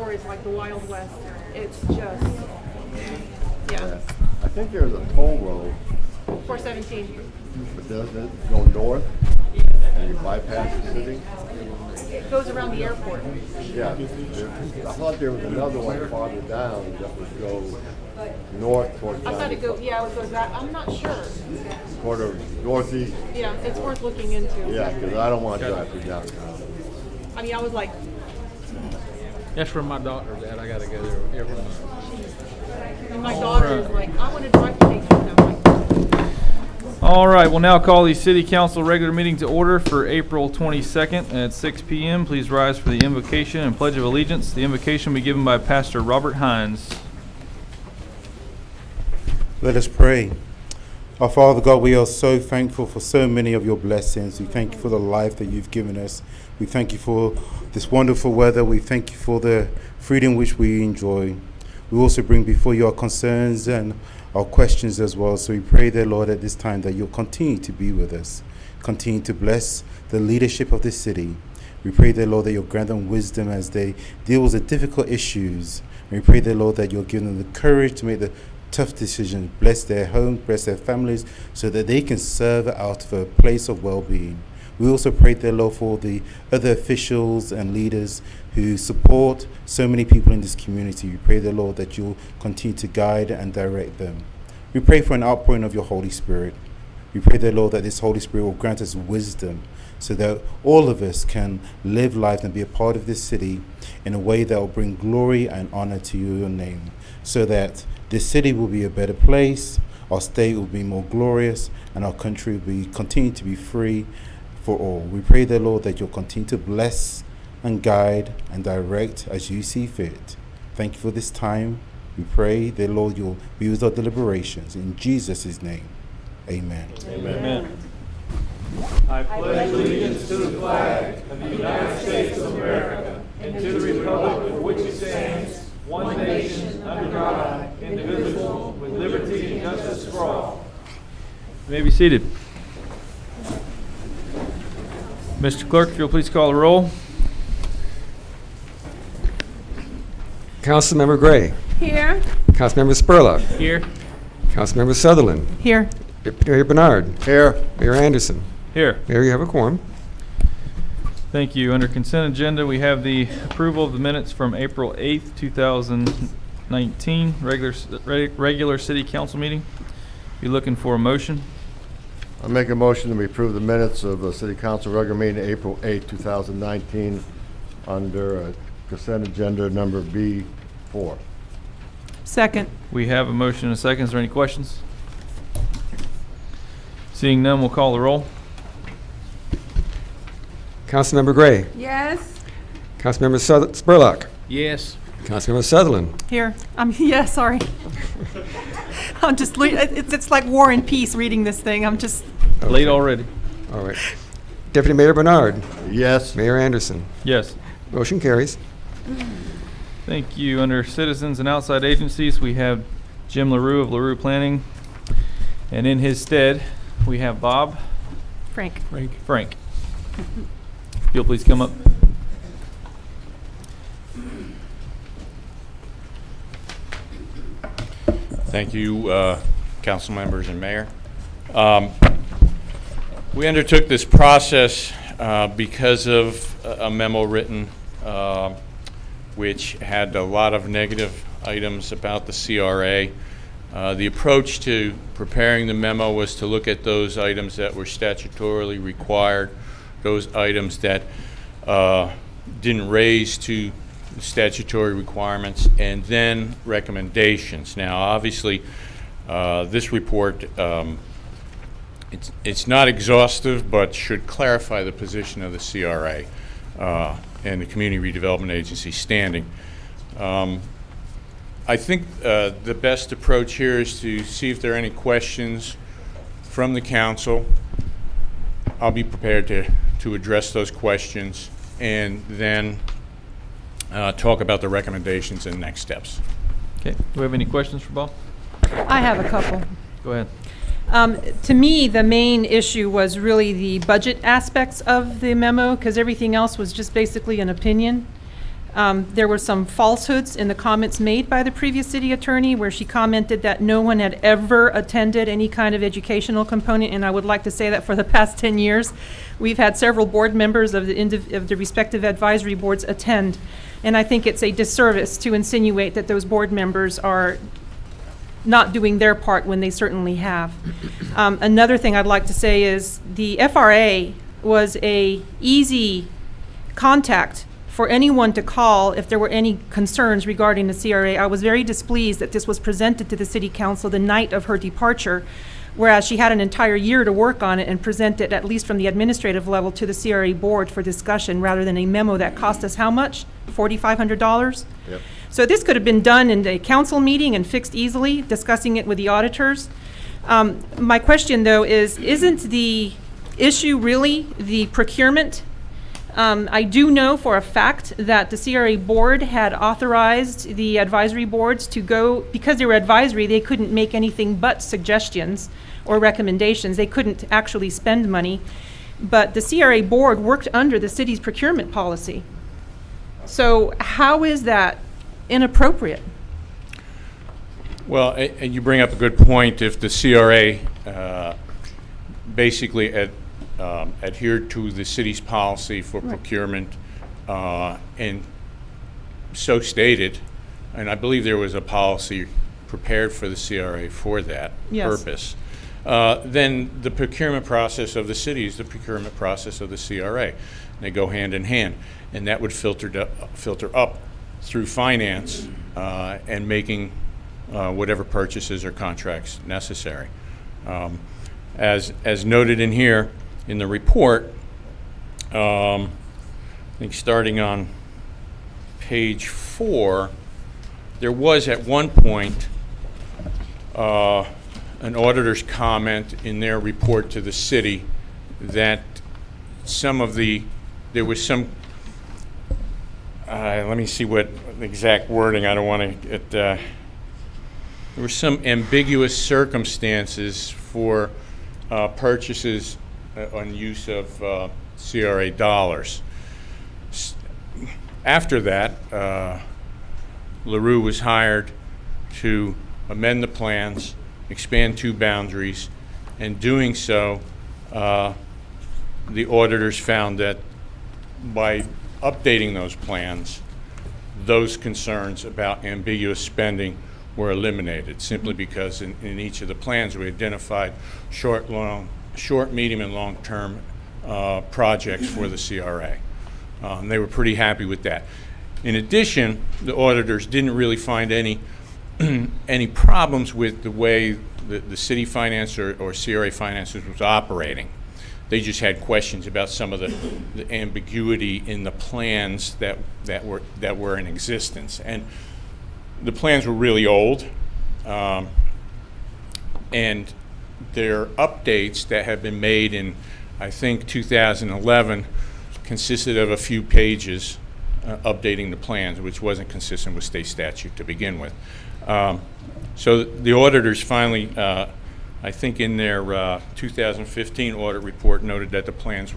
door is like the Wild West. It's just, yeah. I think there's a toll road, 417. but does it go north and you bypass the city? It goes around the airport. Yeah. I thought there was another one farther down that would go north towards I thought it downtown. it goes that. I'm not sure. Sort of northeast. Yeah, it's worth looking into. Yeah, because I don't want to drive through downtown. I mean, I was like, That's where my doctor's at. I gotta go there every month. and my daughter is like, I want to drive to Daytona. I'm like, All right, we'll now call the City Council regular meeting to order for April 22nd at 6 p.m. Please rise for the invocation and Pledge of Allegiance. The invocation will be given by Pastor Robert Hines. Let us pray. Our Father God, we are so thankful for so many of your blessings. We thank you for the life that you've given us. We thank you for this wonderful weather. We thank you for the freedom which we enjoy. We also bring before you our concerns and our questions as well. So we pray, dear Lord, at this time that you'll continue to be with us. Continue to bless the leadership of this city. We pray, dear Lord, that you'll grant them wisdom as they deal with the difficult issues. And we pray, dear Lord, that you'll give them the courage to make the tough decisions. Bless their homes, bless their families, so that they can serve out of a place of well-being. We also pray, dear Lord, for the other officials and leaders who support so many people in this community. We pray, dear Lord, that you'll continue to guide and direct them. We pray for an outpouring of your Holy Spirit. We pray, dear Lord, that this Holy Spirit will grant us wisdom so that all of us can live life and be a part of this city in a way that will bring glory and honor to your name, so that this city will be a better place, our state will be more glorious, and our country will continue to be free for all. We pray, dear Lord, that you'll continue to bless and guide and direct as you see fit. Thank you for this time. We pray, dear Lord, you'll be with our deliberations. In Jesus' name, amen. Amen. I pledge allegiance to the flag of the United States of America and to the republic for which it stands, one nation, under God, indivisible, with liberty and justice for all. You may be seated. Mr. Clerk, if you'll please call the roll. Councilmember Gray. here, Councilmember Spurlock. Here. Councilmember Sutherland. here. Mayor Bernard. Here. Mayor Anderson. Here. Mayor, you have a quorum. Thank you. Under consent agenda, we have the approval of the minutes from April 8th, 2019, regular city council meeting. Be looking for a motion. I make a motion that we approve the minutes of the City Council regular meeting April 8, 2019 under consent agenda number B4. Second. We have a motion and a second. Is there any questions? Seeing none, we'll call the roll. Councilmember Gray. Yes. Councilmember Spurlock. Yes. Councilmember Sutherland. Here. Yeah, sorry. I'm just, it's like War and Peace reading this thing. I'm just, Late already. All right. Deputy Mayor Bernard. Yes. Mayor Anderson. Yes. Motion carries. Thank you. Under citizens and outside agencies, we have Jim LaRue of LaRue Planning. And in his stead, we have Bob Frank. Frank. If you'll please come up. Thank you, council members and mayor. We undertook this process because of a memo written which had a lot of negative items about the CRA. The approach to preparing the memo was to look at those items that were statutorily required, those items that didn't raise to the statutory requirements, and then recommendations. Now, obviously, this report, it's not exhaustive, but should clarify the position of the CRA and the Community Redevelopment Agency standing. I think the best approach here is to see if there are any questions from the council. I'll be prepared to address those questions and then talk about the recommendations and next steps. Okay. Do we have any questions for Bob? I have a couple. Go ahead. To me, the main issue was really the budget aspects of the memo, because everything else was just basically an opinion. There were some falsehoods in the comments made by the previous city attorney where she commented that no one had ever attended any kind of educational component, and I would like to say that for the past 10 years, we've had several board members of the respective advisory boards attend, and I think it's a disservice to insinuate that those board members are not doing their part when they certainly have. Another thing I'd like to say is the FRA was a easy contact for anyone to call if there were any concerns regarding the CRA. I was very displeased that this was presented to the city council the night of her departure, whereas she had an entire year to work on it and present it, at least from the administrative level, to the CRA board for discussion, rather than a memo that cost us how much? $4,500? Yep. So this could have been done in a council meeting and fixed easily, discussing it with the auditors. My question, though, is, isn't the issue really the procurement? I do know for a fact that the CRA board had authorized the advisory boards to go, because they were advisory, they couldn't make anything but suggestions or recommendations. They couldn't actually spend money. But the CRA board worked under the city's procurement policy. So how is that inappropriate? Well, and you bring up a good point. If the CRA basically adhered to the city's policy for procurement and so stated, and I believe there was a policy prepared for the CRA for that purpose, then the procurement process of the city is the procurement process of the CRA. They go hand in hand, and that would filter up through finance and making whatever purchases or contracts necessary. As noted in here in the report, I think starting on page 4, there was at one point an auditor's comment in their report to the city that there was some, let me see what exact wording, I don't want to get, there were some ambiguous circumstances for purchases on use of CRA dollars. After that, LaRue was hired to amend the plans, expand 2 boundaries, and doing so, the auditors found that by updating those plans, those concerns about ambiguous spending were eliminated, simply because in each of the plans we identified short, medium, and long-term projects for the CRA. They were pretty happy with that. In addition, the auditors didn't really find any problems with the way the city finance or CRA finances was operating. They just had questions about some of the ambiguity in the plans that were in existence, and the plans were really old, and their updates that have been made in, I think, 2011 consisted of a few pages updating the plans, which wasn't consistent with state statute to begin with. So the auditors finally, I think in their 2015 audit report, noted that the plans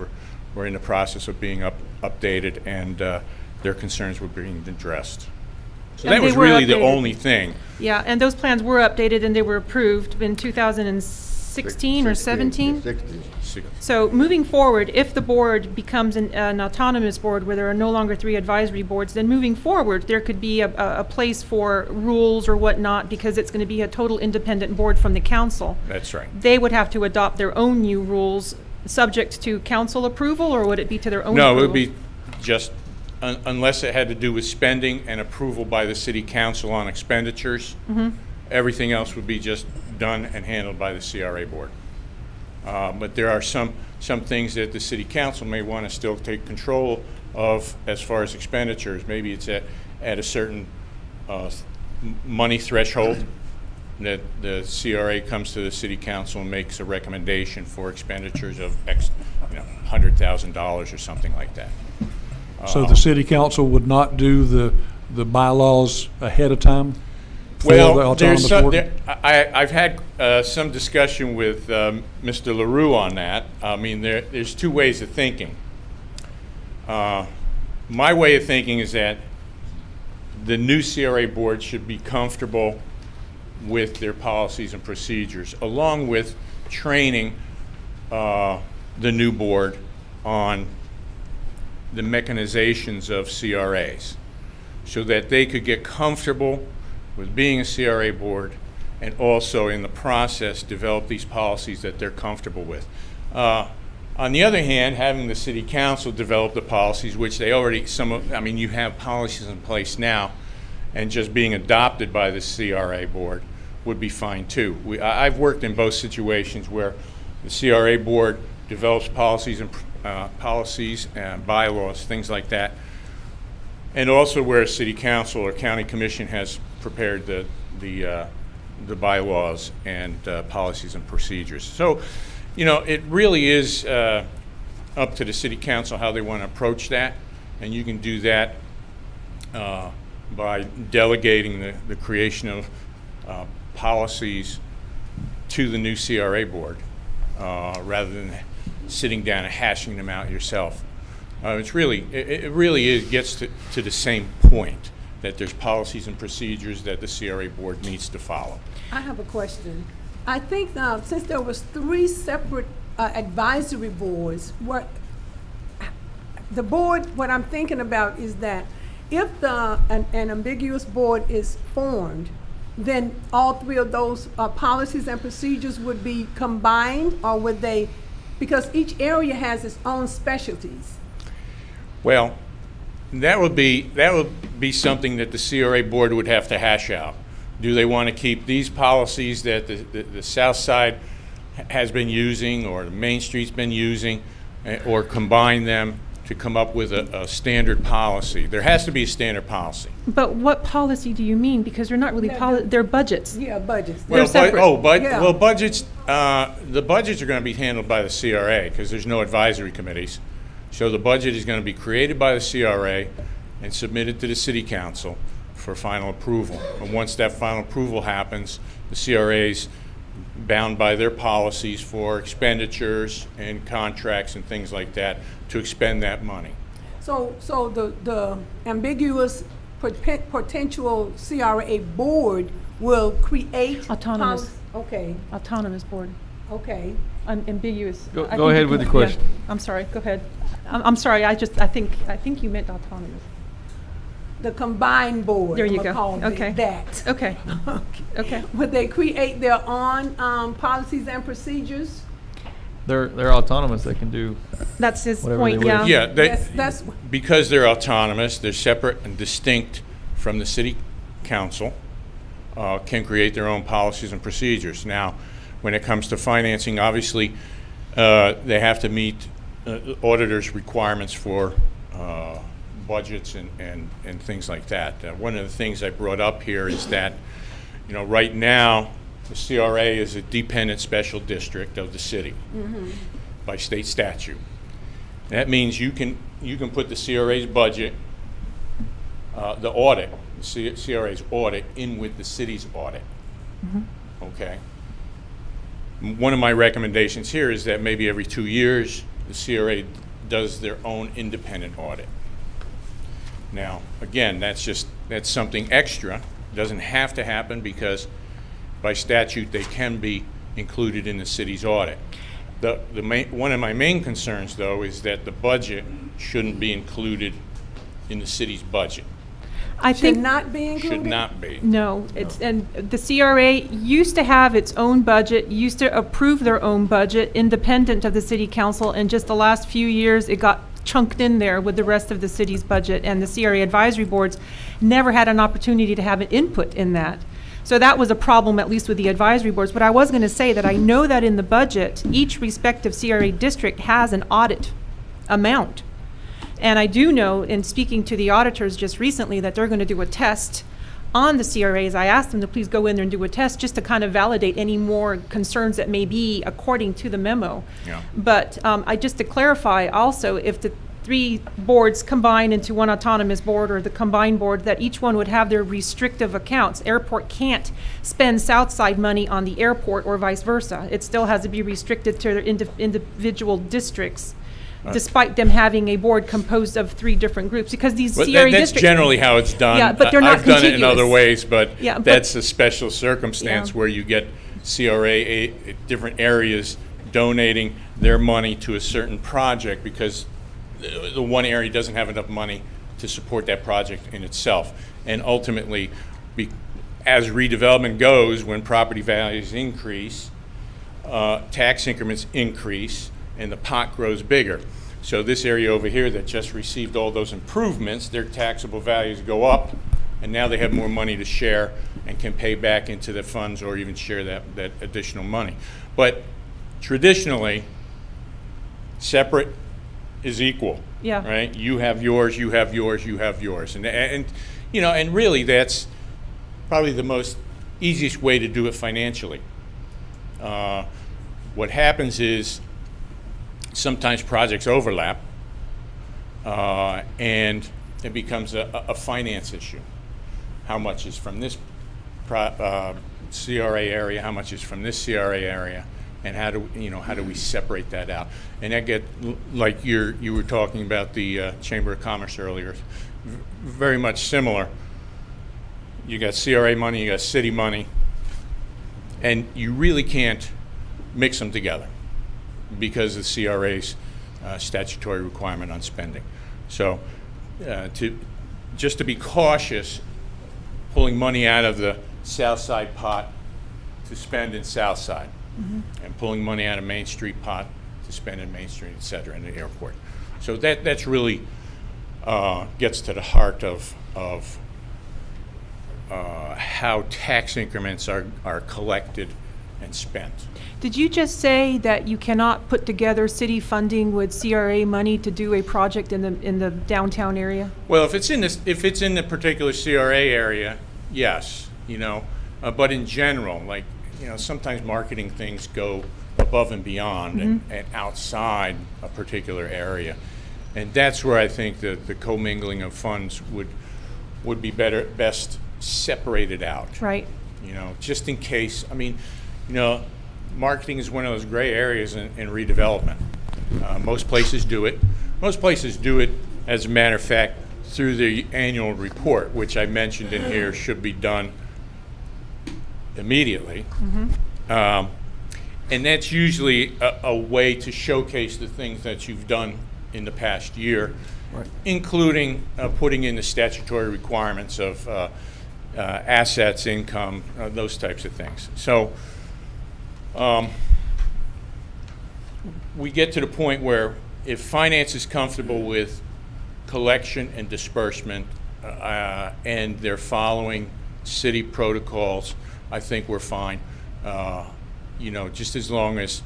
were in the process of being updated, and their concerns were being addressed. So And that was they were really the updated. only thing. Yeah, and those plans were updated and they were approved in 2016 or 17? 60s. So moving forward, if the board becomes an autonomous board where there are no longer 3 advisory boards, then moving forward, there could be a place for rules or whatnot, because it's going to be a total independent board from the council. That's right. They would have to adopt their own new rules, subject to council approval, or would it be to their own No, it approval? would be just, unless it had to do with spending and approval by the city council on expenditures, everything else would be just done and handled by the CRA board. But there are some things that the city council may want to still take control of as far as expenditures. Maybe it's at a certain money threshold that the CRA comes to the city council and makes a recommendation for expenditures of X, $100,000 or something like that. So the city council would not do the bylaws ahead of time? for the Well, there's autonomous some, board? I've had some discussion with Mr. LaRue on that. I mean, there's 2 ways of thinking. My way of thinking is that the new CRA board should be comfortable with their policies and procedures, along with training the new board on the mechanizations of CRAs, so that they could get comfortable with being a CRA board and also in the process develop these policies that they're comfortable with. On the other hand, having the city council develop the policies, which they already, you have policies in place now, and just being adopted by the CRA board would be fine too. I've worked in both situations where the CRA board develops policies and bylaws, things like that, and also where a city council or county commission has prepared the bylaws and policies and procedures. So, it really is up to the city council how they want to approach that, and you can do that by delegating the creation of policies to the new CRA board rather than sitting down and hashing them out yourself. It really gets to the same point, that there's policies and procedures that the CRA board needs to follow. I have a question. I think since there was 3 separate advisory boards, what I'm thinking about is that if an ambiguous board is formed, then all 3 of those policies and procedures would be combined, or would they, because each area has its own specialties? Well, that would be something that the CRA board would have to hash out. Do they want to keep these policies that the South Side has been using, or the Main Street's been using, or combine them to come up with a standard policy? There has to be a standard policy. But what policy do you mean? Because they're not really they're budgets. Yeah, budgets. They're separate. Yeah. Budgets. The budgets are going to be handled by the CRA because there's no advisory committees. So the budget is going to be created by the CRA and submitted to the City Council for final approval. And once that final approval happens, the CRA's bound by their policies for expenditures and contracts and things like that to expend that money. So the ambiguous potential CRA board will create Autonomous. Okay, Autonomous board. okay. Ambiguous. Go I think ahead you with can- your question. yeah. I'm sorry, go ahead. I'm sorry, I think you meant autonomous. The combined board. There you I'ma go. call it Okay. that. Okay, okay. Would they create their own policies and procedures? They're autonomous. They can do. That's his Whatever point, they yeah. wish. Yeah, That's because they're autonomous, they're separate and distinct from the City Council, can create their own policies and procedures. Now, when it comes to financing, obviously, they have to meet auditors' requirements for budgets and things like that. One of the things I brought up here is that, right now, the CRA is a dependent special district of the city by state statute. That means you can put the CRA's budget, the audit, the CRA's audit, in with the city's audit. Okay? One of my recommendations here is that maybe every 2 years, the CRA does their own independent audit. Now, again, that's something extra. It doesn't have to happen because by statute they can be included in the city's audit. One of my main concerns, though, is that the budget shouldn't be included in the city's budget. I should think not be included? Should not be. No, and the CRA used to have its own budget, used to approve their own budget independent of the city council, and just the last few years, it got chunked in there with the rest of the city's budget, and the CRA advisory boards never had an opportunity to have an input in that. So that was a problem, at least with the advisory boards. But I was going to say that I know that in the budget, each respective CRA district has an audit amount. And I do know, in speaking to the auditors just recently, that they're going to do a test on the CRAs. I asked them to please go in there and do a test just to kind of validate any more concerns that may be according to the memo. Yeah. But just to clarify also, if the 3 boards combine into one autonomous board, or the combined board, that each one would have their restrictive accounts. Airport can't spend Southside money on the airport or vice versa. It still has to be restricted to their individual districts. despite them having a board composed of 3 different groups, because these But CRA that's districts. generally how it's done. Yeah, but they're not I've done it in other contiguous. ways, but Yeah, but- that's a special circumstance Yeah. where you get different areas donating their money to a certain project because the one area doesn't have enough money to support that project in itself. And ultimately, as redevelopment goes, when property values increase, tax increments increase, and the pot grows bigger. So this area over here that just received all those improvements, their taxable values go up, and now they have more money to share and can pay back into the funds or even share that additional money. But traditionally, separate is equal. Yeah. Right? You have yours, you have yours, you have yours. And you know, and really that's probably the most easiest way to do it financially. What happens is sometimes projects overlap, and it becomes a finance issue. How much is from this CRA area? How much is from this CRA area? And how do we separate that out? And that like you were talking about the Chamber of Commerce earlier, very much similar. You got CRA money, you got city money, and you really can't mix them together because of CRA's statutory requirement on spending. So just to be cautious, pulling money out of the South Side pot to spend in South Side, and pulling money out of Main Street pot to spend in Main Street, et cetera, in the airport. So that's really gets to the heart of how tax increments are collected and spent. Did you just say that you cannot put together city funding with CRA money to do a project in the downtown area? Well, if it's in the particular CRA area, yes, but in general, like, sometimes marketing things go above and beyond and outside a particular area. And that's where I think the commingling of funds would be best separated out. Right. Just in case. I mean, marketing is one of those gray areas in redevelopment. Most places do it. Most places do it, as a matter of fact, through the annual report, which I mentioned in here should be done immediately. And that's usually a way to showcase the things that you've done in the past year, including putting in the statutory requirements of assets, income, those types of things. So we get to the point where if finance is comfortable with collection and disbursement and they're following city protocols, I think we're fine. Just as long as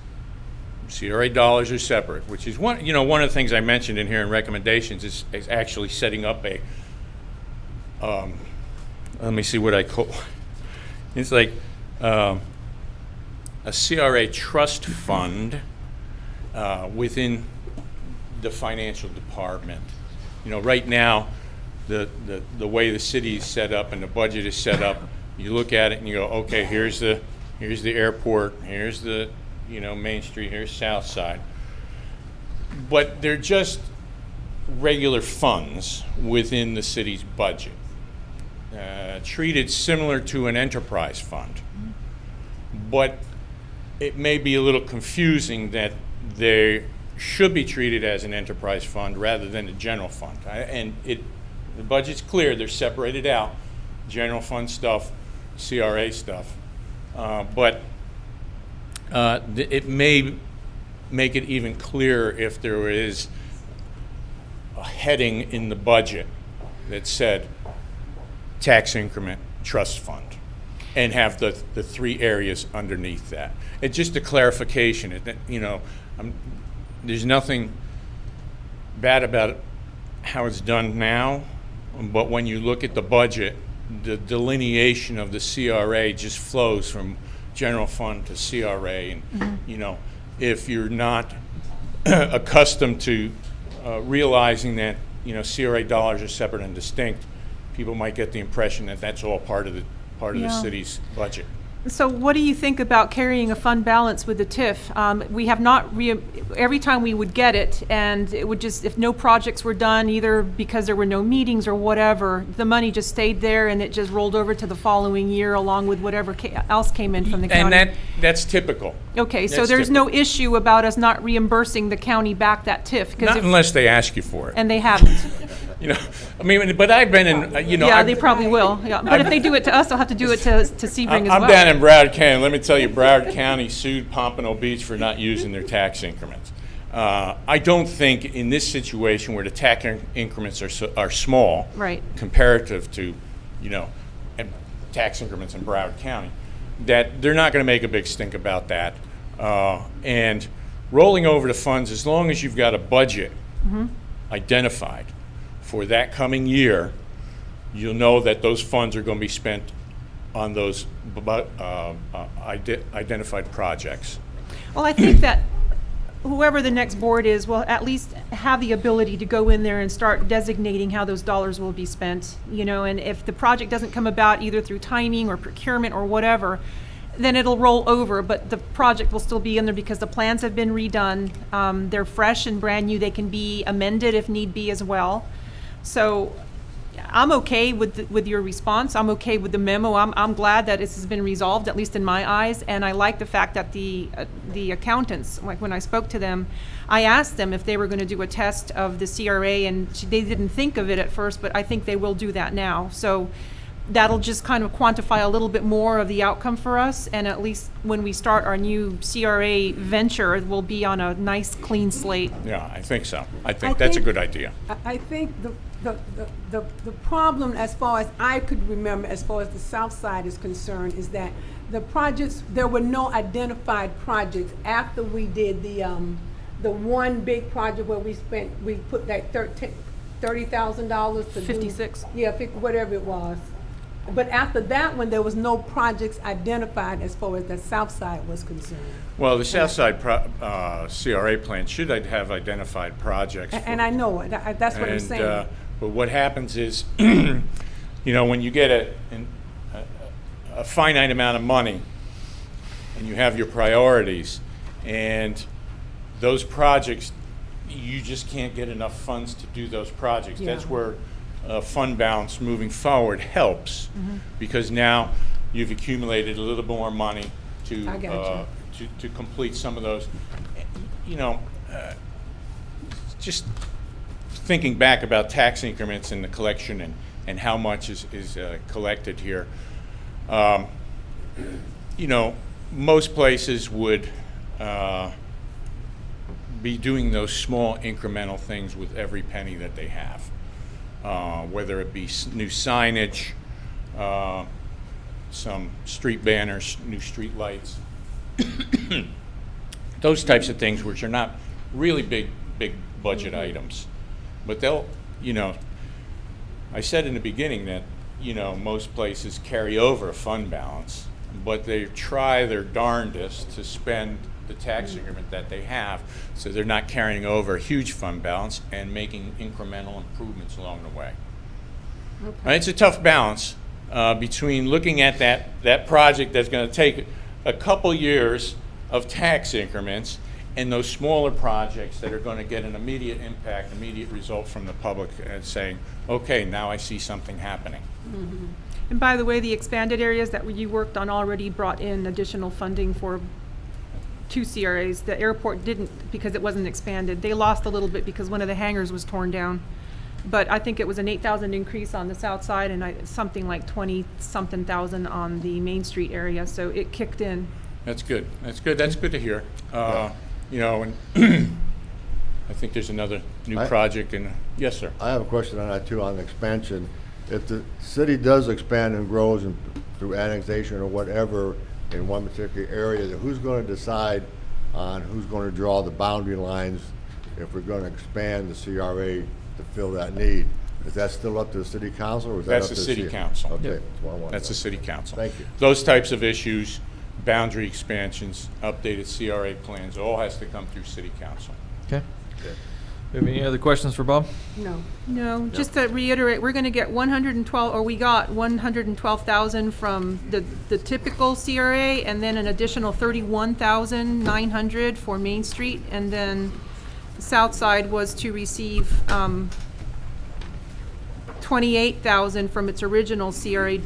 CRA dollars are separate, which is one of the things I mentioned in here in recommendations is actually setting up a, let me see what I call, it's like a CRA trust fund within the financial department. Right now, the way the city is set up and the budget is set up, you look at it and you go, okay, here's the airport, here's the Main Street, here's South Side. But they're just regular funds within the city's budget, treated similar to an enterprise fund. But it may be a little confusing that they should be treated as an enterprise fund rather than a general fund. The budget's clear, they're separated out, general fund stuff, CRA stuff. But it may make it even clearer if there is a heading in the budget that said tax increment trust fund and have the 3 areas underneath that. It's just a clarification. There's nothing bad about how it's done now, but when you look at the budget, the delineation of the CRA just flows from general fund to CRA. And, if you're not accustomed to realizing that, CRA dollars are separate and distinct, people might get the impression that that's all part of the city's budget. So what do you think about carrying a fund balance with the TIF? We have not, every time we would get it, and it would just, if no projects were done, either because there were no meetings or whatever, the money just stayed there and it just rolled over to the following year along with whatever else came in from the county. And that's typical. Okay, so that's there's no issue about us not reimbursing the county back that TIF? 'cause Not if- unless they ask you for it. And they haven't. You know, I mean, but I've been in, you know. Yeah, I've- they probably will. Yeah. But if they do it to us, they'll have to do it to Sebring as well. I'm down in Broward County. Let me tell you, Broward County sued Pompano Beach for not using their tax increments. I don't think in this situation where the tax increments are small, Right. comparative to, you know, tax increments in Broward County, that they're not going to make a big stink about that. And rolling over the funds, as long as you've got a budget identified for that coming year, you'll know that those funds are going to be spent on those identified projects. Well, I think that whoever the next board is will at least have the ability to go in there and start designating how those dollars will be spent, you know, and if the project doesn't come about either through timing or procurement or whatever, then it'll roll over, but the project will still be in there because the plans have been redone. They're fresh and brand new. They can be amended if need be as well. So I'm okay with your response. I'm okay with the memo. I'm glad that this has been resolved, at least in my eyes. And I like the fact that the accountants, like when I spoke to them, I asked them if they were going to do a test of the CRA, and they didn't think of it at first, but I think they will do that now. So that'll just kind of quantify a little bit more of the outcome for us. And at least when we start our new CRA venture, we'll be on a nice, clean slate. Yeah, I think so. I think that's a good idea. I think the problem, as far as I could remember, as far as the South Side is concerned, is that the projects, there were no identified projects after we did the one big project where we put that $30,000 to do. 56. Yeah, whatever it was. But after that one, there was no projects identified as far as the South Side was concerned. Well, the Southside CRA plan should have identified projects. And I know it. That's what I'm saying. But what happens is, you know, when you get a finite amount of money and you have your priorities, and those projects, you just can't get enough funds to do those projects. Yeah. That's where fund balance moving forward helps, because now you've accumulated a little more money I got to complete some of those. You know, just thinking back about tax increments and the collection and how much is collected here. You know, most places would be doing those small incremental things with every penny that they have. Whether it be new signage, some street banners, new street lights, those types of things, which are not really big budget items. But they'll, you know, I said in the beginning that, you know, most places carry over a fund balance, but they try their darndest to spend the tax increment that they have, so they're not carrying over a huge fund balance and making incremental improvements along the way. Okay. It's a tough balance between looking at that project that's going to take a couple years of tax increments and those smaller projects that are going to get an immediate impact, immediate result from the public, and saying, okay, now I see something happening. Mm-hmm. And by the way, the expanded areas that you worked on already brought in additional funding for 2 CRAs. The airport didn't, because it wasn't expanded. They lost a little bit because one of the hangars was torn down. But I think it was an 8,000 increase on the south side and something like 20-something thousand on the Main Street area. So it kicked in. That's good. That's good. That's good to hear. You know, and I think there's another new project. And yes, sir. I have a question on that too, on the expansion. If the city does expand and grows and through annexation or whatever in one particular area, who's going to decide on who's going to draw the boundary lines if we're going to expand the CRA to fill that need? Is that still up to the city council, or is that That's up the to city council. Okay, Yep. that's what I wanted That's to the city council. Thank you. Those types of issues, boundary expansions, updated CRA plans, it all has to come through city council. Okay. We have any other questions for Bob? No. No, just to reiterate, we're gonna get 112, or we got 112,000 from the typical CRA, and then an additional 31,900 for Main Street, and then the south side was to receive 28,000 from its original CRA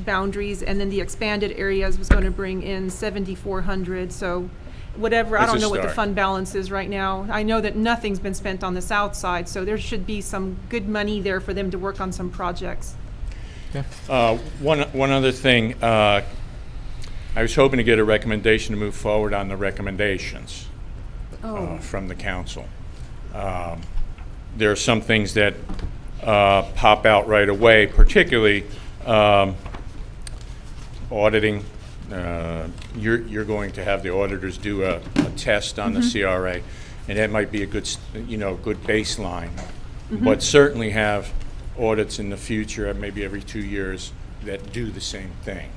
boundaries, and then the expanded areas was gonna bring in 7,400, so whatever, I It's a don't know what the start. fund balance is right now. I know that nothing's been spent on the south side, so there should be some good money there for them to work on some projects. One other thing, I was hoping to get a recommendation to move forward on the recommendations from the council. There are some things that pop out right away, particularly auditing. You're going to have the auditors do a test on the CRA, and that might be a good, good baseline. But certainly have audits in the future, maybe every 2 years, that do the same thing.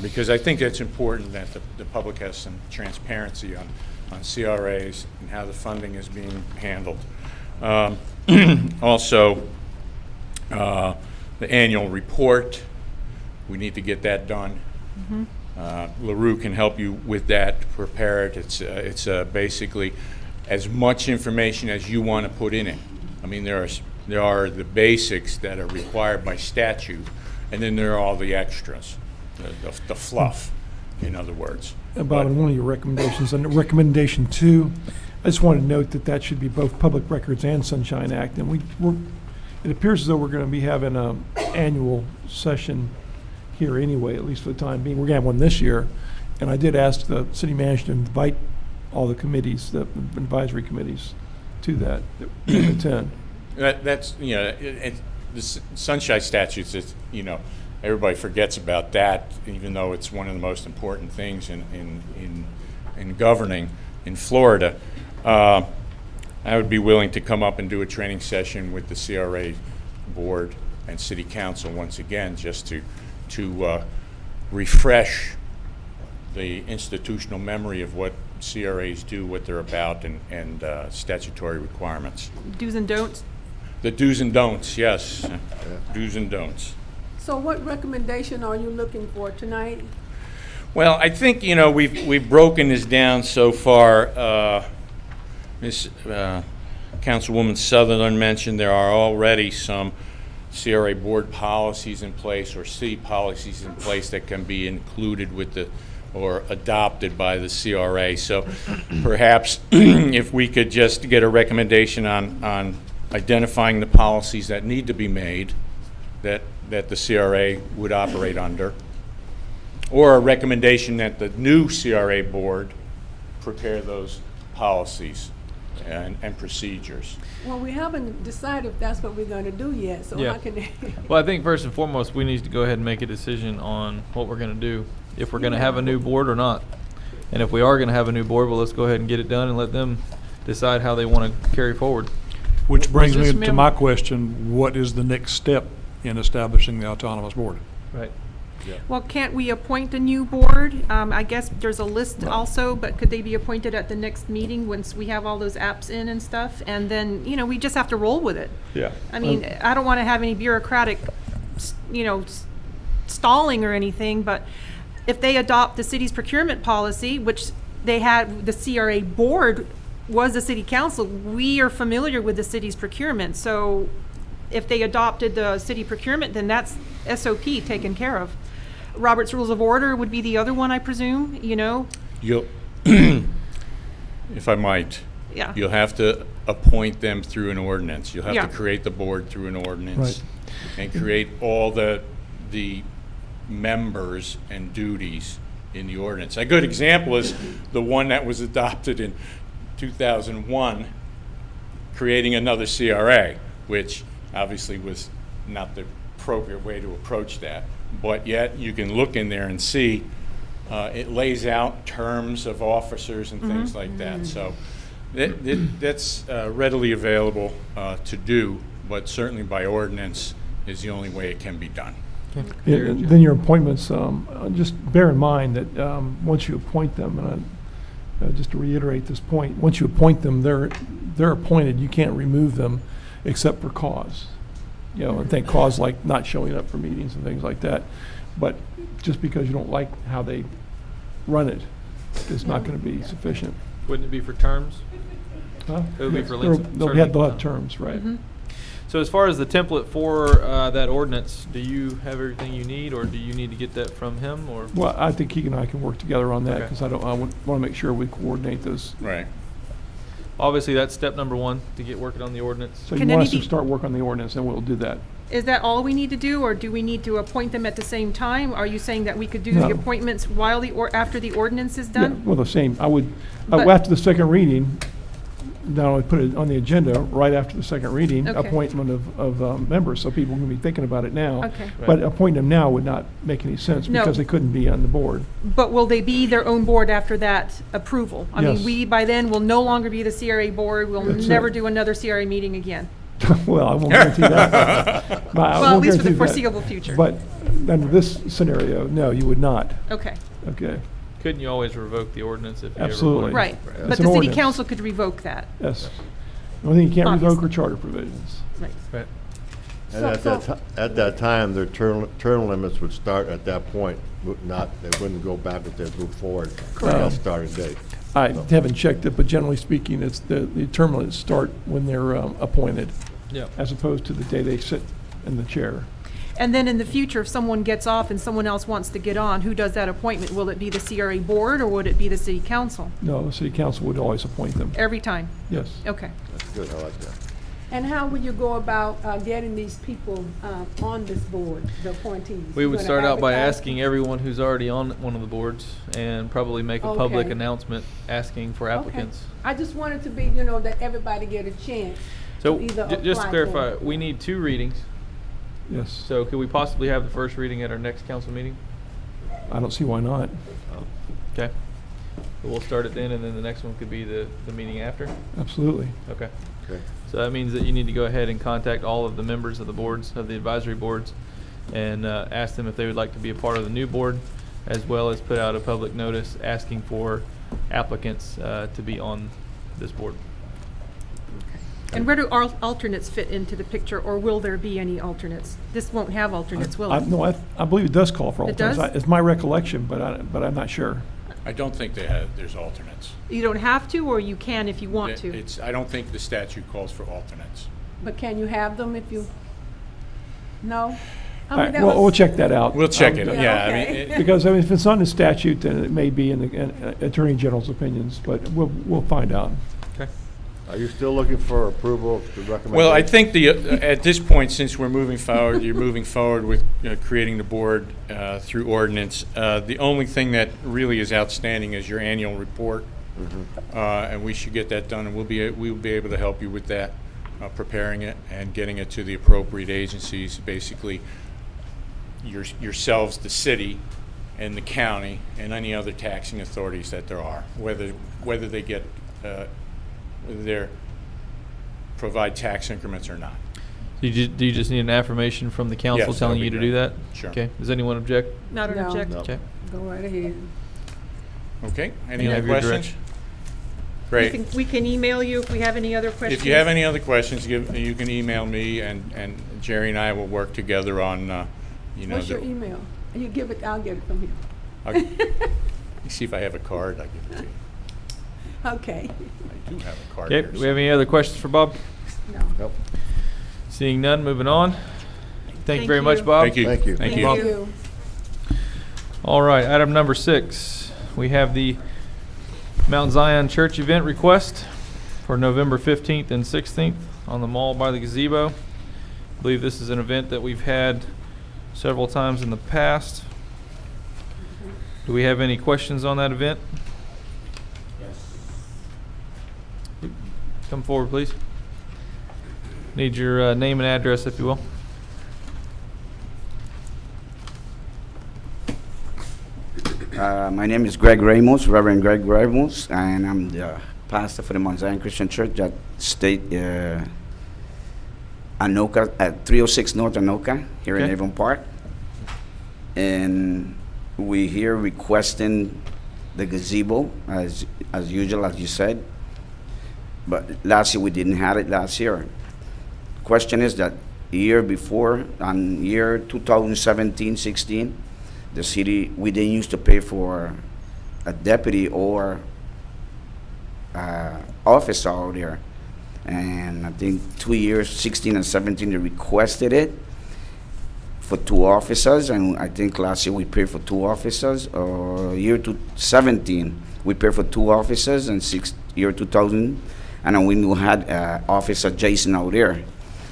Because I think it's important that the public has some transparency on CRAs and how the funding is being handled. Also, the annual report, we need to get that done. LaRue can help you with that, prepare it. It's basically as much information as you want to put in it. I mean, there are the basics that are required by statute, and then there are all the extras, the fluff, in other words. Bob, in one of your recommendations, under recommendation 2, I just wanted to note that should be both Public Records and Sunshine Act. And it appears as though we're going to be having an annual session here anyway, at least for the time being. We're going to have one this year. And I did ask the city manager to invite all the committees, the advisory committees, to that attend. That's, the sunshine statutes, everybody forgets about that, even though it's one of the most important things in governing in Florida. I would be willing to come up and do a training session with the CRA board and city council once again, just to refresh the institutional memory of what CRAs do, what they're about, and statutory requirements. Do's and don'ts? The do's and don'ts, yes. Do's and don'ts. So what recommendation are you looking for tonight? Well, I think, we've broken this down so far. Ms. Councilwoman Sutherland mentioned there are already some CRA board policies in place, or city policies in place, that can be included with or adopted by the CRA. So perhaps if we could just get a recommendation on identifying the policies that need to be made that the CRA would operate under, or a recommendation that the new CRA board prepare those policies and procedures. Well, we haven't decided if that's what we're going to do yet, so Yeah. how can they? Well, I think first and foremost, we need to go ahead and make a decision on what we're going to do, if we're going to have a new board or not. And if we are going to have a new board, well, let's go ahead and get it done and let them decide how they want to carry forward. Which brings Was me this to my question, what is the next step in establishing the autonomous board? Right. Well, can't we appoint a new board? I guess there's a list also, but could they be appointed at the next meeting once we have all those apps in and stuff? And then, we just have to roll with it. Yeah. I mean, I don't want to have any bureaucratic, stalling or anything, but if they adopt the city's procurement policy, which they had, the CRA board was the city council, we are familiar with the city's procurement. So if they adopted the city procurement, then that's SOP taken care of. Robert's Rules of Order would be the other one, I presume, You'll, if I might, Yeah. you'll have to appoint them through an ordinance. You'll have Yeah. to create the board through an ordinance. Right. And create all the members and duties in the ordinance. A good example is the one that was adopted in 2001, creating another CRA, which obviously was not the appropriate way to approach that. But yet, you can look in there and see, it lays out terms of officers and things like that. So that's readily available to do, but certainly by ordinance is the only way it can be done. Yeah, and then your appointments, just bear in mind that once you appoint them, and just to reiterate this point, once you appoint them, they're appointed. You can't remove them except for cause. And think cause like not showing up for meetings and things like that. But just because you don't like how they run it, it's not going to be sufficient. Wouldn't it be for terms? Huh? It would be for They'll- length of They'll serving. have terms, right? So as far as the template for that ordinance, do you have everything you need, or do you need to get that from him, or? Well, I think he and I can work together on that Okay. because I want to make sure we coordinate those. Right. Obviously, that's step number one, to get working on the ordinance. So Can you want us to any be- start work on the ordinance, and we'll do that. Is that all we need to do, or do we need to appoint them at the same time? Are you saying that we could do the No. appointments while after the ordinance is Yeah, done? well, the same. I would, But- after the second reading, not only put it on the agenda right after the second reading, Okay. appointment of members, so people can be thinking about it now. Okay. But appointing them now would not make any sense No. because they couldn't be on the board. But will they be their own board after that approval? I mean, Yes. we, by then, will no longer be the CRA board. We'll That's never it. do another CRA meeting again. Well, I won't guarantee that. But I Well, at won't least for the guarantee that. foreseeable future. But under this scenario, no, you would not. Okay, Okay, Couldn't you always revoke the ordinance if you ever Absolutely. wanted? right. It's But an the city ordinance. council could revoke that. yes. The only thing you can't revoke Obviously. are charter provisions. Right. Right. And at that time, their term limits would start at that point, they wouldn't go backwards, they'd move forward. That starting date. I haven't checked it, but generally speaking, it's the term limits start when they're appointed, Yeah. as opposed to the day they sit in the chair. And then in the future, if someone gets off and someone else wants to get on, who does that appointment? Will it be the CRA board, or would it be the city council? No, the city council would always appoint them. Every time? Yes. Okay. That's good, I like that. And how would you go about getting these people on this board, the appointees? We You would gonna start out by advertise? asking everyone who's already on one of the boards and probably make a public Okay. announcement asking for Okay. applicants. I just wanted to be, that everybody get a chance So, to either just to apply clarify, for it. we need 2 readings. Yes. So could we possibly have the first reading at our next council meeting? I don't see why not. Okay. So we'll start it then, and then the next one could be the meeting after? Absolutely. Okay. Okay. So that means that you need to go ahead and contact all of the members of the boards, of the advisory boards, and ask them if they would like to be a part of the new board, as well as put out a public notice asking for applicants to be on this board. And where do alternates fit into the picture, or will there be any alternates? This won't have alternates, will it? No, I believe it does call for It alternates. does? It's my recollection, but I'm not sure. I don't think there's alternates. You don't have to, or you can if you want to? I don't think the statute calls for alternates. But can you have them if you, no? All right, well, we'll check that out. We'll check it, Um, yeah, I okay. mean, Because, if it's on the statute, then it may be in the Attorney General's opinions, but we'll find out. Okay. Are you still looking for approval of the recommendation? well, I think at this point, since we're moving forward, you're moving forward with creating the board through ordinance. The only thing that really is outstanding is your annual report, and we should get that done, and we'll be able to help you with that, preparing it and getting it to the appropriate agencies, basically yourselves, the city, and the county, and any other taxing authorities that there are, whether they get whether they provide tax increments or not. Do you just need an affirmation from the council Yes, telling that'd you be to do great. that? Sure. Okay. Does anyone object? Not an No. object? No. Okay. Go right ahead. Okay, any You other have your questions? direction. Great. We can email you if we have any other questions. If you have any other questions, you can email me, and Jerry and I will work together on, What's your email? You give it, I'll get it from I'll see if I have a card, I'll give it to you. you. Okay. I do have a card Okay. here. Do we have any other questions for Bob? No. Nope. Seeing none, moving on. Thank you Thank very much, you. Bob. Thank you. Thank you. Thank you, Bob. you. All right, item number 6. We have the Mount Zion Church event request for November 15th and 16th on the mall by the gazebo. I believe this is an event that we've had several times in the past. Do we have any questions on that event? Come forward, please. Need your name and address, if you will. My name is Greg Ramos, Reverend Greg Ramos, and I'm the pastor for the Mount Zion Christian Church at State Anoka, at 306 North Anoka, here in Okay. Avon Park. And we here requesting the gazebo, as usual, as you said. But last year, we didn't have it last year. Question is that year before, on year 2017-16, the city, we didn't used to pay for a deputy or officer out there. And I think 2 years, 16 and 17, they requested it for 2 officers, and I think last year we paid for 2 officers. Year 17, we paid for 2 officers, and year 2000, and then we had Officer Jason out there.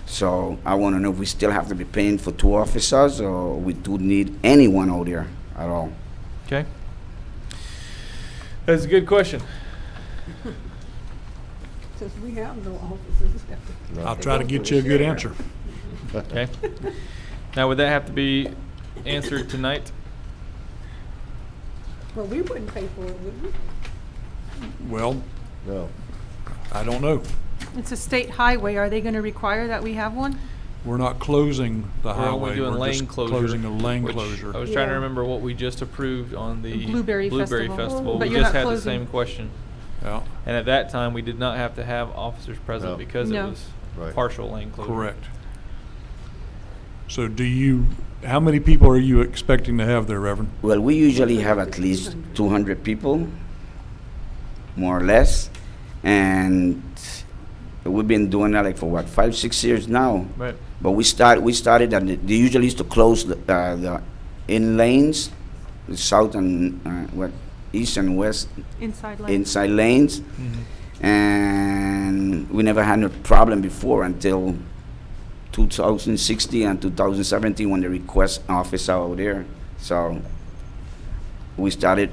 So I want to know if we still have to be paying for 2 officers, or we do need anyone out there at all. Okay. That's a good question. Since we have no officers. I'll try to get you a good answer. Okay. Now, would that have to be answered tonight? Well, we wouldn't pay for it, would we? Well, No. I don't know. It's a state highway. Are they going to require that we have one? We're not closing the We're only highway. doing We're lane just closure, closing a lane which closure. I was trying to Yeah. remember what we just approved on the Blueberry Festival. Festival. But We you're just not had the closing. same question. Yeah, And at that time, we did not have to have officers present No. because it No. was Right. partial lane closure. correct. So how many people are you expecting to have there, Reverend? Well, we usually have at least 200 people, more or less, and we've been doing that like for what, 5-6 years now. Right. But we started, and they usually used to close the in lanes, the south and east and west Inside lane? inside lanes, and we never had a problem before until 2016 and 2017 when they request officer out there. So we started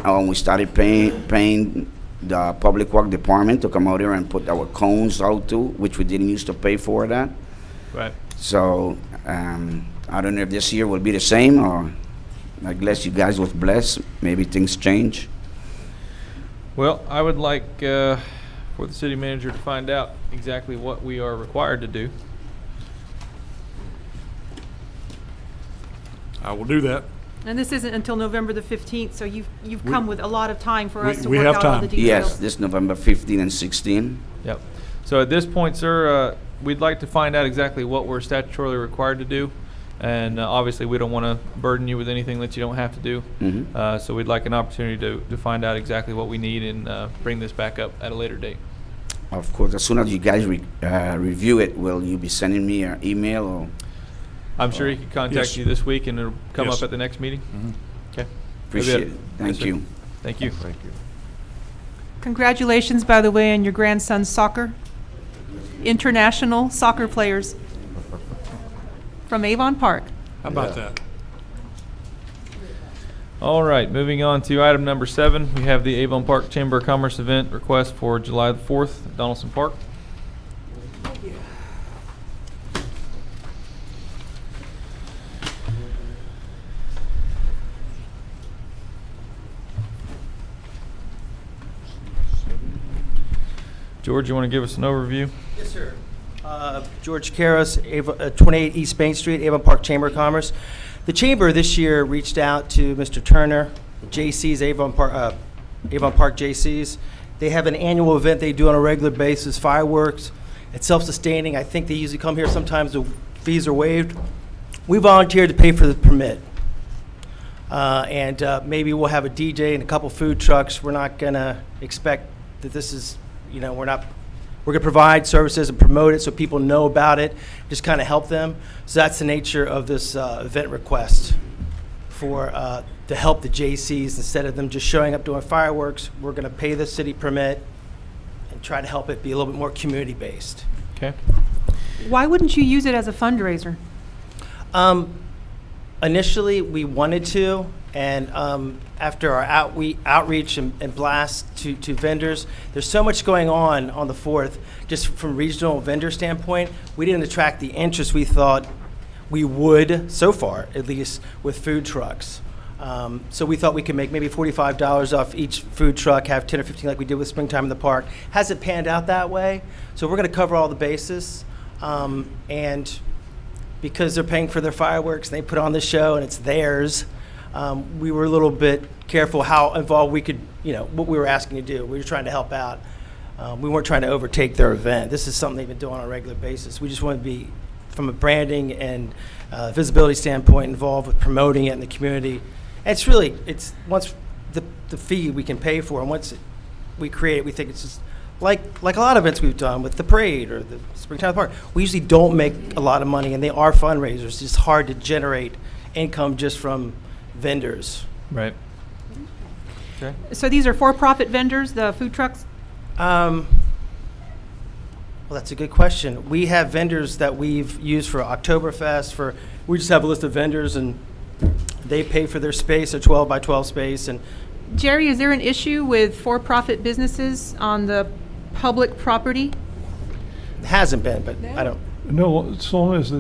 paying the public work department to come out there and put our cones out too, which we didn't used to pay for that. Right. So I don't know if this year will be the same, or I guess you guys was blessed. Maybe things change. Well, I would like for the city manager to find out exactly what we are required to do. I will do that. And this isn't until November the 15th, so you've We- come with a lot of time for us to we work have out all the time. details. Yes, this November 15 and 16. Yep. So at this point, sir, we'd like to find out exactly what we're statutorily required to do. And obviously, we don't want to burden you with anything that you don't have to do. Mhm. So we'd like an opportunity to find out exactly what we need and bring this back up at a later date. Of course, as soon as you guys review it, will you be sending me an email or? I'm sure he can contact Yes. you this week and it'll come Yes. up at the next meeting. Okay. Appreciate it. Yes, Thank sir. you. Thank you. Thank you. Congratulations, by the way, on your grandson's soccer. International soccer players from Avon Park. How about Yeah. that? All right, moving on to item number 7. We have the Avon Park Chamber of Commerce event request for July the 4th at Donaldson Park. George, you want to give us an overview? Yes, sir. George Karras, 28 East Main Street, Avon Park Chamber of Commerce. The Chamber this year reached out to Mr. Turner, JC's, Avon Park JC's. They have an annual event they do on a regular basis, fireworks. It's self-sustaining. I think they usually come here. Sometimes the fees are waived. We volunteered to pay for the permit. And maybe we'll have a DJ and a couple food trucks. We're not going to expect that this is, we're going to provide services and promote it so people know about it, just kind of help them. So that's the nature of this event request to help the JCs. Instead of them just showing up doing fireworks, we're going to pay the city permit and try to help it be a little bit more community-based. Okay. Why wouldn't you use it as a fundraiser? Initially, we wanted to, and after our outreach and blast to vendors, there's so much going on the 4th, just from regional vendor standpoint, we didn't attract the interest we thought we would, so far, at least, with food trucks. So we thought we could make maybe $45 off each food truck, have 10 or 15 like we did with Springtime in the Park. Hasn't panned out that way, so we're going to cover all the bases. And because they're paying for their fireworks, and they put on the show, and it's theirs, we were a little bit careful how involved we could, what we were asking to do. We were trying to help out. We weren't trying to overtake their event. This is something they've been doing on a regular basis. We just wanted to be, from a branding and visibility standpoint, involved with promoting it in the community. And it's once the fee we can pay for, and once we create it, we think it's just like a lot of events we've done with the parade or the Springtown Park. We usually don't make a lot of money, and they are fundraisers. It's hard to generate income just from vendors. Right. Okay. So these are for-profit vendors, the food trucks? Well, that's a good question. We have vendors that we've used for Oktoberfest. We just have a list of vendors, and they pay for their space, a 12 by 12 space. And Jerry, is there an issue with for-profit businesses on the public property? it hasn't been, but I don't. No, so long as the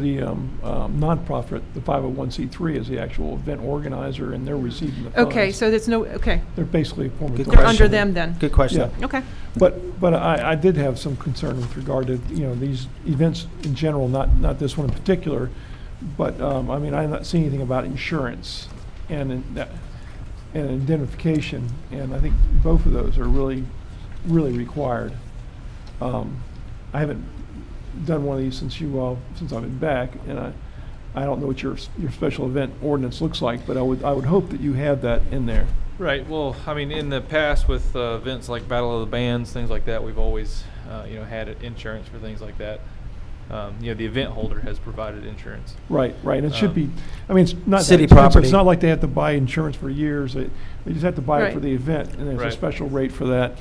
nonprofit, the 501c3 is the actual event organizer and they're receiving the funds. Okay, so there's no, okay. They're basically a form of Good They're donation. under them then? Good question. Yeah. Okay. But I did have some concern with regard to, these events in general, not this one in particular. But, I'm not seeing anything about insurance and indemnification. And I think both of those are really, really required. I haven't done one of these since I've been back, and I don't know what your special event ordinance looks like, but I would hope that you have that in there. Right. Well, in the past with events like Battle of the Bands, things like that, we've always, had insurance for things like that. The event holder has provided insurance. Right. And it should be. It's not City that expensive. property. It's not like they have to buy insurance for years. They just have to buy it for Right. the event, and there's Right. a special rate for that.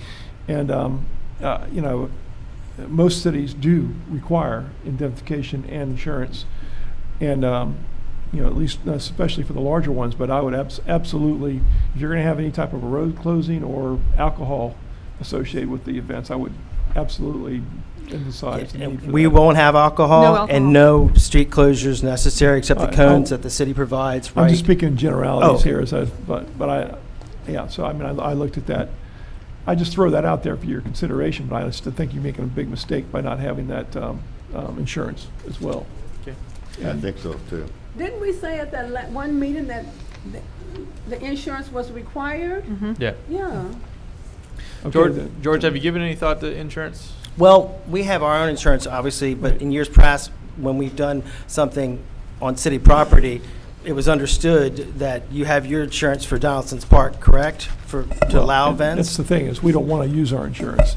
And most cities do require indemnification and insurance, and at least especially for the larger ones. But I would absolutely, if you're going to have any type of a road closing or alcohol associated with the events, I would absolutely emphasize the need for We that. won't have alcohol, No alcohol. and no street closures necessary except the cones I'll- that the city provides. I'm Right. just speaking in generalities Oh, okay. here, so I looked at that. I just throw that out there for your consideration, but I still think you're making a big mistake by not having that insurance as well. Okay. I think so too. Didn't we say at that one meeting that the insurance was required? Yeah. Yeah. Okay, George, then. George, have you given any thought to insurance? Well, we have our own insurance, obviously, but in years past, when we've done something on city property, it was understood that you have your insurance for Donaldson's Park, correct? To allow And That's events? the thing, is we don't want to use our insurance.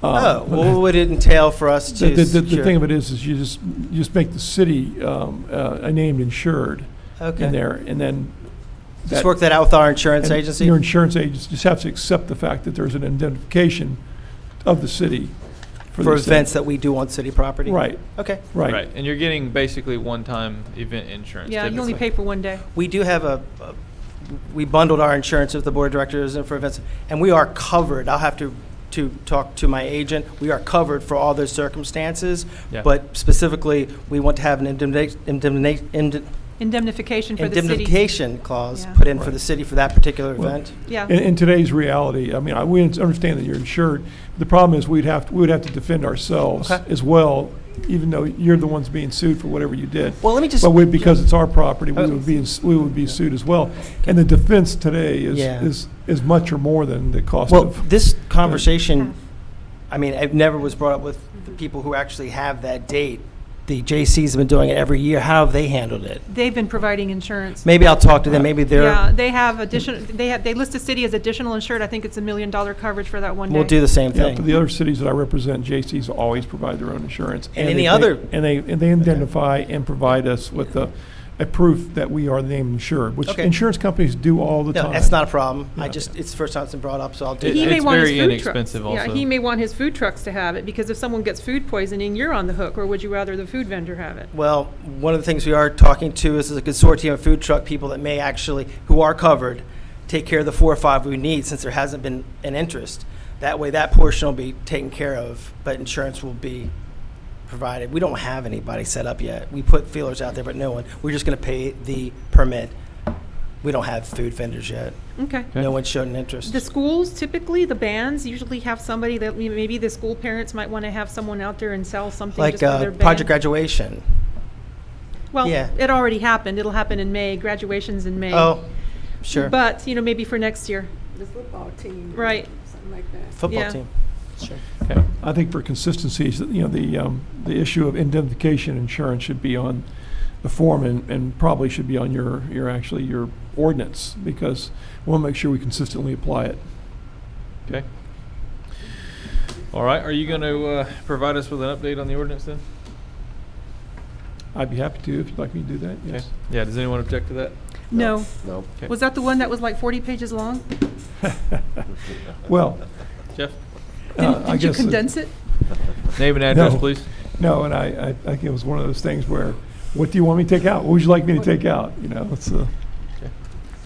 Oh, well, what would it entail for us to The secure? thing of it is you just make the city a named insured in Okay. there, and then. Just work that out with our insurance and agency? Your insurance agency just has to accept the fact that there's an indemnification of the city. For these events things. that we do on city property? Right, Okay. right. And you're getting basically one-time event insurance. Yeah, you only typically. pay for one day. We do have we bundled our insurance with the board of directors and for events, and we are covered. I'll have to talk to my agent. We are covered for all those circumstances, Yeah. but specifically, we want to have an Indemnification for the city. indemnification clause Yeah. put in for Right. the city for that particular Well, event. Yeah. In today's reality, we understand that you're insured. The problem is we would have to defend ourselves Okay. as well, even though you're the ones being sued for whatever you did. Well, let me just. But because it's our property, we Oh. would be sued as well. And the defense today Yeah. is much or more than the cost Well, of. this conversation, it never was brought up with the people who actually have that date. The JCs have been doing it every year. How have they handled it? They've been providing insurance. Maybe I'll talk to them. Maybe they're. Yeah, they have additional, they list the city as additional insured. I think it's $1 million coverage for that one day. We'll do the same Yeah, thing. for the other cities that I represent, JCs always provide their own insurance. And any they- other- And they indemnify and provide us with a proof that we are the named insured, which Okay. insurance companies do all the No, time. that's not a problem. Yeah. It's the first time it's been brought up, so I'll do He that. may It's want his very food inexpensive trucks. Yeah, also. he may want his food trucks to have it, because if someone gets food poisoning, you're on the hook, or would you rather the food vendor have it? Well, one of the things we are talking to is a consortium of food truck people that may actually, who are covered, take care of the 4 or 5 we need, since there hasn't been an interest. That way, that portion will be taken care of, but insurance will be provided. We don't have anybody set up yet. We put feelers out there, but no one. We're just going to pay the permit. We don't have food vendors yet. Okay. No one showed an interest. The schools, typically, the bands usually have somebody that, maybe the school parents might want to have someone out there and sell something Like just for their band. Project Graduation. Well, yeah. it already happened. It'll happen in May. Graduation's in May. Oh, Sure. But, maybe for next year. The football team. Right. Something like that. Football Yeah. team. Sure. Okay. I think for consistency, the issue of indemnification insurance should be on the form and probably should be on your ordinance, because we'll make sure we consistently apply it. Okay. All right, are you going to provide us with an update on the ordinance then? I'd be happy to if you'd like me to do that, yes. Okay. Yeah, does anyone object to that? No. No. Okay. Was that the one that was like 40 pages long? Well, Jeff? I Did you guess condense it? Name and address, No. please. No, and I think it was one of those things where, what do you want me to take out? What would you like me to take out? It's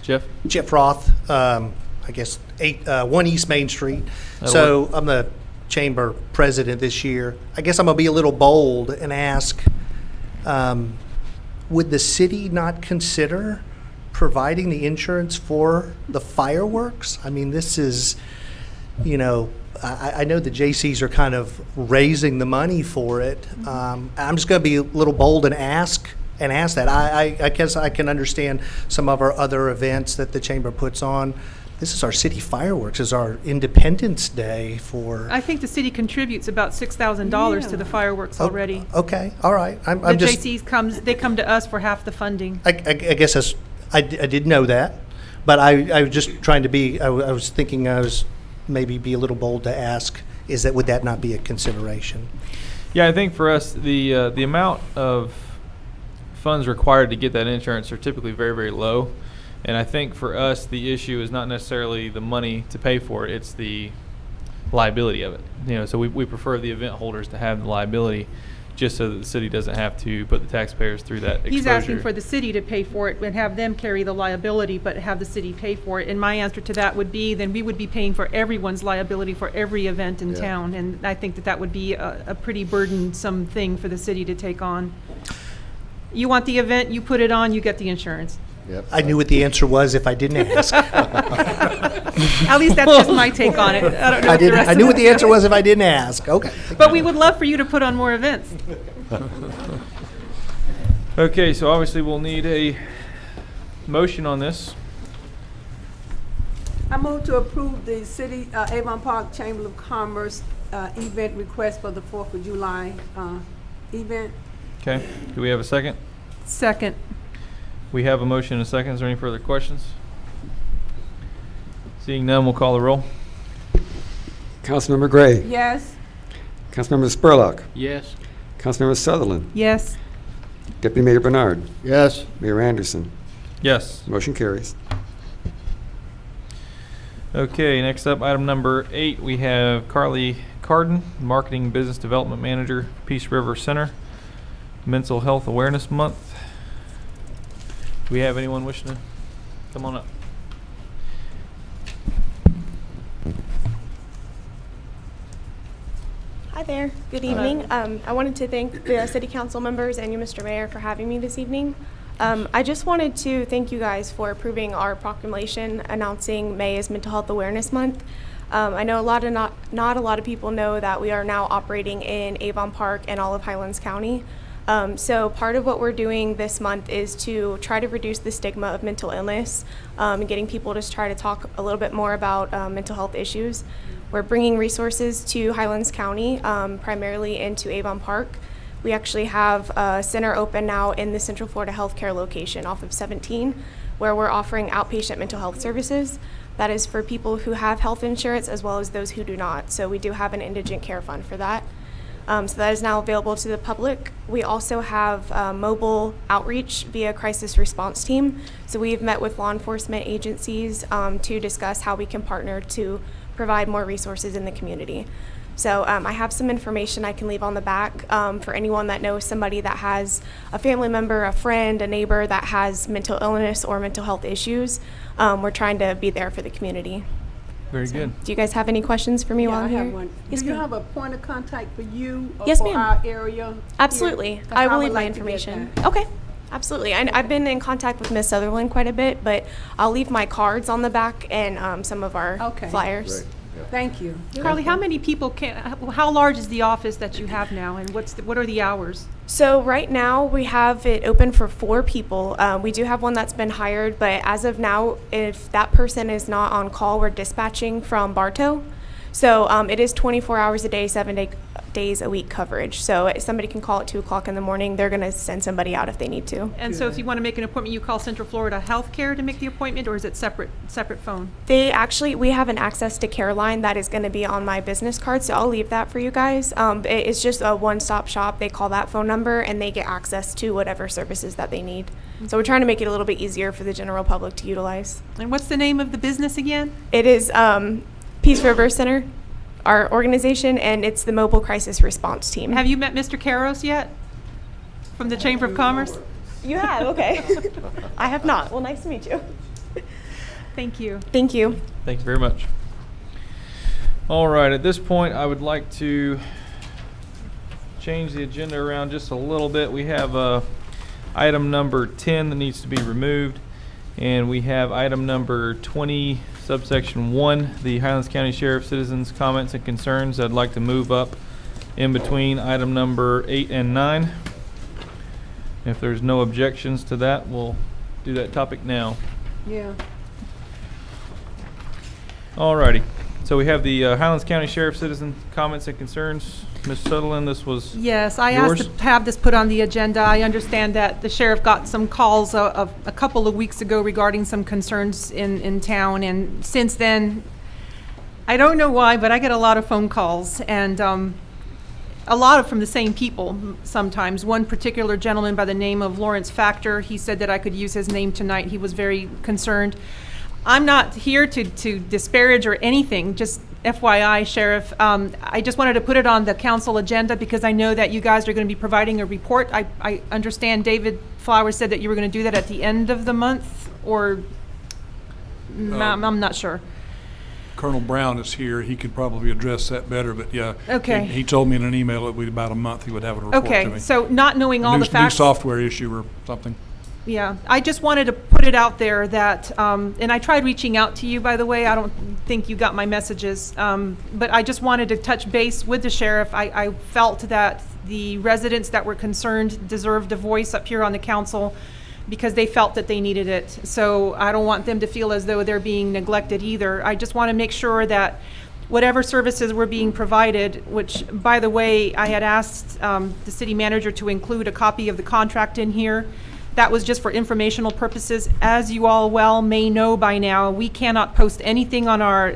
Jeff? Jeff Roth, I guess 1 East Main Street. So I'm the chamber president this year. I guess I'm going to be a little bold and ask, would the city not consider providing the insurance for the fireworks? I mean, this is, I know the J.C.'s are kind of raising the money for it. I'm just going to be a little bold and ask that. I guess I can understand some of our other events that the chamber puts on. This is our city fireworks. Is our Independence Day for. I think the city contributes about $6,000 to the fireworks already. Okay, all right. The I'm just. JCs they come to us for half the funding. I guess I did know that, but I was just trying to be. I was thinking I was maybe be a little bold to ask. Would that not be a consideration? Yeah, I think for us, the amount of funds required to get that insurance are typically very, very low. And I think for us, the issue is not necessarily the money to pay for it, it's the liability of it. So we prefer the event holders to have the liability, just so that the city doesn't have to put the taxpayers through that exposure. He's asking for the city to pay for it and have them carry the liability, but have the city pay for it. And my answer to that would be, then we would be paying for everyone's liability for every event in town. And I think that would be a pretty burdensome thing for the city to take on. You want the event, you put it on, you get the insurance. Yep. I knew what the answer was if I didn't ask. At least that's just my take on it. I don't know. I knew what the answer was if I didn't ask. Okay. But we would love for you to put on more events. Okay, so obviously we'll need a motion on this. I move to approve the city, Avon Park Chamber of Commerce event request for the 4th of July event. Okay, do we have a second? Second. We have a motion and a second. Is there any further questions? Seeing none, we'll call the roll. Councilmember Gray. Yes. Councilmember Spurlock. Yes. Councilmember Sutherland. Yes. Deputy Mayor Bernard. Yes. Mayor Anderson. Yes. Motion carries. Okay, next up, item number 8, we have Carly Carden, Marketing Business Development Manager, Peace River Center, Mental Health Awareness Month. Do we have anyone wishing to come on up? Hi there. Good evening. I wanted to thank the city council members and you, Mr. Mayor, for having me this evening. I just wanted to thank you guys for approving our proclamation announcing May as Mental Health Awareness Month. I know not a lot of people know that we are now operating in Avon Park and all of Highlands County. So part of what we're doing this month is to try to reduce the stigma of mental illness and getting people to try to talk a little bit more about mental health issues. We're bringing resources to Highlands County, primarily into Avon Park. We actually have a center open now in the Central Florida Healthcare location off of 17, where we're offering outpatient mental health services. That is for people who have health insurance as well as those who do not. So we do have an indigent care fund for that. So that is now available to the public. We also have mobile outreach via crisis response team. So we've met with law enforcement agencies to discuss how we can partner to provide more resources in the community. So I have some information I can leave on the back for anyone that knows somebody that has a family member, a friend, a neighbor that has mental illness or mental health issues. We're trying to be there for the community. Very good. Do you guys have any questions for me while I'm here? I have one. Yes, Do you ma'am. have a point of contact for you or Yes, for ma'am. our area? Absolutely. here? 'Cause I will would leave my like to get information. that. Okay. Absolutely. I've been in contact with Miss Sutherland quite a bit, but I'll leave my cards on the back and some of our flyers. Great. Yeah. Thank you. Carly, how many people how large is the office that you have now, and what are the hours? So right now, we have it open for 4 people. We do have one that's been hired, but as of now, if that person is not on call, we're dispatching from Bartow. So it is 24 hours a day, 7 days a week coverage. So if somebody can call at 2 o'clock in the morning, they're going to send somebody out if they need to. And so if you want to make an appointment, you call Central Florida Healthcare to make the appointment, or is it separate phone? We have an access to care line that is going to be on my business card, so I'll leave that for you guys. It's just a one-stop shop. They call that phone number and they get access to whatever services that they need. So we're trying to make it a little bit easier for the general public to utilize. And what's the name of the business again? It is Peace River Center, our organization, and it's the Mobile Crisis Response Team. Have you met Mr. Karos yet from the Chamber of Commerce? You have? Okay. I have not. Well, nice to meet you. Thank you. Thank you. Thank you very much. All right, at this point, I would like to change the agenda around just a little bit. We have item number 10 that needs to be removed, and we have item number 20, subsection 1, the Highlands County Sheriff Citizens Comments and Concerns. I'd like to move up in between item number 8 and 9. If there's no objections to that, we'll do that topic now. Yeah. Alrighty, so we have the Highlands County Sheriff Citizen Comments and Concerns. Ms. Sutherland, this was Yes, I yours? asked to have this put on the agenda. I understand that the sheriff got some calls a couple of weeks ago regarding some concerns in town, and since then, I don't know why, but I get a lot of phone calls, and a lot of from the same people sometimes. One particular gentleman by the name of Lawrence Factor, he said that I could use his name tonight. He was very concerned. I'm not here to disparage or anything, just FYI, Sheriff. I just wanted to put it on the council agenda because I know that you guys are going to be providing a report. I understand David Flowers said that you were going to do that at the end of the month, or I'm not sure. Colonel Brown is here. He could probably address that better, but yeah. Okay. He told me in an email it would be about a month he would have a report to me. Okay, so not knowing all the facts. New software issue or something. Yeah, I just wanted to put it out there that, and I tried reaching out to you, by the way. I don't think you got my messages, but I just wanted to touch base with the sheriff. I felt that the residents that were concerned deserved a voice up here on the council because they felt that they needed it. So I don't want them to feel as though they're being neglected either. I just want to make sure that whatever services were being provided, which, by the way, I had asked the city manager to include a copy of the contract in here. That was just for informational purposes. As you all well may know by now, we cannot post anything on our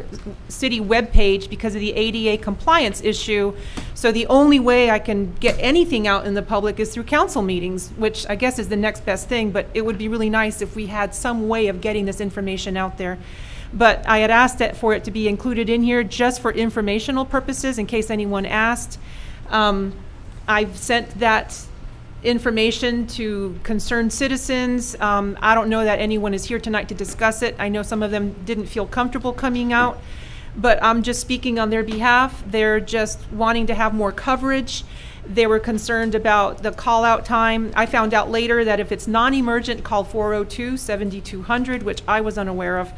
city webpage because of the ADA compliance issue. So the only way I can get anything out in the public is through council meetings, which I guess is the next best thing, but it would be really nice if we had some way of getting this information out there. But I had asked for it to be included in here just for informational purposes in case anyone asked. I've sent that information to concerned citizens. I don't know that anyone is here tonight to discuss it. I know some of them didn't feel comfortable coming out, but I'm just speaking on their behalf. They're just wanting to have more coverage. They were concerned about the call-out time. I found out later that if it's non-emergent, call 402-7200, which I was unaware of.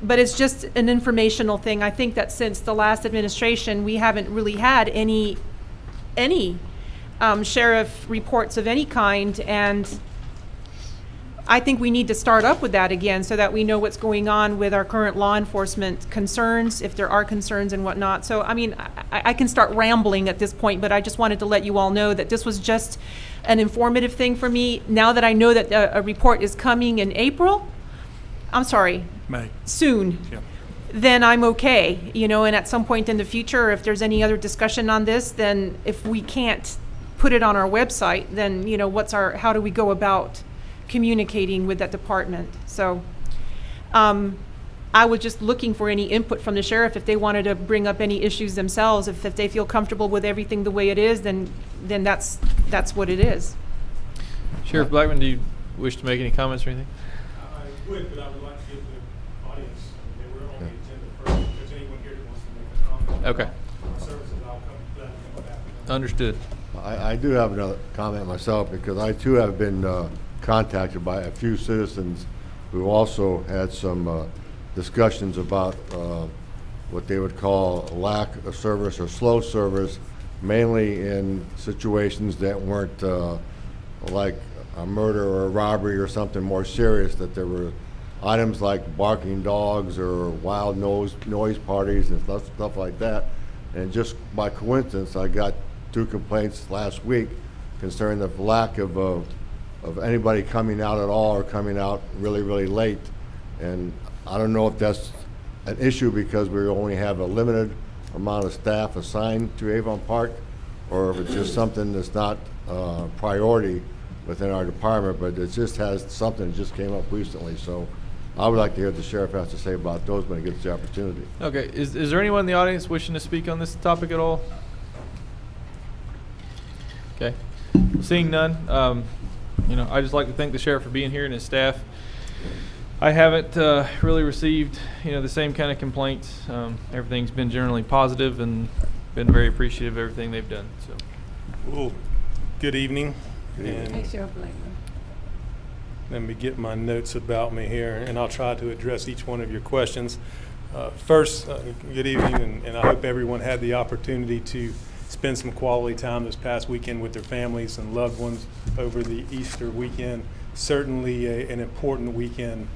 But it's just an informational thing. I think that since the last administration, we haven't really had any sheriff reports of any kind, and I think we need to start up with that again so that we know what's going on with our current law enforcement concerns, if there are concerns and whatnot. So, I mean, I can start rambling at this point, but I just wanted to let you all know that this was just an informative thing for me. Now that I know that a report is coming in May. Soon. Yeah. Then I'm okay, and at some point in the future, if there's any other discussion on this, then if we can't put it on our website, then how do we go about communicating with that department? So I was just looking for any input from the sheriff if they wanted to bring up any issues themselves. If they feel comfortable with everything the way it is, then that's what it is. Sheriff Blackman, do you wish to make any comments or anything? I would, but I would like to give the audience, they were on the agenda first. If there's anyone here that wants to make a comment. Okay. On services, I'll come back. Understood. I do have another comment myself because I too have been contacted by a few citizens who also had some discussions about what they would call lack of service or slow service mainly in situations that weren't like a murder or a robbery or something more serious, that there were items like barking dogs or wild noise parties and stuff like that. And just by coincidence, I got 2 complaints last week concerning the lack of anybody coming out at all or coming out really, really late. And I don't know if that's an issue because we only have a limited amount of staff assigned to Avon Park, or if it's just something that's not priority within our department, but it just has something that just came up recently. So I would like to hear what the sheriff has to say about those when he gets the opportunity. Okay, is there anyone in the audience wishing to speak on this topic at all? Okay, seeing none, I'd just like to thank the sheriff for being here and his staff. I haven't really received, the same kind of complaints. Everything's been generally positive and been very appreciative of everything they've done. So, Well, good evening. And Hey, Sheriff Blackman. let me get my notes about me here, and I'll try to address each one of your questions. First, good evening, and I hope everyone had the opportunity to spend some quality time this past weekend with their families and loved ones over the Easter weekend. Certainly an important weekend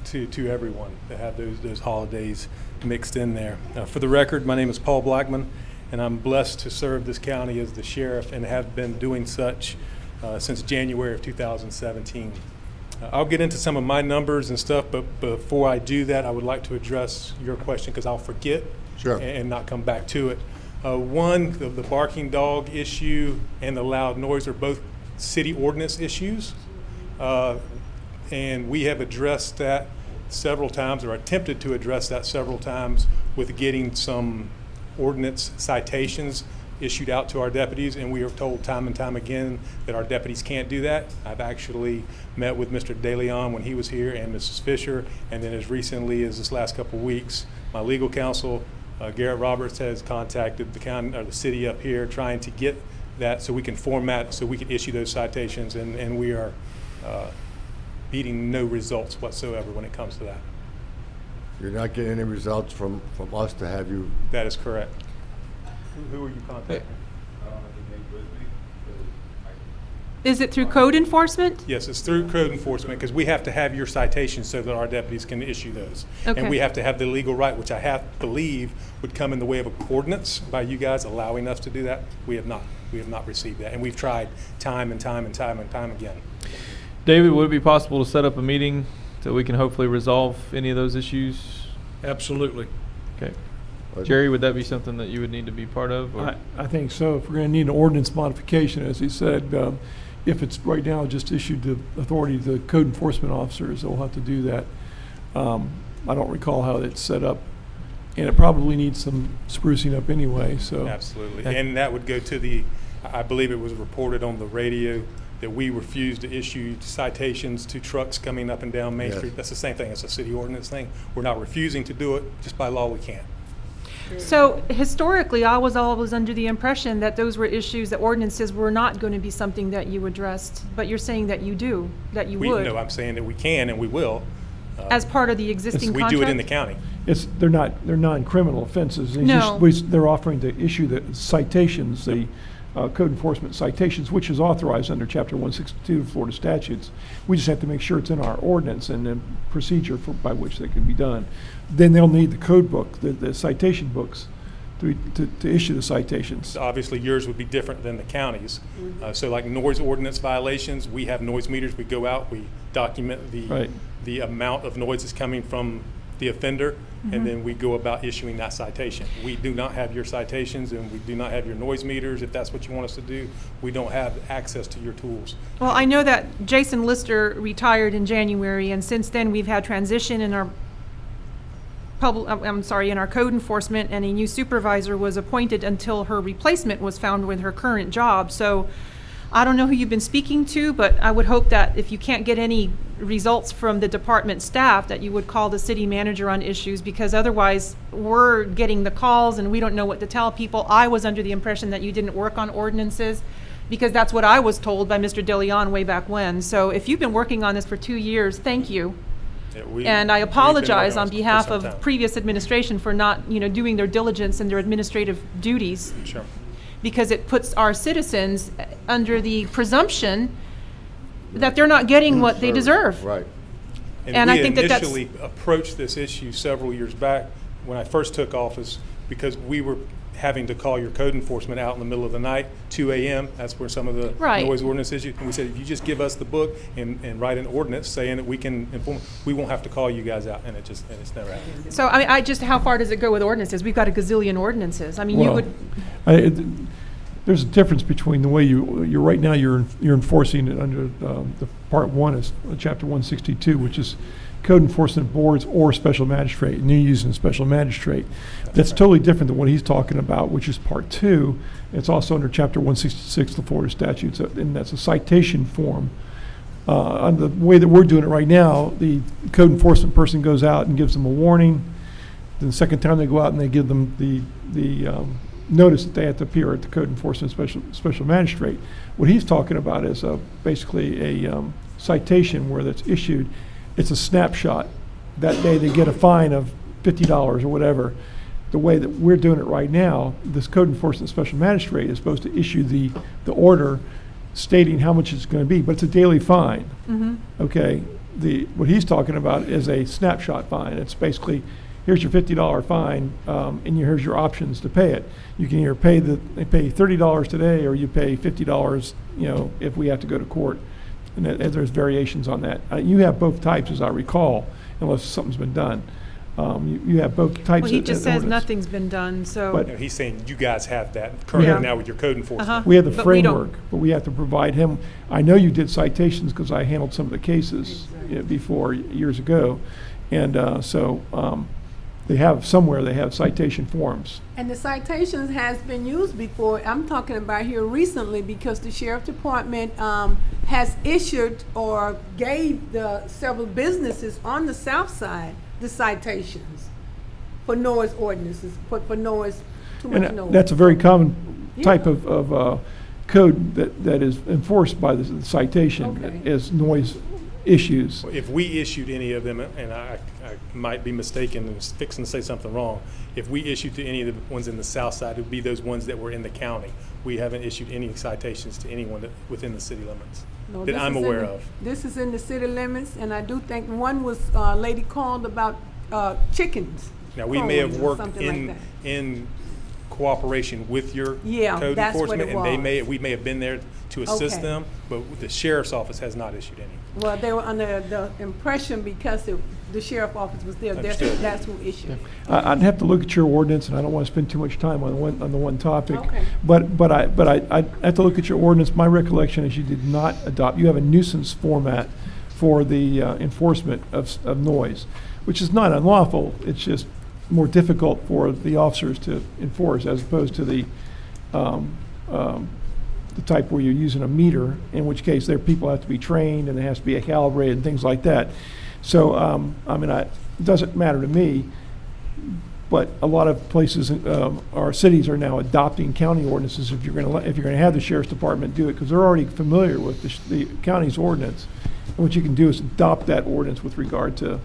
to everyone to have those holidays mixed in there. For the record, my name is Paul Blackman, and I'm blessed to serve this county as the sheriff and have been doing such since January of 2017. I'll get into some of my numbers and stuff, but before I do that, I would like to address your question because I'll forget and not come back to it. One, the barking dog issue and the loud noise are both city ordinance issues, and we have addressed that several times, or attempted to address that several times, with getting some ordinance citations issued out to our deputies, and we are told time and time again that our deputies can't do that. I've actually met with Mr. DeLeon when he was here and Mrs. Fisher, and then as recently as this last couple of weeks, my legal counsel, Garrett Roberts, has contacted the county or the city up here trying to get that so we can format, so we can issue those citations, and we are beating no results whatsoever when it comes to that. You're not getting any results from us to have you? That is correct. Who are you contacting? Is it through code enforcement? Yes, it's through code enforcement because we have to have your citations so that our deputies can issue those. Okay. And we have to have the legal right, which I believe would come in the way of an ordinance by you guys allowing us to do that. We have not. We have not received that. And we've tried time and time and time and time again. David, would it be possible to set up a meeting so we can hopefully resolve any of those issues? Absolutely. Okay. Jerry, would that be something that you would need to be part of? Or? I think so. If we're going to need an ordinance modification, as he said, if it's right now just issued the authority to the code enforcement officers, they'll have to do that. I don't recall how it's set up, and it probably needs some sprucing up anyway. So absolutely, and that would go to I believe it was reported on the radio that we refused to issue citations to trucks coming up and down Main Street. That's the same thing. It's a city ordinance thing. We're not refusing to do it. Just by law, we can't. So historically, I was always under the impression that those were issues, that ordinances were not going to be something that you addressed, but you're saying that you do, that you would. No, I'm saying that we can and we will. As part of the existing contract? We do it in the county. they're non-criminal offenses. No. They're offering to issue the citations, the code enforcement citations, which is authorized under Chapter 162 of Florida statutes. We just have to make sure it's in our ordinance and the procedure by which they can be done. Then they'll need the code book, the citation books, to issue the citations. Obviously, yours would be different than the county's. So like noise ordinance violations, we have noise meters. We go out, we document the amount of noise that's coming from the offender, and then we go about issuing that citation. We do not have your citations, and we do not have your noise meters. If that's what you want us to do, we don't have access to your tools. Well, I know that Jason Lister retired in January, and since then we've had transition in our in our code enforcement, and a new supervisor was appointed until her replacement was found with her current job. So I don't know who you've been speaking to, but I would hope that if you can't get any results from the department staff, that you would call the city manager on issues, because otherwise we're getting the calls and we don't know what to tell people. I was under the impression that you didn't work on ordinances, because that's what I was told by Mr. DeLeon way back when. So if you've been working on this for 2 years, thank you. And I apologize on behalf of previous administration for not, doing their diligence and their administrative duties. Sure. because it puts our citizens under the presumption that they're not getting what they deserve. Right. And I think that that's- we initially approached this issue several years back when I first took office, because we were having to call your code enforcement out in the middle of the night, 2 a.m. That's where some of the Right. noise ordinance issues. And we said, if you just give us the book and write an ordinance saying that we can inform, we won't have to call you guys out. And it's never happened. So, I mean, how far does it go with ordinances? We've got a gazillion ordinances. I mean, you Well, would, there's a difference between the way you're right now, you're enforcing it under the part one is chapter 162, which is code enforcement boards or special magistrate, and you're using special magistrate. That's totally different than what he's talking about, which is part two. It's also under chapter 166 of the Florida statutes, and that's a citation form. On the way that we're doing it right now, the code enforcement person goes out and gives them a warning. Then the second time they go out and they give them the notice that they have to appear at the code enforcement special magistrate. What he's talking about is basically a citation where that's issued. It's a snapshot. That day they get a fine of $50 or whatever. The way that we're doing it right now, this code enforcement special magistrate is supposed to issue the order stating how much it's going to be, but it's a daily fine. Okay, what he's talking about is a snapshot fine. It's basically, here's your $50 fine, and here's your options to pay it. You can either pay $30 today, or you pay $50, if we have to go to court. And there's variations on that. You have both types, as I recall, unless something's been done. You have both types. well, he just says ordinance. nothing's been done, so. But- You know, he's saying you guys have that currently now with your code enforcement. We have the But we don't. framework, but we have to provide him. I know you did citations because I handled some of the cases before, years ago. And they have citation forms. And the citations has been used before. I'm talking about here recently because the sheriff department has issued or gave the several businesses on the south side the citations for noise ordinances, for noise, too much And noise. that's a very common type Yeah. of code that is enforced by the citation, Okay. is noise issues. If we issued any of them, and I might be mistaken and fixing to say something wrong, if we issued to any of the ones in the south side, it would be those ones that were in the county. We haven't issued any citations to anyone within the city limits No, that this I'm is in aware the- of. This is in the city limits, and I do think one was, a lady called about chickens. Now, we may have crowing or worked something like that. in cooperation with your Yeah, code that's what enforcement, it and was. we may have been there to assist Okay. them, but the sheriff's office has not issued any. Well, they were under the impression because the sheriff office was there, Understood. that's who issued it. I'd have to look at your ordinance, and I don't want to spend too much time on the one topic. Okay. But I have to look at your ordinance. My recollection is you did not adopt, you have a nuisance format for the enforcement of noise, which is not unlawful. It's just more difficult for the officers to enforce as opposed to the type where you're using a meter, in which case their people have to be trained and it has to be calibrated and things like that. So, it doesn't matter to me, but a lot of places, our cities are now adopting county ordinances if you're going to have the sheriff's department do it, because they're already familiar with the county's ordinance. And what you can do is adopt that ordinance with regard to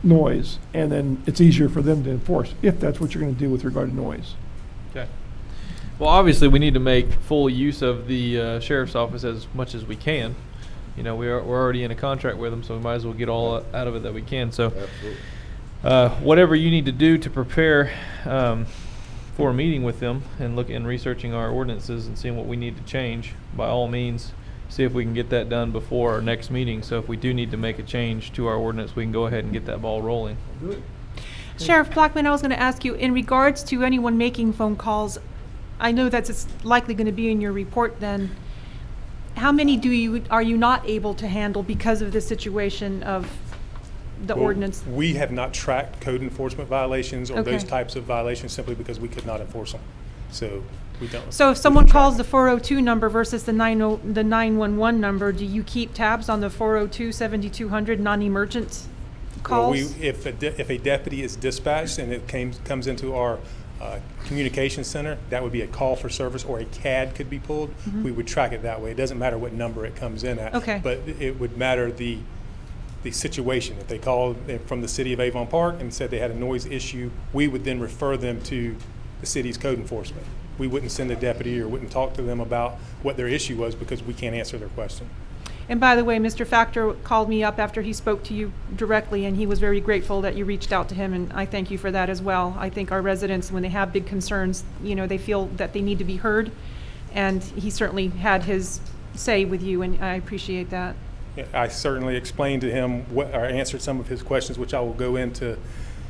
noise, and then it's easier for them to enforce, if that's what you're going to do with regard to noise. Okay. Well, obviously, we need to make full use of the sheriff's office as much as we can. We're already in a contract with them, so we might as well get all out of it that we can. So, whatever you need to do to prepare for a meeting with them and look and researching our ordinances and seeing what we need to change, by all means, see if we can get that done before our next meeting. So if we do need to make a change to our ordinance, we can go ahead and get that ball rolling. Sheriff Blackman, I was going to ask you, in regards to anyone making phone calls, I know that's it's likely going to be in your report then. How many are you not able to handle because of the situation of the Well, ordinance? We have not tracked code enforcement violations or those Okay. types of violations simply because we could not enforce them. So we don't. So if someone calls the 402 number versus the 911 number, do you keep tabs on the 402, 7200 non-emergent Well, calls? if a deputy is dispatched and it comes into our communication center, that would be a call for service, or a CAD could be pulled. Mhm. We would track it that way. It doesn't matter what number it comes in at. Okay. But it would matter the situation. If they called from the city of Avon Park and said they had a noise issue, we would then refer them to the city's code enforcement. we wouldn't send a deputy or wouldn't talk to them about what their issue was because we can't answer their question. And by the way, Mr. Factor called me up after he spoke to you directly, and he was very grateful that you reached out to him, and I thank you for that as well. I think our residents, when they have big concerns, you know, they feel that they need to be heard, and he certainly had his say with you, and I appreciate that. I certainly explained to him what, or answered some of his questions, which I will go into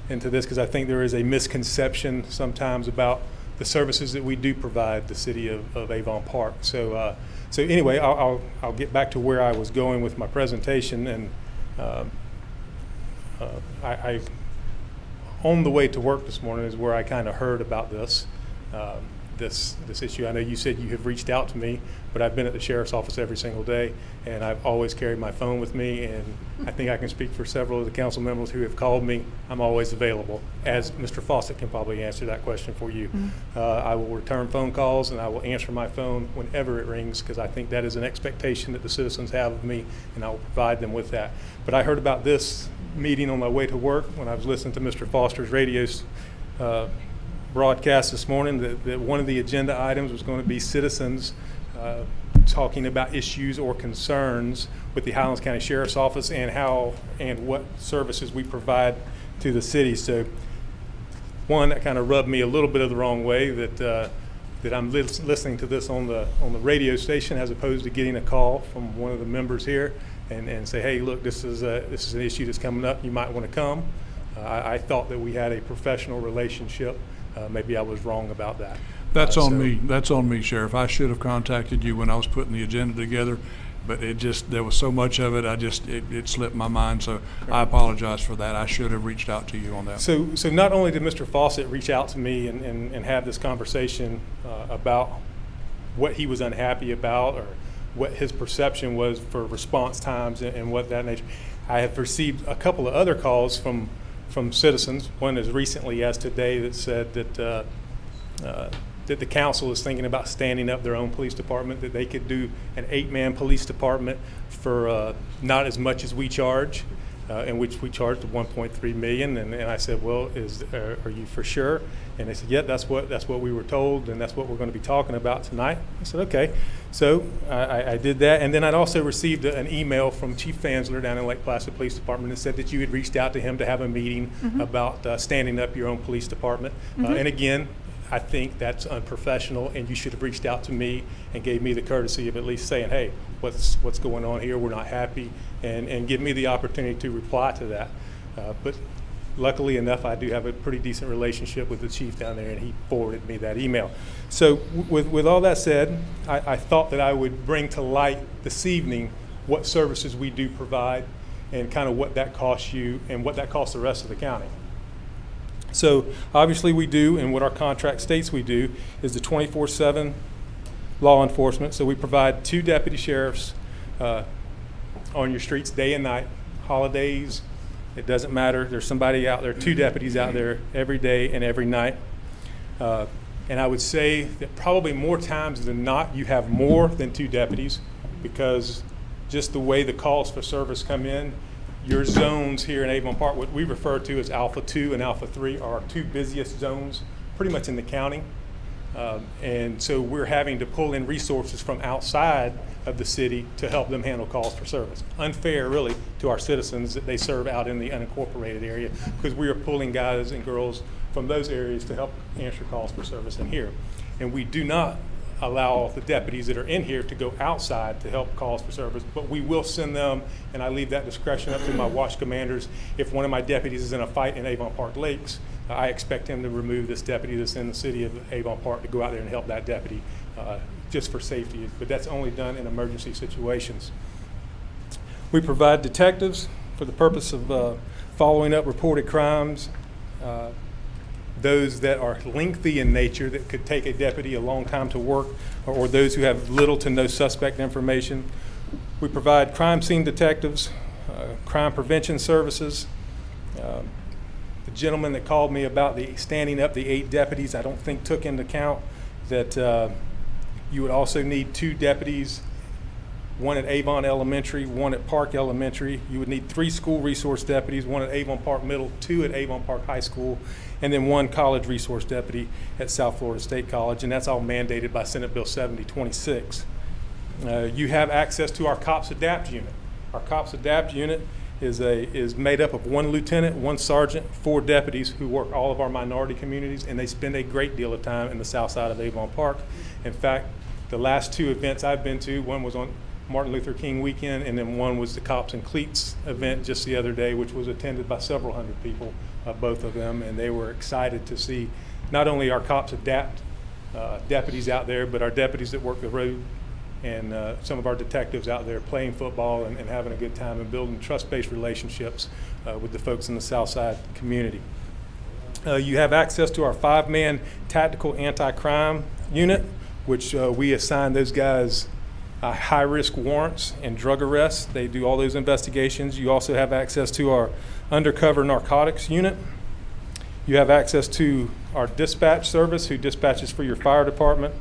this because I think there is a misconception sometimes about the services that we do provide the city of Avon Park. So anyway, I'll get back to where I was going with my presentation, and I on the way to work this morning is where I kind of heard about this issue. I know you said you have reached out to me, but I've been at the sheriff's office every single day, and I've always carried my phone with me, and I think I can speak for several of the council members who have called me. I'm always available, as Mr. Fawcett can probably answer that question for you. I will return phone calls, and I will answer my phone whenever it rings, because I think that is an expectation that the citizens have of me, and I will provide them with that. But I heard about this meeting on my way to work when I was listening to Mr. Foster's radio broadcast this morning, that one of the agenda items was going to be citizens talking about issues or concerns with the Highlands County Sheriff's Office and how and what services we provide to the city. So one, that kind of rubbed me a little bit of the wrong way, that I'm listening to this on the radio station as opposed to getting a call from one of the members here and say, hey, look, this is an issue that's coming up, you might want to come. I thought that we had a professional relationship. Maybe I was wrong about that. That's on me. That's on me, Sheriff. I should have contacted you when I was putting the agenda together, but there was so much of it, it slipped my mind. So I apologize for that. I should have reached out to you on that. So not only did Mr. Fawcett reach out to me and have this conversation about what he was unhappy about or what his perception was for response times and what that nature, I have received a couple of other calls from citizens, one as recently as today, that said that the council is thinking about standing up their own police department, that they could do an 8-man police department for not as much as we charge, in which we charged $1.3 million. And I said, well, are you for sure? And they said, yeah, that's what we were told, and that's what we're going to be talking about tonight. I said, okay. So I did that, and then I'd also received an email from Chief Fansler down in Lake Placid Police Department that said that you had reached out to him to have a meeting about standing up your own police department. And again, I think that's unprofessional, and you should have reached out to me and gave me the courtesy of at least saying, hey, what's going on here? We're not happy, and give me the opportunity to reply to that. But luckily enough, I do have a pretty decent relationship with the chief down there, and he forwarded me that email. So with all that said, I thought that I would bring to light this evening what services we do provide and kind of what that costs you and what that costs the rest of the county. So obviously we do, and what our contract states we do, is the 24/7 law enforcement. So we provide 2 deputy sheriffs on your streets day and night, holidays, it doesn't matter. There's somebody out there, 2 deputies out there every day and every night. And I would say that probably more times than not, you have more than 2 deputies, because just the way the calls for service come in, your zones here in Avon Park, what we refer to as Alpha 2 and Alpha 3, are our 2 busiest zones pretty much in the county. And so we're having to pull in resources from outside of the city to help them handle calls for service. Unfair, really, to our citizens that they serve out in the unincorporated area, because we are pulling guys and girls from those areas to help answer calls for service in here. And we do not allow the deputies that are in here to go outside to help calls for service, but we will send them, and I leave that discretion up to my watch commanders. If one of my deputies is in a fight in Avon Park Lakes, I expect him to remove this deputy that's in the city of Avon Park to go out there and help that deputy just for safety, but that's only done in emergency situations. We provide detectives for the purpose of following up reported crimes, those that are lengthy in nature that could take a deputy a long time to work, or those who have little to no suspect information. We provide crime scene detectives, crime prevention services. The gentleman that called me about the standing up the 8 deputies, I don't think took into account that you would also need 2 deputies one at Avon Elementary, one at Park Elementary. You would need 3 school resource deputies, one at Avon Park Middle, 2 at Avon Park High School, and then 1 college resource deputy at South Florida State College, and that's all mandated by Senate Bill 7026. You have access to our COPS Adapt unit. Our COPS Adapt unit is made up of 1 lieutenant, 1 sergeant, 4 deputies who work all of our minority communities, and they spend a great deal of time in the south side of Avon Park. In fact, the last 2 events I've been to, one was on Martin Luther King weekend, and then one was the Cops and Cleats event just the other day, which was attended by several hundred people, both of them, and they were excited to see not only our Cops Adapt deputies out there, but our deputies that work the road and some of our detectives out there playing football and having a good time and building trust-based relationships with the folks in the Southside community. You have access to our 5-man tactical anti-crime unit, which we assign those guys high-risk warrants and drug arrests. They do all those investigations. You also have access to our undercover narcotics unit. You have access to our dispatch service, who dispatches for your fire department.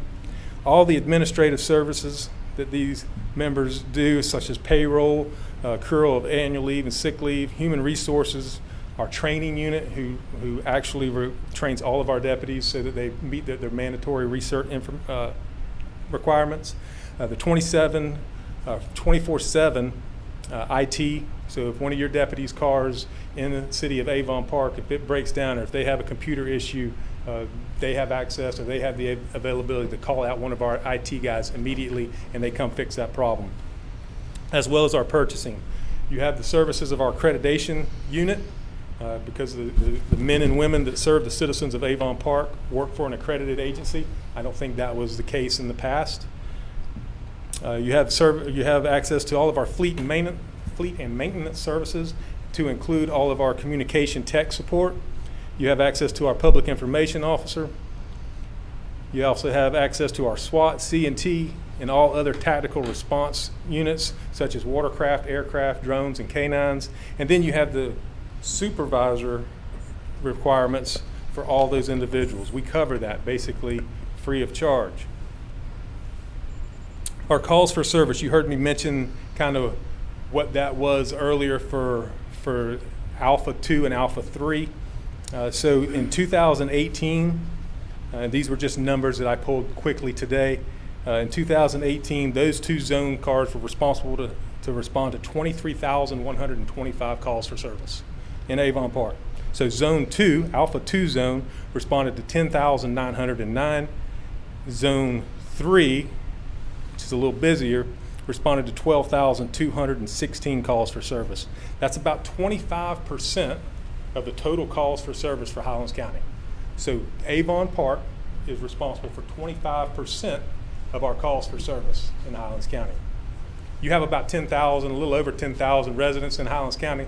All the administrative services that these members do, such as payroll, accrual of annual leave and sick leave, human resources, our training unit, who actually trains all of our deputies so that they meet their mandatory research requirements. The 24/7 IT, so if one of your deputies' cars in the city of Avon Park, if it breaks down or if they have a computer issue, they have access or they have the availability to call out one of our IT guys immediately and they come fix that problem. As well as our purchasing. You have the services of our accreditation unit, because the men and women that serve the citizens of Avon Park work for an accredited agency. I don't think that was the case in the past. You have access to all of our fleet and maintenance services, to include all of our communication tech support. You have access to our public information officer. You also have access to our SWAT, C&T, and all other tactical response units, such as watercraft, aircraft, drones, and canines. And then you have the supervisor requirements for all those individuals. We cover that basically free of charge. Our calls for service, you heard me mention kind of what that was earlier for Alpha 2 and Alpha 3. So in 2018, these were just numbers that I pulled quickly today. In 2018, those 2 zone cars were responsible to respond to 23,125 calls for service in Avon Park. So Zone 2, Alpha 2 zone, responded to 10,909. Zone 3, which is a little busier, responded to 12,216 calls for service. That's about 25% of the total calls for service for Highlands County. So Avon Park is responsible for 25% of our calls for service in Highlands County. You have about 10,000, a little over 10,000 residents in Highlands County.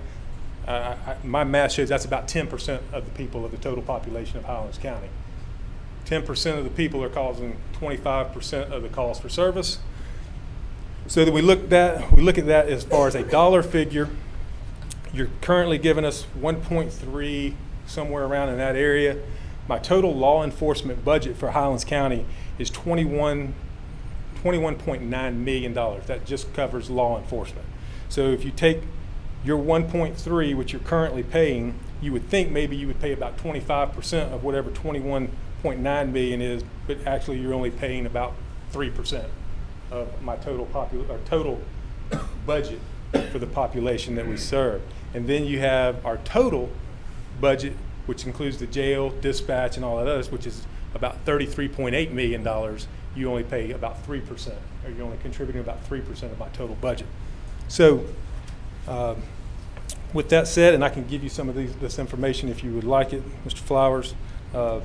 My math shows that's about 10% of the people of the total population of Highlands County. 10% of the people are causing 25% of the calls for service. So that we look at that as far as a dollar figure. You're currently giving us 1.3, somewhere around in that area. My total law enforcement budget for Highlands County is $21.9 million. That just covers law enforcement. So if you take your 1.3, which you're currently paying, you would think maybe you would pay about 25% of whatever 21.9 million is, but actually you're only paying about 3% of my total budget for the population that we serve. And then you have our total budget, which includes the jail, dispatch, and all that others, which is about $33.8 million. You only pay about 3%, or you're only contributing about 3% of my total budget. So with that said, and I can give you some of this information if you would like it, Mr. Flowers, I'm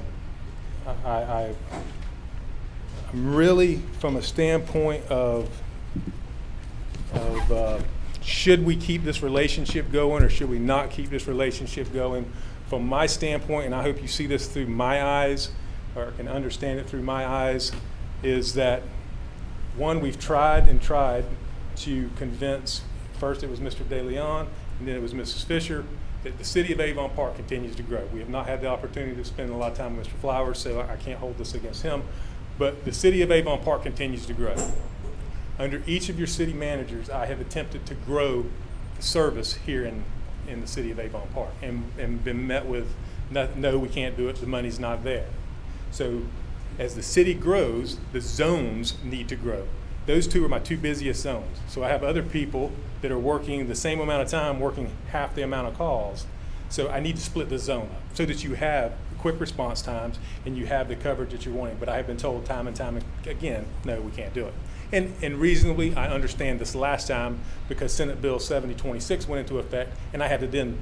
really, from a standpoint of should we keep this relationship going or should we not keep this relationship going, from my standpoint, and I hope you see this through my eyes or can understand it through my eyes, is that, one, we've tried and tried to convince, first it was Mr. De Leon, and then it was Mrs. Fisher, that the city of Avon Park continues to grow. We have not had the opportunity to spend a lot of time with Mr. Flowers, so I can't hold this against him, but the city of Avon Park continues to grow. Under each of your city managers, I have attempted to grow the service here in the city of Avon Park and been met with, no, we can't do it, the money's not there. So as the city grows, the zones need to grow. Those two are my two busiest zones. So I have other people that are working the same amount of time, working half the amount of calls. So I need to split the zone up so that you have quick response times and you have the coverage that you're wanting. But I have been told time and time again, no, we can't do it. And reasonably, I understand this last time because Senate Bill 7026 went into effect, and I had to then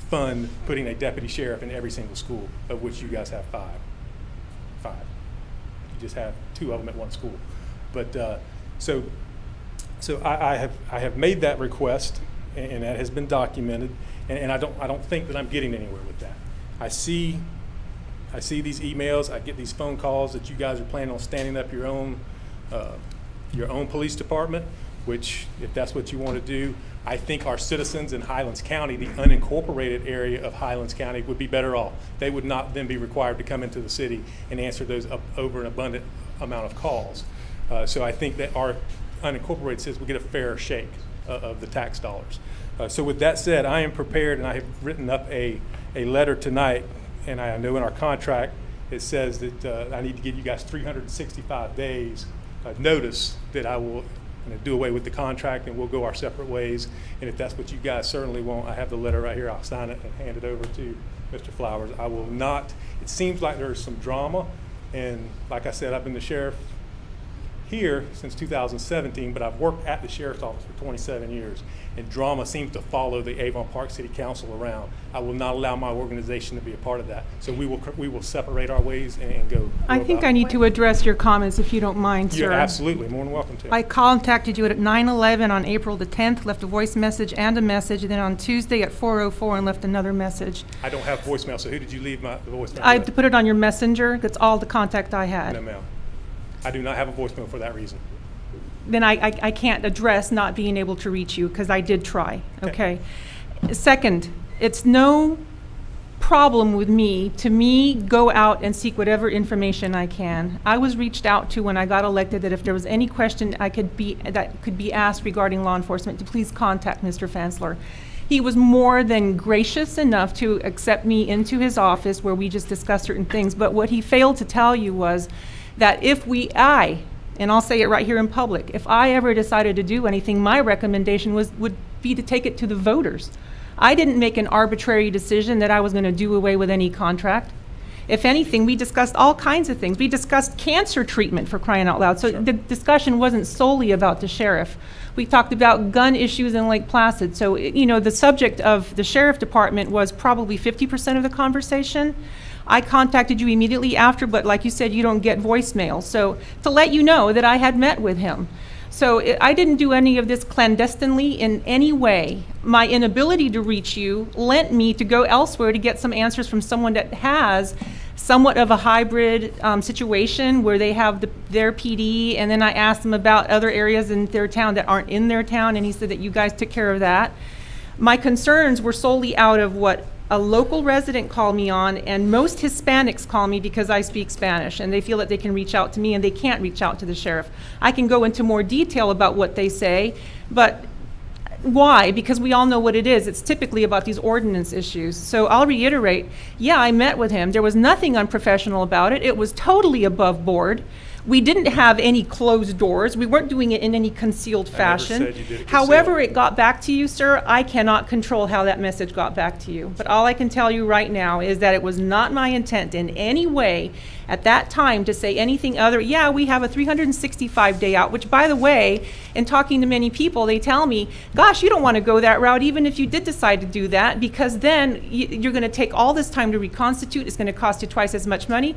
fund putting a deputy sheriff in every single school, of which you guys have five. You just have 2 of them at one school. But so I have made that request, and that has been documented, and I don't think that I'm getting anywhere with that. I see these emails, I get these phone calls that you guys are planning on standing up your own police department, which, if that's what you want to do, I think our citizens in Highlands County, the unincorporated area of Highlands County, would be better off. They would not then be required to come into the city and answer those over an abundant amount of calls. So I think that our unincorporated citizens will get a fair shake of the tax dollars. So with that said, I am prepared, and I have written up a letter tonight, and I know in our contract it says that I need to give you guys 365 days notice that I will do away with the contract and we'll go our separate ways. And if that's what you guys certainly want, I have the letter right here. I'll sign it and hand it over to Mr. Flowers. I will not. It seems like there's some drama, and like I said, I've been the sheriff here since 2017, but I've worked at the sheriff's office for 27 years, and drama seems to follow the Avon Park City Council around. I will not allow my organization to be a part of that. So we will separate our ways and go. I think I need to address your comments, if you don't mind, sir. You're absolutely more than welcome to. I contacted you at 9:11 on April the 10th, left a voice message and a message, and then on Tuesday at 4:04 and left another message. I don't have voicemail, so who did you leave the voicemail? I with? put it on your messenger. That's all the contact I had. No, ma'am. I do not have a voicemail for that reason. Then I can't address not being able to reach you, because I did try, okay? Second, it's no problem with me to go out and seek whatever information I can. I was reached out to when I got elected that if there was any question that could be asked regarding law enforcement, to please contact Mr. Fansler. He was more than gracious enough to accept me into his office where we just discussed certain things, but what he failed to tell you was that if and I'll say it right here in public, if I ever decided to do anything, my recommendation would be to take it to the voters. I didn't make an arbitrary decision that I was going to do away with any contract. If anything, we discussed all kinds of things. We discussed cancer treatment, for crying out loud. So the discussion wasn't solely about the sheriff. We talked about gun issues in Lake Placid. So, the subject of the sheriff department was probably 50% of the conversation. I contacted you immediately after, but like you said, you don't get voicemail. So to let you know that I had met with him. So I didn't do any of this clandestinely in any way. My inability to reach you lent me to go elsewhere to get some answers from someone that has somewhat of a hybrid situation where they have their PD, and then I asked them about other areas in their town that aren't in their town, and he said that you guys took care of that. My concerns were solely out of what a local resident called me on, and most Hispanics call me because I speak Spanish, and they feel that they can reach out to me and they can't reach out to the sheriff. I can go into more detail about what they say, but why? Because we all know what it is. It's typically about these ordinance issues. So I'll reiterate, yeah, I met with him. There was nothing unprofessional about it. It was totally above board. We didn't have any closed doors. We weren't doing it in any concealed fashion. I never said you did it However concealed. it got back to you, sir, I cannot control how that message got back to you. But all I can tell you right now is that it was not my intent in any way at that time to say anything other. Yeah, we have a 365-day out, which, by the way, in talking to many people, they tell me, gosh, you don't want to go that route even if you did decide to do that, because then you're going to take all this time to reconstitute. It's going to cost you twice as much money.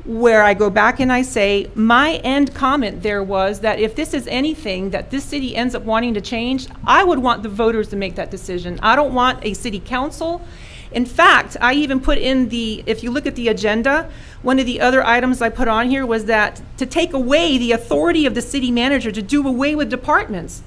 Where I go back and I say, my end comment there was that if this is anything that this city ends up wanting to change, I would want the voters to make that decision. I don't want a city council. In fact, I even put in if you look at the agenda, one of the other items I put on here was that to take away the authority of the city manager to do away with departments.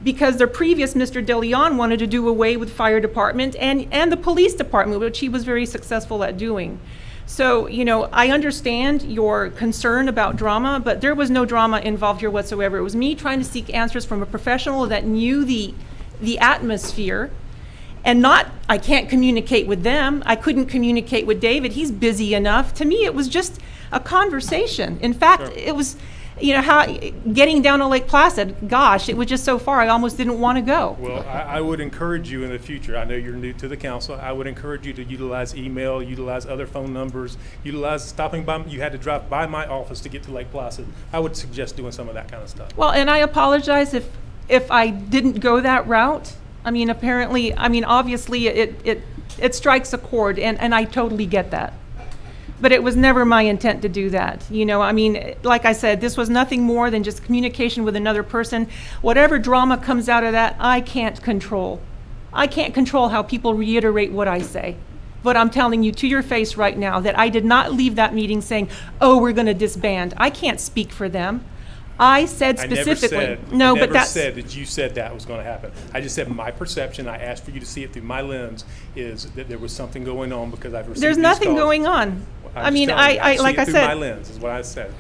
Because their previous Mr. De Leon wanted to do away with fire department and the police department, which he was very successful at doing. So, you know, I understand your concern about drama, but there was no drama involved here whatsoever. It was me trying to seek answers from a professional that knew the atmosphere, and not, I can't communicate with them. I couldn't communicate with David. He's busy enough. To me, it was just a conversation. In fact, it was, you know, how getting down to Lake Placid, gosh, it was just so far, I almost didn't want to go. Well, I would encourage you in the future, I know you're new to the council, I would encourage you to utilize email, utilize other phone numbers, utilize stopping by, you had to drive by my office to get to Lake Placid. I would suggest doing some of that kind of stuff. Well, and I apologize if I didn't go that route. I mean, apparently, I mean, obviously, it strikes a chord, and I totally get that. But it was never my intent to do that. You know, I mean, like I said, this was nothing more than just communication with another person. Whatever drama comes out of that, I can't control. I can't control how people reiterate what I say. But I'm telling you to your face right now that I did not leave that meeting saying, oh, we're going to disband. I can't speak for them. I said specifically. I never said that you said that was going to happen. I just said my perception, I asked for you to see it through my lens, is that there was something going on because I've received There's these nothing calls. going on. I'm I mean, just telling you, I like I see it through said. my lens is what I said.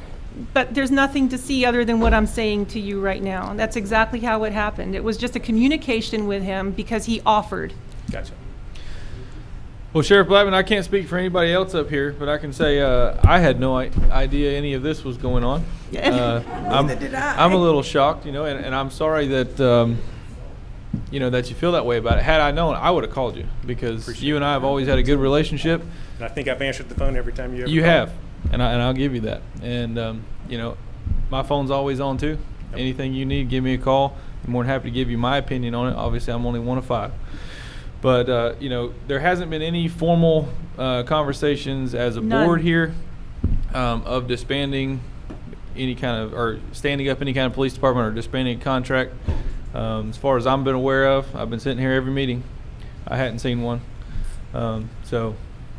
But there's nothing to see other than what I'm saying to you right now. And that's exactly how it happened. It was just a communication with him because he offered. Gotcha. Well, Sheriff Blackman, I can't speak for anybody else up here, but I can say I had no idea any of this was going on. Neither did I. I'm a little shocked, you know, and I'm sorry that you know, that you feel that way about it. Had I known, I would have called you because you and I have always had a good relationship. And I think I've answered the phone every time you ever You called. have, and I'll give you that. And you know, my phone's always on too. Yep. Anything you need, give me a call. I'm more than happy to give you my opinion on it. Obviously, I'm only one of 5. But, you know, there hasn't been any formal conversations as a None. board here of disbanding any kind of, or standing up any kind of police department or disbanding a contract. As far as I've been aware of, I've been sitting here every meeting. I hadn't seen one. So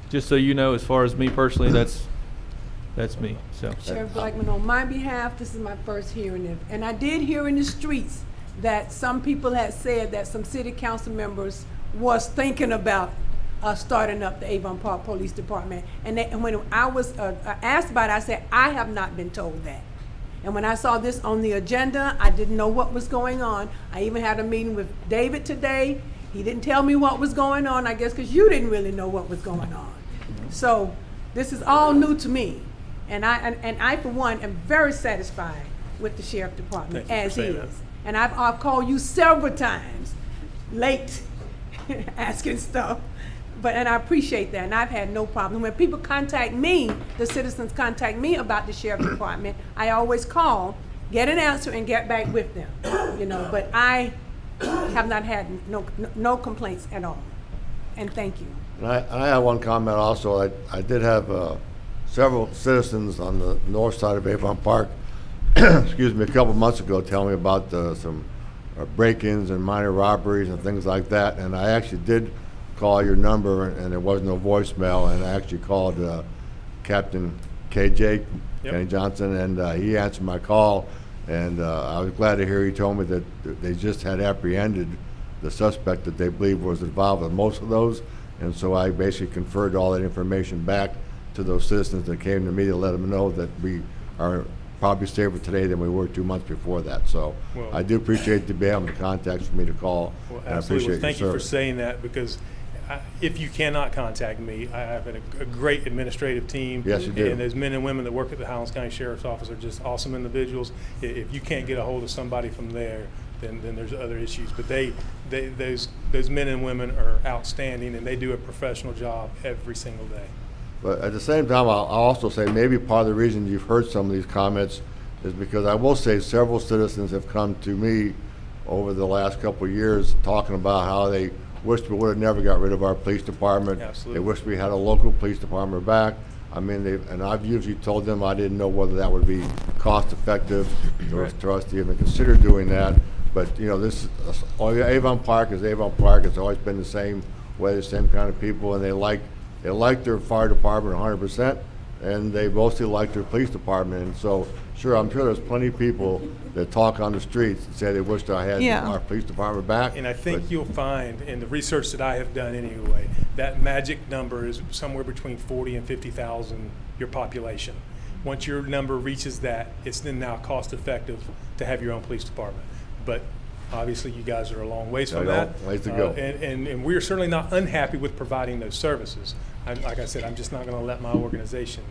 just so you know, as far as me personally, that's me. So Sheriff Blackman, on my behalf, this is my first hearing it. And I did hear in the streets that some people had said that some city council members was thinking about starting up the Avon Park Police Department. And when I was asked about it, I said, I have not been told that. And when I saw this on the agenda, I didn't know what was going on. I even had a meeting with David today. He didn't tell me what was going on, I guess because you didn't really know what was going on. So this is all new to me. And I for one, am very satisfied with the Sheriff Department as is. And I've called you several times, late, asking stuff. And I appreciate that, and I've had no problem. When people contact me, the citizens contact me about the Sheriff Department, I always call, get an answer, and get back with them. You know, but I have not had no complaints at all. And thank you. And I have one comment also. I did have several citizens on the north side of Avon Park, excuse me, a couple months ago tell me about some break-ins and minor robberies and things like that. And I actually did call your number, and there was no voicemail, and I actually called Captain KJ, Kenny Johnson, and he answered my call. And I was glad to hear he told me that they just had apprehended the suspect that they believe was involved with most of those. And so I basically conferred all that information back to those citizens that came to me to let them know that we are probably safer today than we were 2 months before that. So I do appreciate you being able to contact me to call. Well, and I absolutely. appreciate Thank your you for service. saying that, because if you cannot contact me, I have a great administrative team. Yes, you do. And those men and women that work at the Highlands County Sheriff's Office are just awesome individuals. If you can't get a hold of somebody from there, then there's other issues. But those men and women are outstanding, and they do a professional job every single day. But at the same time, I'll also say maybe part of the reason you've heard some of these comments is because I will say several citizens have come to me over the last couple of years talking about how they wish we would have never got rid of our police department. Absolutely. They wish we had a local police department back. I mean, and I've usually told them I didn't know whether that would be cost effective for us to even consider doing that. But you know, Avon Park is Avon Park. It's always been the same way, the same kind of people, and they like their fire department 100%. and they mostly like their police department. And so, sure, I'm sure there's plenty of people that talk on the streets and say they wish I had Yeah. our police department back. And I think but- you'll find, in the research that I have done anyway, that magic number is somewhere between 40 and 50,000, your population. Once your number reaches that, it's then now cost effective to have your own police department. But obviously, you guys are a long ways from I know, that. ways to go. And we're certainly not unhappy with providing those services. Like I said, I'm just not going to let my organization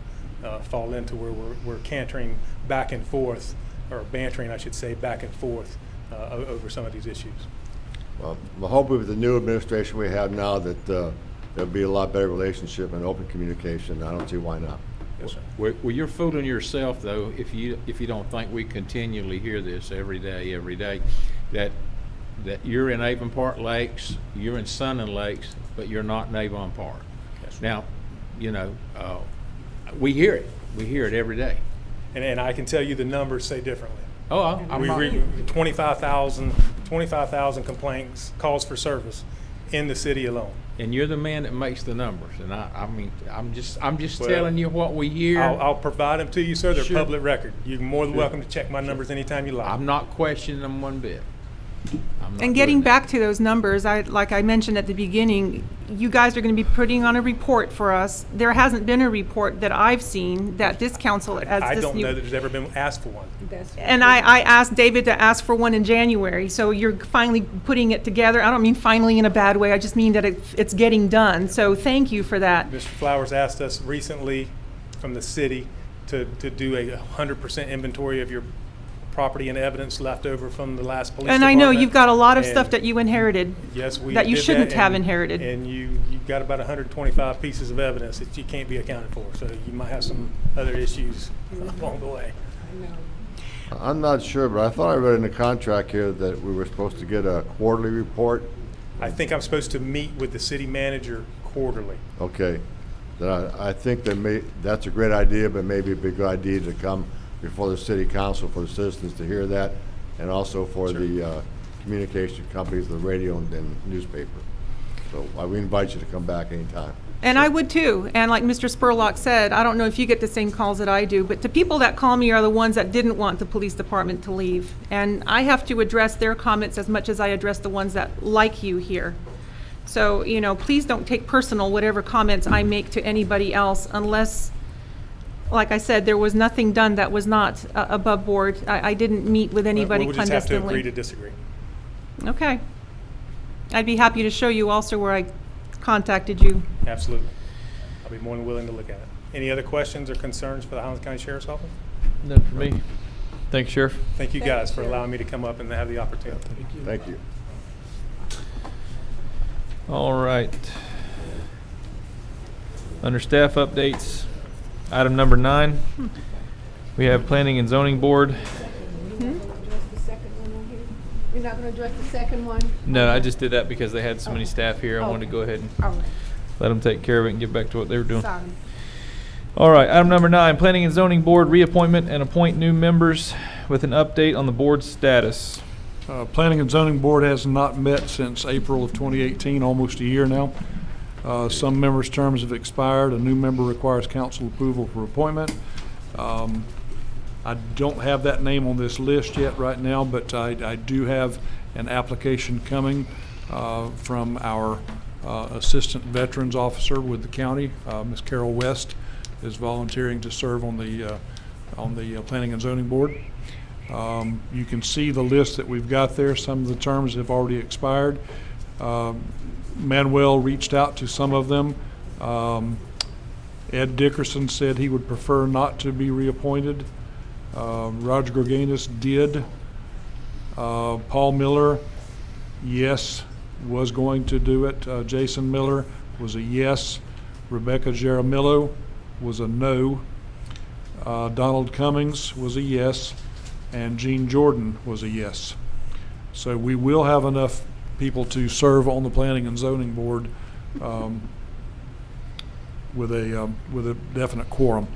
fall into where we're cantering back and forth, or bantering, I should say, back and forth over some of these issues. Well, I'm hoping with the new administration we have now that there'll be a lot better relationship and open communication. I don't see why not. Yes, sir. Well, you're fooling yourself, though, if you don't think we continually hear this every day, that you're in Avon Park Lakes, you're in Sunland Lakes, but you're not in Avon Park. Yes, sir. Now, you know, we hear it. We hear it every day. And I can tell you the numbers say differently. Oh, I'm We not. 25,000 complaints, calls for service in the city alone. And you're the man that makes the numbers, and I mean, I'm just Well, telling you what we hear. I'll provide them to you, sir. They're Sure. public record. You're more than welcome to check my numbers anytime you like. I'm not questioning them one bit. I'm not And getting doing that. back to those numbers, like I mentioned at the beginning, you guys are going to be putting on a report for us. There hasn't been a report that I've seen that this council, as I this don't new. know that there's ever been asked for one. And I asked David to ask for one in January, so you're finally putting it together. I don't mean finally in a bad way, I just mean that it's getting done. So thank you for that. Mr. Flowers asked us recently from the city to do a 100% inventory of your property and evidence left over from the last police And I know department. you've got a lot of stuff And that you inherited. Yes, we that you did shouldn't have and- inherited. And you've got about 125 pieces of evidence that you can't be accounted for, so you might have some other issues along the way. I'm not sure, but I thought I read in the contract here that we were supposed to get a quarterly report. I think I'm supposed to meet with the city manager quarterly. Okay. Then I think that's a great idea, but maybe it'd be a good idea to come before the city council for the citizens to hear that, and also for the communication companies, the radio and newspaper. So we invite you to come back anytime. And I would too. And like Mr. Spurlock said, I don't know if you get the same calls that I do, but the people that call me are the ones that didn't want the police department to leave. And I have to address their comments as much as I address the ones that like you here. So, you know, please don't take personal whatever comments I make to anybody else unless, like I said, there was nothing done that was not above board. I didn't meet with anybody We'll just have to agree clandestinely. to disagree. Okay. I'd be happy to show you also where I contacted you. Absolutely. I'll be more than willing to look at it. Any other questions or concerns for the Highlands County Sheriff's Office? None for me. Thanks, Sheriff. Thank you guys for allowing me to come up and have the opportunity. Thank you. All right. Under staff updates, item number 9, we have Planning and Zoning Board. You're not going to address the second one? No, I just did that because they had so many staff here. I wanted to go ahead and All right, let them take care of it and get back to what they were doing. sorry. All right, item number 9, Planning and Zoning Board reappointment and appoint new members with an update on the board's status. Planning and Zoning Board has not met since April of 2018, almost a year now. Some members' terms have expired. A new member requires council approval for appointment. I don't have that name on this list yet right now, but I do have an application coming from our Assistant Veterans Officer with the county. Ms. Carol West is volunteering to serve on the Planning and Zoning Board. You can see the list that we've got there. Some of the terms have already expired. Manuel reached out to some of them. Ed Dickerson said he would prefer not to be reappointed. Roger Gorganis did. Paul Miller, yes, was going to do it. Jason Miller was a yes. Rebecca Jaramillo was a no. Donald Cummings was a yes. And Gene Jordan was a yes. So we will have enough people to serve on the Planning and Zoning Board with a definite quorum.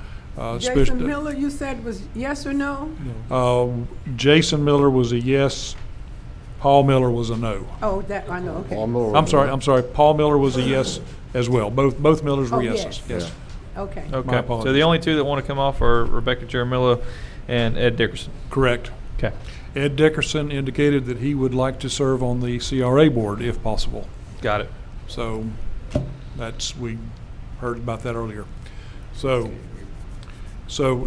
Jason Miller, you said was yes or no? Jason Miller was a yes. Paul Miller was a no. Oh, that, I know, okay. Paul Miller I'm was sorry. a- I'm sorry. Paul Miller was a yes as well. Both Millers were Oh, yeses. yes. Yes. Okay. Okay, so apologies. the only two that want to come off are Rebecca Jaramillo and Ed Dickerson. Correct. Okay. Ed Dickerson indicated that he would like to serve on the CRA board if possible. Got it. So we heard about that earlier. So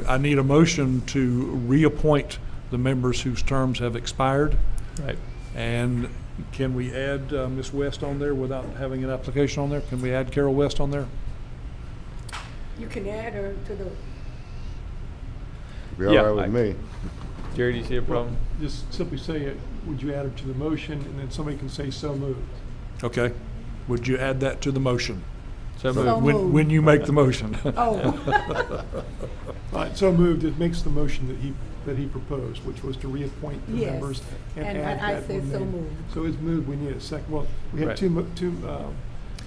I need a motion to reappoint the members whose terms have expired. Right. And can we add Ms. West on there without having an application on there? Can we add Carol West on there? You can add her to the, Be all Yeah, right with me. Jerry, do you see a problem? Just simply say it, would you add it to the motion, and then somebody can say so moved. Okay. Would you add that to the motion? So So moved. moved. When you make the motion? oh, All right, so moved, it makes the motion that he proposed, which was to reappoint the Yes, members and and add I that said one so name. moved. So it's moved, we need a second, well, we had Right.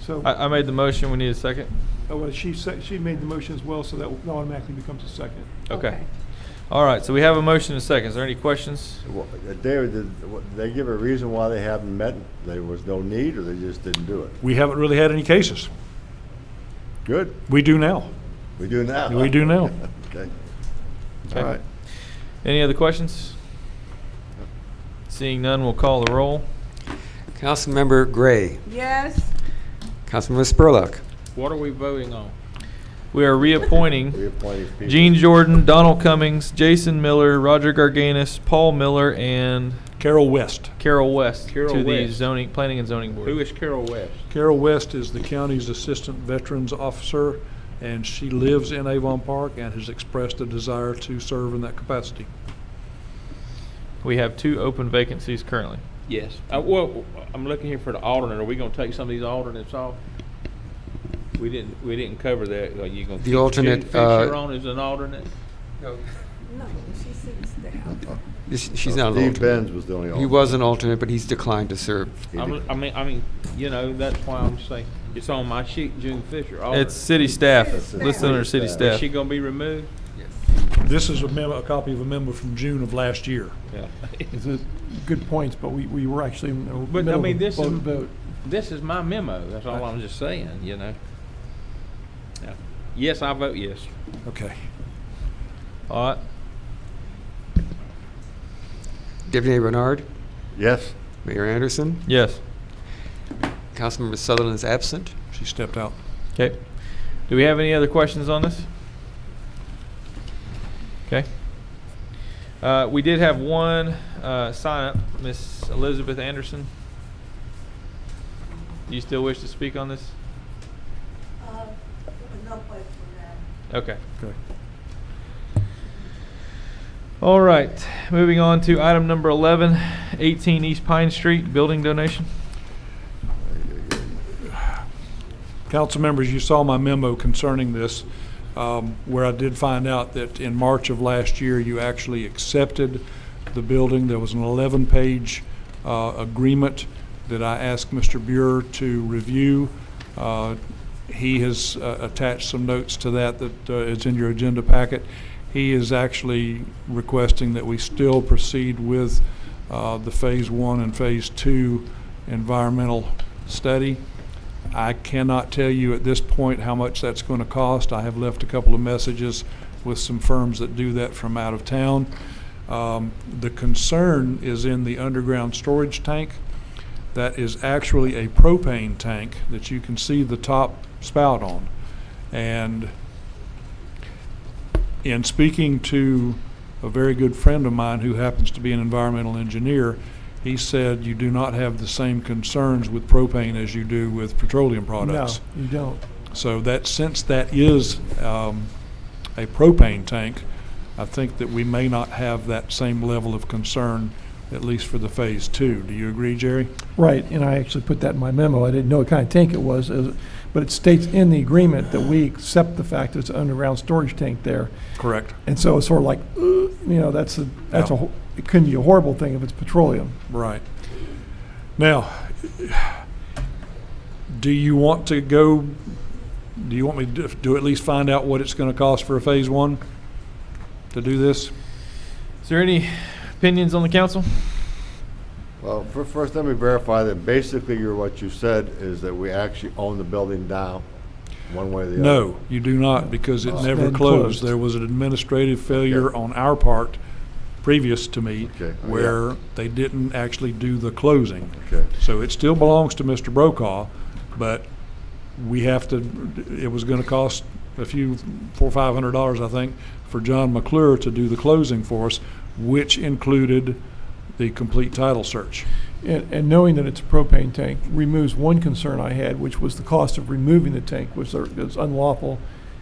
so, I made the motion. We need a second. oh, well, she made the motion as well, so that automatically becomes a second. Okay. All right, so we have a motion and a second. Is there any questions? Well, David, did they give a reason why they haven't met? There was no need, or they just didn't do it? We haven't really had any cases. Good. We do now. We do now. We do now. Okay. Okay. All right. Any other questions? Seeing none, we'll call the roll. Councilmember Gray. yes, Councilmember Spurlock. What are we voting on? We are reappointing Reappointing people. Gene Jordan, Donald Cummings, Jason Miller, Roger Garganis, Paul Miller, and Carol West. Carol West Carol to the West. Planning and Zoning Board. Who is Carol West? Carol West is the county's assistant veterans officer, and she lives in Avon Park and has expressed a desire to serve in that capacity. We have 2 open vacancies currently. Yes. Well, I'm looking here for the alternate. Are we gonna take some of these alternates off? We didn't cover that. Are you gonna The keep alternate, June Fisher on as an alternate? no, she sits there. She's not an Steve alternate. Benz was the only alternate. He was an alternate, but he's declined to serve. I mean, you know, that's why I'm saying, it's on my sheet, June Fisher. alternate. It's city staff, That's it. listed under city Is staff. she gonna be removed? This is a copy of a memo from June of last year. Yeah. It's a good points, but we were actually in the But, I middle mean, of this a is, vote. this is my memo. That's all I'm just saying, you know? Yeah. Yes, I vote yes. Okay. All right. Deputy Mayor Bernard. Yes. Mayor Anderson. Yes. Councilmember Sutherland is absent. She stepped out. Okay. Do we have any other questions on this? Okay. We did have one sign up, Miss Elizabeth Anderson. Do you still wish to speak on this? No place for that. Okay. Okay. All right. Moving on to item number 11, 18 East Pine Street, building donation. Council members, you saw my memo concerning this, where I did find out that in March of last year, you actually accepted the building. There was an 11-page agreement that I asked Mr. Buer to review. He has attached some notes to that is in your agenda packet. He is actually requesting that we still proceed with the Phase 1 and Phase 2 environmental study. I cannot tell you at this point how much that's going to cost. I have left a couple of messages with some firms that do that from out of town. The concern is in the underground storage tank. That is actually a propane tank that you can see the top spout on. And in speaking to a very good friend of mine who happens to be an environmental engineer, he said you do not have the same concerns with propane as you do with petroleum products. No, you don't. So that since that is a propane tank, I think that we may not have that same level of concern, at least for the Phase 2. Do you agree, Jerry? Right, and I actually put that in my memo. I didn't know what kind of tank it was, but it states in the agreement that we accept the fact that it's an underground storage tank there. Correct. And so it's sort of like, it couldn't be a horrible thing if it's petroleum. Right. Now, do you want me to at least find out what it's going to cost for a Phase 1 to do this? Is there any opinions on the council? Well, first, let me verify that basically what you said is that we actually own the building now. one way or the other? No, you do not, because it Oh. never Been closed. closed. There was an administrative failure on our part, previous to me, Okay. Oh, where yeah. they didn't actually do the closing. Okay. So it still belongs to Mr. Brokaw, but we have to, it was gonna cost a few, $400 or $500, I think, for John McClure to do the closing for us, which included the complete title search. And knowing that it's a propane tank removes one concern I had, which was the cost of removing the tank, which is unlawful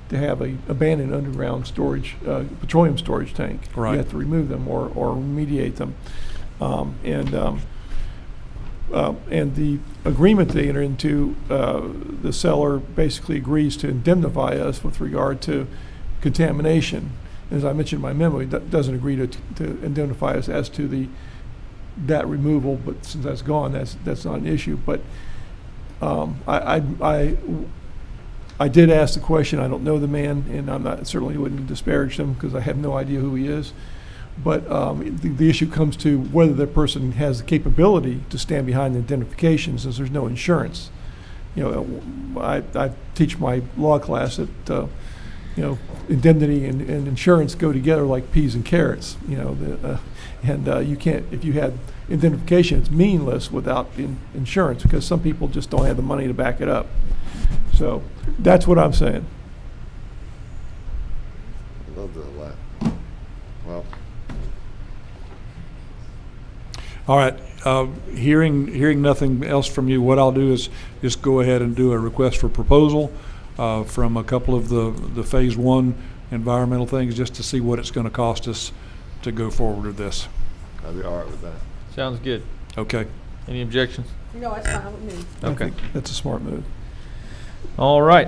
to have a abandoned underground storage, petroleum storage tank. Right. You have to remove them or remediate them. And the agreement they enter into, the seller basically agrees to indemnify us with regard to contamination. As I mentioned in my memo, he doesn't agree to indemnify us as to that removal, but since that's gone, that's not an issue. But I did ask the question. I don't know the man, and certainly wouldn't disparage him because I have no idea who he is. But the issue comes to whether the person has the capability to stand behind the identification, since there's no insurance. You know, I teach my law class that indemnity and insurance go together like peas and carrots. You can't, if you had identification, it's meaningless without insurance, because some people just don't have the money to back it up. So that's what I'm saying. Love that laugh. Well, All right, hearing nothing else from you, what I'll do is just go ahead and do a request for proposal from a couple of the Phase 1 environmental things, just to see what it's going to cost us to go forward with this. I'll be all right with that. Sounds good. Okay. Any objections? No, it's fine with me. I Okay. think that's a smart move. All right.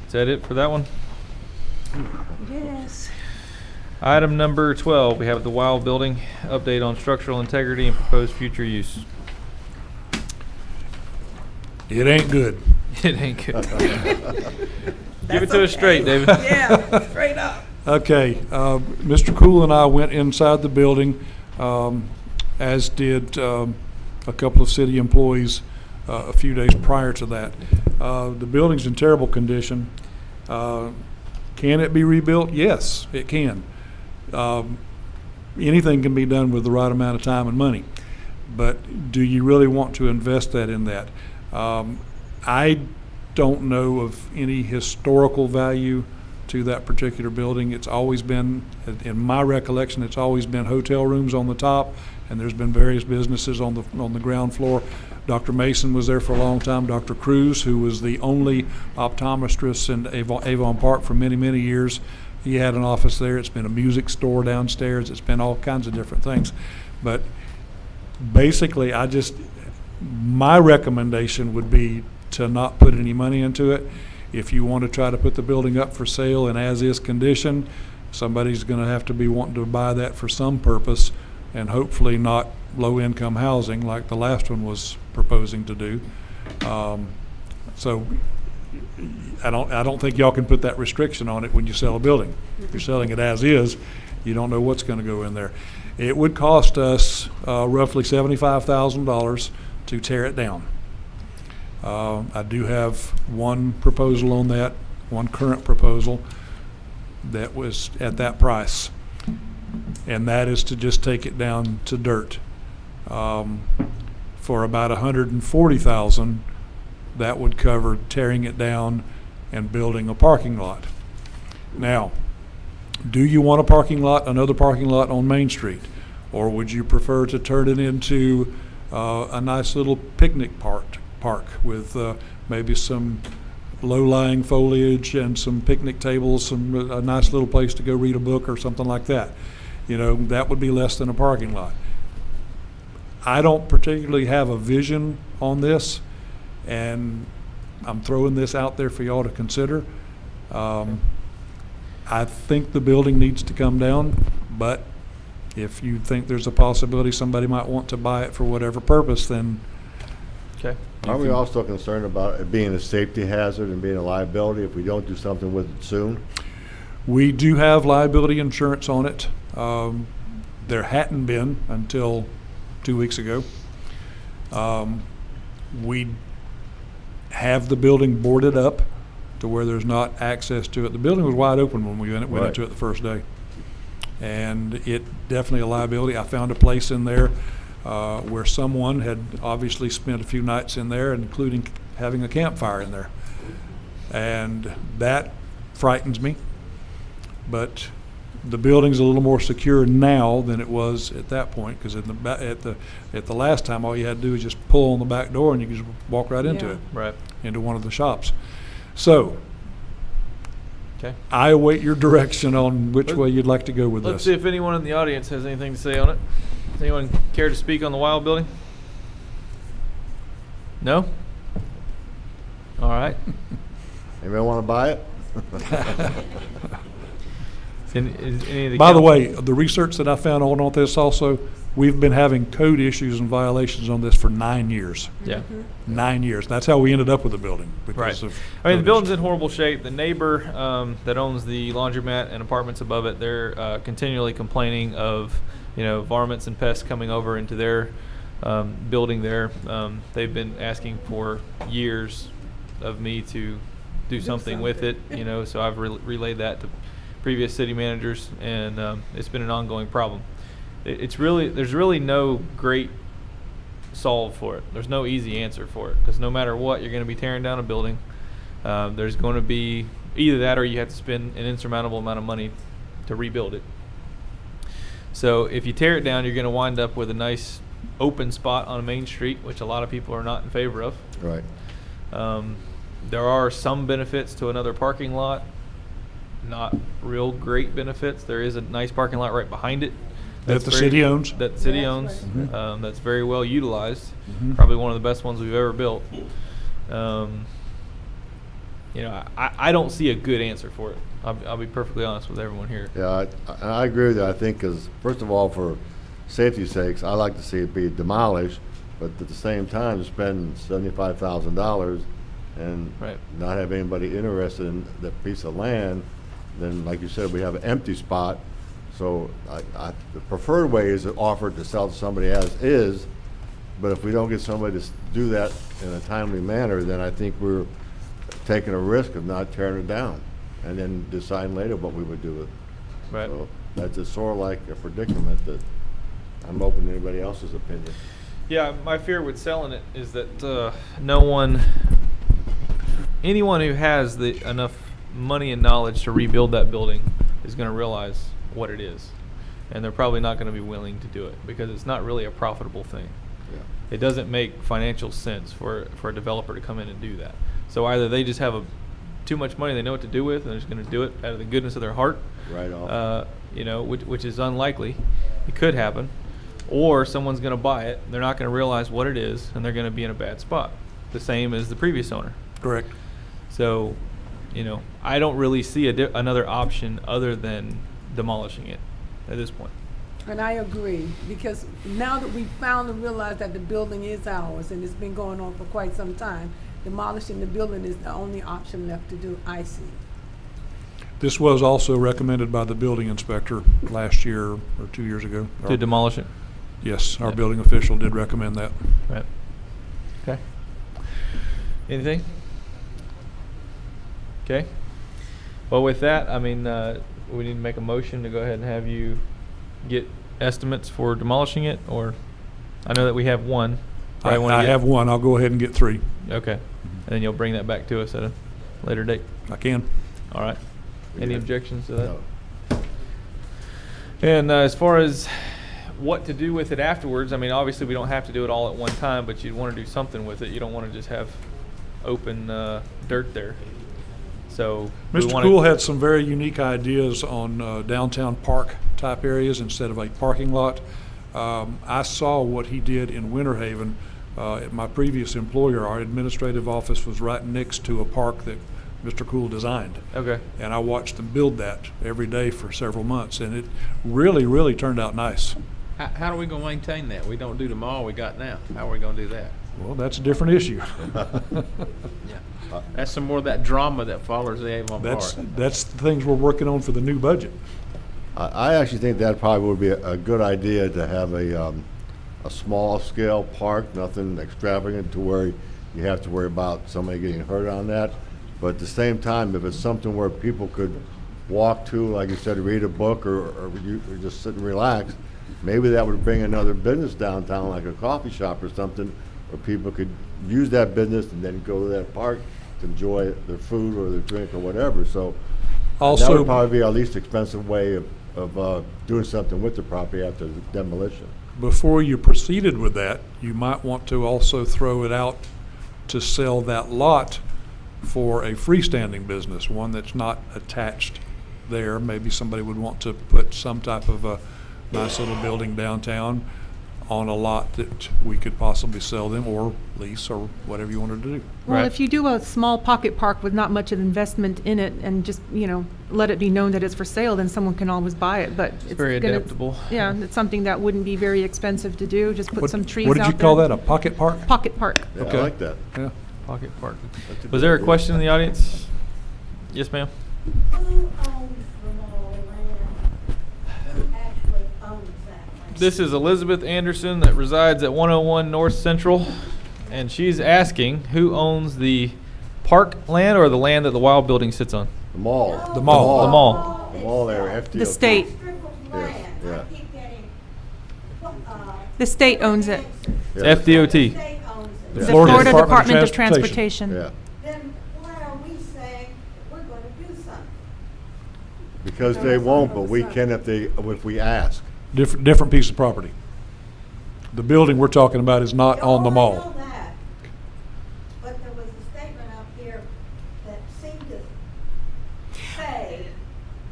Is that it for that one? Yes. Item number 12, we have the Wild Building, update on structural integrity and proposed future use. It ain't good. It ain't good. Give it to us straight, David. Yeah, straight up. Okay, Mr. Cool and I went inside the building, as did a couple of city employees a few days prior to that. The building's in terrible condition. Can it be rebuilt? Yes, it can. Anything can be done with the right amount of time and money, but do you really want to invest that in that? I don't know of any historical value to that particular building. It's always been, in my recollection, it's always been hotel rooms on the top, and there's been various businesses on the ground floor. Dr. Mason was there for a long time. Dr. Cruz, who was the only optometrist in Avon Park for many, many years, he had an office there. It's been a music store downstairs. It's been all kinds of different things. But basically, my recommendation would be to not put any money into it. If you want to try to put the building up for sale in as-is condition, somebody's going to have to be wanting to buy that for some purpose, and hopefully not low-income housing like the last one was proposing to do. So I don't think y'all can put that restriction on it when you sell a building. If you're selling it as is, you don't know what's going to go in there. It would cost us roughly $75,000 to tear it down. I do have one proposal on that, one current proposal that was at that price, and that is to just take it down to dirt. For about $140,000, that would cover tearing it down and building a parking lot. Now, do you want a parking lot, another parking lot on Main Street? Or would you prefer to turn it into a nice little picnic park with maybe some low-lying foliage and some picnic tables, a nice little place to go read a book or something like that? You know, that would be less than a parking lot. I don't particularly have a vision on this, and I'm throwing this out there for y'all to consider. I think the building needs to come down, but if you think there's a possibility somebody might want to buy it for whatever purpose, then Okay. Aren't we also concerned about it being a safety hazard and being a liability if we don't do something with it soon? we do have liability insurance on it. There hadn't been until 2 weeks ago. We have the building boarded up to where there's not access to it. The building was wide open when we went Right. into it the first day. And it definitely a liability. I found a place in there where someone had obviously spent a few nights in there, including having a campfire in there. And that frightens me. But the building's a little more secure now than it was at that point, because at the last time, all you had to do was just pull on the back door and you could just walk right into Yeah. it, Right. into one of the shops. So Okay. I await your direction on which way you'd like to go with Let's this. see if anyone in the audience has anything to say on it. Does anyone care to speak on the Wild building? No? All right. Anybody want to buy it? Is any of the By the council- way, the research that I found on this also, we've been having code issues and violations on this for 9 years. Yeah. 9 years. That's how we ended up with the building. Because Right. of I mean, the code building's issues. in horrible shape. The neighbor that owns the laundromat and apartments above it, they're continually complaining of, varmints and pests coming over into their building there. They've been asking for years of me to do something with it, so I've relayed that to previous city managers, and it's been an ongoing problem. There's really no great solve for it. There's no easy answer for it, because no matter what, you're going to be tearing down a building. There's going to be either that, or you have to spend an insurmountable amount of money to rebuild it. So if you tear it down, you're going to wind up with a nice open spot on a main street, which a lot of people are not in favor of. Right. There are some benefits to another parking lot, not real great benefits. There is a nice parking lot right behind it. That the city owns? That the city That's owns. right. That's very well utilized. Mhm. Probably one of the best ones we've ever built. I don't see a good answer for it. I'll be perfectly honest with everyone here. Yeah, I agree with that. I think because, first of all, for safety's sakes, I like to see it be demolished, but at the same time, to spend $75,000 and Right. not have anybody interested in that piece of land, then, like you said, we have an empty spot. So the preferred way is to offer it to sell to somebody as is, but if we don't get somebody to do that in a timely manner, then I think we're taking a risk of not tearing it down and then deciding later what we would do with it. Right. So that's just sort of like a predicament that I'm open to anybody else's opinion. Yeah, my fear with selling it is that anyone who has enough money and knowledge to rebuild that building is going to realize what it is, and they're probably not going to be willing to do it because it's not really a profitable thing. Yeah. It doesn't make financial sense for a developer to come in and do that. So either they just have too much money they know what to do with, and they're just going to do it out of the goodness of their heart, Right off. which is unlikely. It could happen. Or someone's going to buy it, they're not going to realize what it is, and they're going to be in a bad spot. The same as the previous owner. Correct. So, I don't really see another option other than demolishing it at this point. And I agree, because now that we found and realized that the building is ours and it's been going on for quite some time, demolishing the building is the only option left to do, I see. This was also recommended by the building inspector last year or 2 years ago. To demolish it? Yes, our Yeah. building official did recommend that. Right. Okay. Anything? Okay. Well, with that, we need to make a motion to go ahead and have you get estimates for demolishing it, or I know that we have one. I have one. I'll go ahead and get 3. Okay. And then you'll bring that back to us at a later date. I can. All right. Any Yeah. objections to that? No. And as far as what to do with it afterwards, obviously we don't have to do it all at one time, but you'd want to do something with it. You don't want to just have open dirt there. So we Mr. wanna- Cool had some very unique ideas on downtown park type areas instead of a parking lot. I saw what he did in Winter Haven. At my previous employer, our administrative office was right next to a park that Mr. Cool designed. Okay. And I watched them build that every day for several months, and it really, really turned out nice. How are we gonna maintain that? We don't do the mall we got now. How are we gonna do that? Well, that's a different issue. That's some more of that drama that follows the Avon Park. That's the things we're working on for the new budget. I actually think that probably would be a good idea to have a small scale park, nothing extravagant to where you have to worry about somebody getting hurt on that. But at the same time, if it's something where people could walk to, like you said, read a book or just sit and relax, maybe that would bring another business downtown, like a coffee shop or something, where people could use that business and then go to that park to enjoy their food or their drink or whatever. So that Also- would probably be our least expensive way of doing something with the property after the demolition. Before you proceeded with that, you might want to also throw it out to sell that lot for a freestanding business, one that's not attached there. Maybe somebody would want to put some type of a nice little building downtown on a lot that we could possibly sell them or lease or whatever you wanted to do. Well, Right. if you do a small pocket park with not much of investment in it and just, let it be known that it's for sale, then someone can always buy it, but it's very gonna- adaptable. Yeah, it's something that wouldn't be very expensive to do, just put What- some trees out What there. did you call that, a pocket park? Pocket park. Yeah, I Okay. like that. Yeah. Pocket park. That's a Was good there a idea. question in the audience? Yes, ma'am. Who owns the mall land? Who actually owns that land? This is Elizabeth Anderson that resides at 101 North Central, and she's asking who owns the park land or the land that the Wild building sits on? The mall. The mall. The mall. The mall there, FDOT. The state. Yeah, yeah. I keep getting, The state owns it. It's Yeah. FDOT. state owns it. The Florida Florida Department Department of of Transportation. Yeah, Then why are we saying we're gonna do something? because they won't, but we can if we ask. Different piece of property. The building we're talking about is not on the Oh, I mall. know that. But there was a statement out here that seemed to say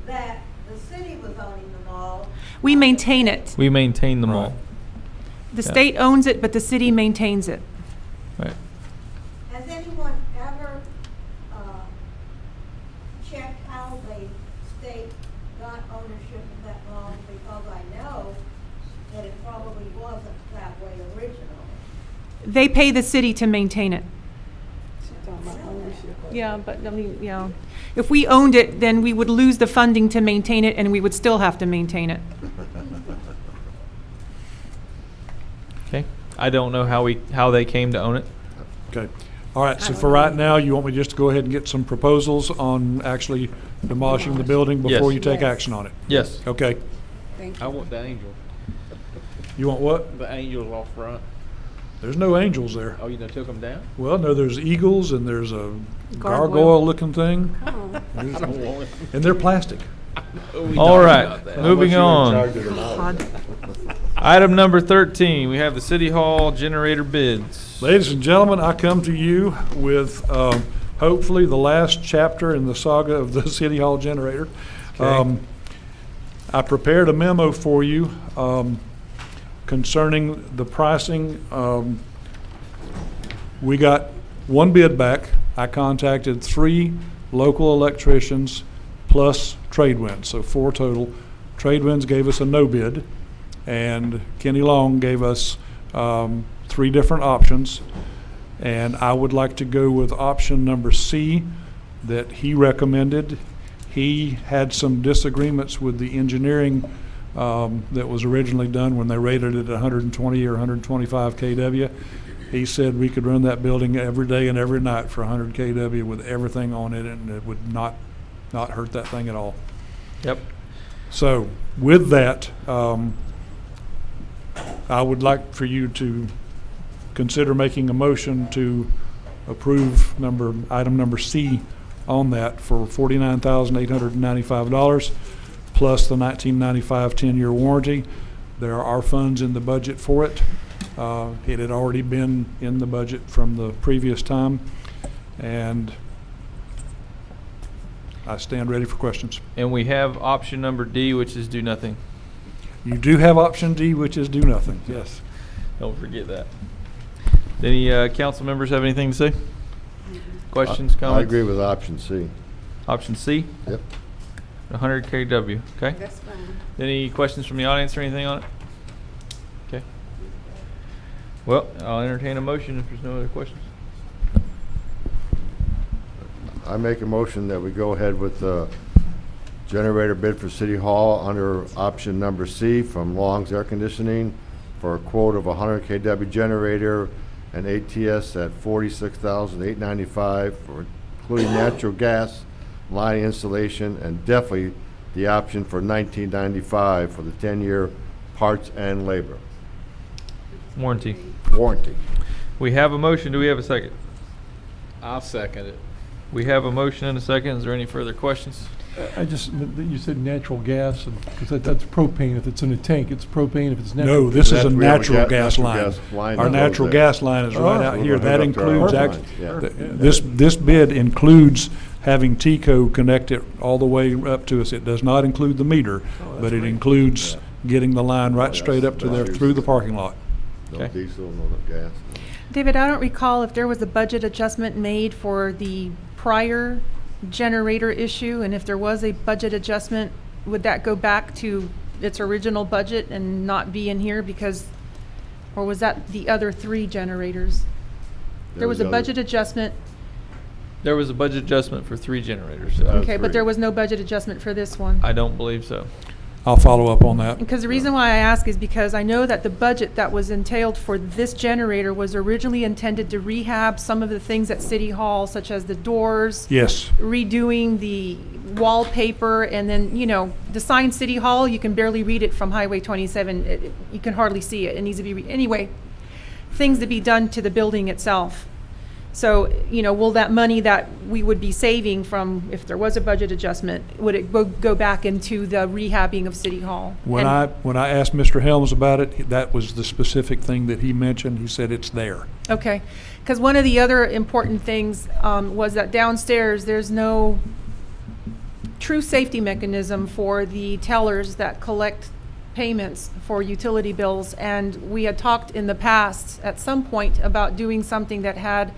that the city was owning the mall. We maintain it. We maintain the mall. Right. The Yeah. state owns it, but the city maintains it. Right. Has anyone ever checked how the state got ownership of that mall? Because I know that it probably wasn't that way originally. They pay the city to maintain it. Yeah, but if we owned it, then we would lose the funding to maintain it, and we would still have to maintain it. Okay. I don't know how they came to own it. Okay. All right, so for right now, you want me just to go ahead and get some proposals on actually demolishing the building before Yes. you take Yes. action on it? Yes. Okay. I want the angel, You want what? the angels off front. There's no angels there. Oh, you done took them down? Well, no, there's eagles and there's a Gargoyle. gargoyle-looking thing, I don't want it. and they're plastic. We All talked right, about that. moving How much on. you in charge of the mall? God. Item number 13, we have the City Hall generator bids. Ladies and gentlemen, I come to you with hopefully the last chapter in the saga of the City Hall generator. Okay. I prepared a memo for you concerning the pricing. We got one bid back. I contacted 3 local electricians plus Tradewinds, so 4 total. Tradewinds gave us a no bid, and Kenny Long gave us 3 different options. And I would like to go with option number C that he recommended. He had some disagreements with the engineering that was originally done when they rated it at 120 or 125 kW. He said we could run that building every day and every night for 100 kW with everything on it, and it would not hurt that thing at all. Yep. So with that, I would like for you to consider making a motion to approve item number C on that for $49,895 plus the 1995 10-year warranty. There are funds in the budget for it. It had already been in the budget from the previous time, and I stand ready for questions. And we have option number D, which is do nothing. You do have option D, which is do nothing, yes. Don't forget that. Any council members have anything to say? Questions, comments? I agree with option C. Option C, Yep. 100 kW, okay? That's fine. Any questions from the audience or anything on it? Okay. Well, I'll entertain a motion if there's no other questions. I make a motion that we go ahead with the generator bid for City Hall under option number C from Long's Air Conditioning for a quote of 100 kW generator and ATS at $46,895 for including natural gas line installation, and definitely the option for $19.95 for the 10-year parts and labor Warranty. warranty. We have a motion. Do we have a second? I'll second it. We have a motion and a second. Is there any further questions? I just, you said natural gas, because that's propane. If it's in a tank, it's propane. If it's natural. No, this is a We have a natural gas natural line. gas line Our that goes natural there. gas line is right out We're here. gonna That hook up to our includes, own act- lines, yeah. this bid includes having TECO connect it all the way up to us. It does not include the meter, but it includes getting the line right straight up to there through the parking lot. No Okay. diesel, no gas. David, I don't recall if there was a budget adjustment made for the prior generator issue, and if there was a budget adjustment, would that go back to its original budget and not be in here because, or was that the other 3 generators? There was a budget adjustment, There was a budget adjustment for 3 generators. okay, but 3. there was no budget adjustment for this one. I don't believe so. I'll follow up on that. Because the reason why I ask is because I know that the budget that was entailed for this generator was originally intended to rehab some of the things at City Hall, such as the doors, Yes. redoing the wallpaper, and then, you know, the sign City Hall, you can barely read it from Highway 27. You can hardly see it. It needs to be, anyway, things to be done to the building itself. So, you know, will that money that we would be saving from, if there was a budget adjustment, would it go back into the rehabbing of City Hall? When And- I asked Mr. Helms about it, that was the specific thing that he mentioned. He said it's there. Okay, because one of the other important things was that downstairs, there's no true safety mechanism for the tellers that collect payments for utility bills. And we had talked in the past, at some point, about doing something that had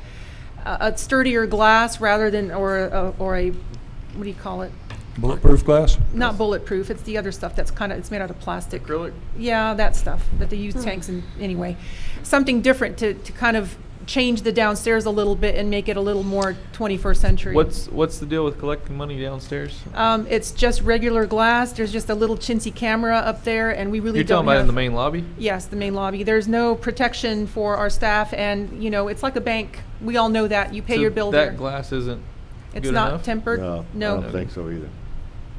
a sturdier glass rather than, or a, what do you call it? Bulletproof glass? Not bulletproof, it's the other stuff that's kind of, it's made out of plastic. Acrylic? Yeah, that stuff that they use tanks and, anyway. Something different to kind of change the downstairs a little bit and make it a little more 21st century. What's the deal with collecting money downstairs? It's just regular glass. There's just a little chintzy camera up there, and we really You're don't talking about in the have- main lobby? Yes, the main lobby. There's no protection for our staff, and, you know, it's like a bank. We all know that. You pay So your bill there. That glass isn't It's good not enough? tempered? No, I No. don't think so either.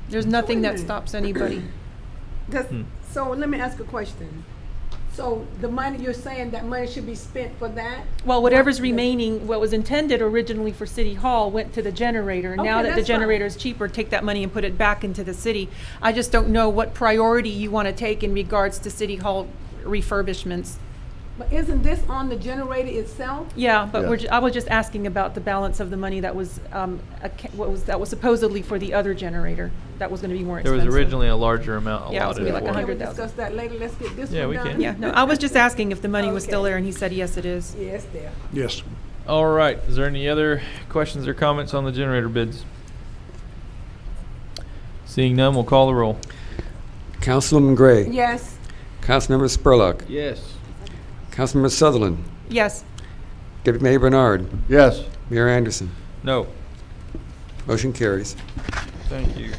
There's nothing that stops anybody. So let me ask a question. So the money, you're saying that money should be spent for that? Well, whatever's remaining, what was intended originally for City Hall went to the generator. And now Okay, that the that's fine. generator is cheaper, take that money and put it back into the city. I just don't know what priority you want to take in regards to City Hall refurbishments. But isn't this on the generator itself? Yeah, but Yeah. I was just asking about the balance of the money that was, that was supposedly for the other generator. That was going to be more There expensive. was originally a larger amount Yeah, it was allotted gonna be like for it. Can we 100,000. discuss that later? Let's get this Yeah, one we done. can. Yeah, no, I was just asking if the money was still Okay. there, and he said, yes, it is. Yes, there. Yes. All right, is there any other questions or comments on the generator bids? Seeing none, we'll call the roll. Councilwoman Gray. Yes. Councilmember Spurlock. Yes. Councilmember Sutherland. Yes. Deputy Mayor Bernard. Yes. Mayor Anderson. No. Motion carries. Thank you.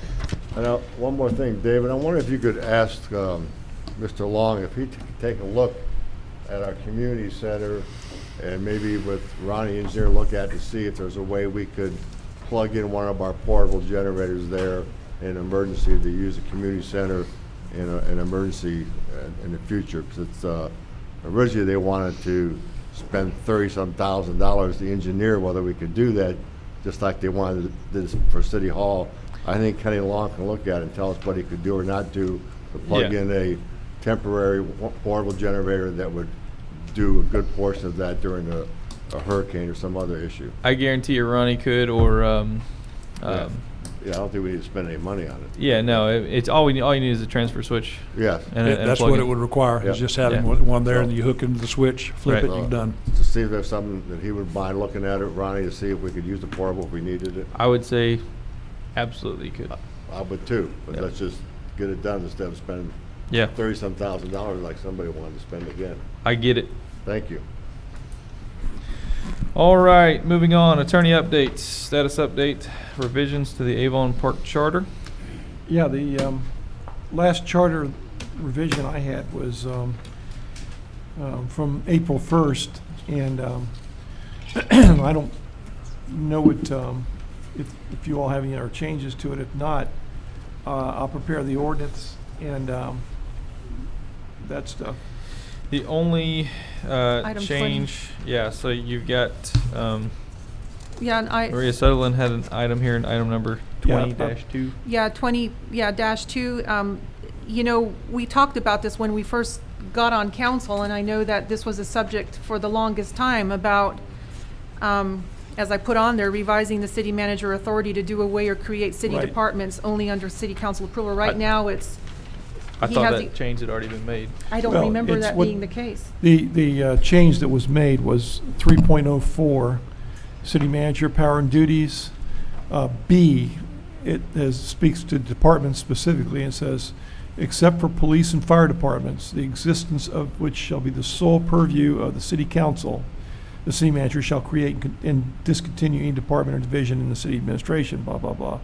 And one more thing, David, I wonder if you could ask Mr. Long if he'd take a look at our community center and maybe with Ronnie Engineer look at to see if there's a way we could plug in one of our portable generators there in emergency to use the community center in an emergency in the future. Because it's originally they wanted to spend $30-some thousand, the engineer, whether we could do that, just like they wanted this for City Hall. I think Kenny Long can look at it and tell us what he could do or not do to plug Yeah. in a temporary portable generator that would do a good portion of that during a hurricane or some other issue. I guarantee you Ronnie could, or, Yeah, I don't think we need to spend any money on it. yeah, no, it's all you need is a transfer switch. Yes. And a That's plug what in. it would require, is Yep. just having Yeah. one there and you hook into the switch, flip Right. it, and you're done. To see if there's something that he would mind looking at it, Ronnie, to see if we could use the portable if we needed it. I would say absolutely could. I would too, but Yep. let's just get it done instead of spending Yeah, $30-some thousand like somebody wanted to spend again. I get it. Thank you. All right, moving on. Attorney updates, status update, revisions to the Avon Park Charter. Yeah, the last charter revision I had was from April 1st, and I don't know it if you all have any other changes to it. If not, I'll prepare the ordinance and that stuff. The only Item 20. change, yeah, so you've got, Yeah, and Maria Sutherland had an item here, item number Yeah, 20-2. Yeah, 20, yeah, -2. You know, we talked about this when we first got on council, and I know that this was a subject for the longest time about, as I put on there, revising the city manager authority to do away or create city Right. departments only under city council approval. I Right now, it's, I he thought has that the- change had already been made. I don't Well, remember it's that what- being the case. The change that was made was 3.04, city manager power and duties. B, speaks to departments specifically and says, except for police and fire departments, the existence of which shall be the sole purview of the city council, the city manager shall create and discontinue any department or division in the city administration, blah, blah, blah.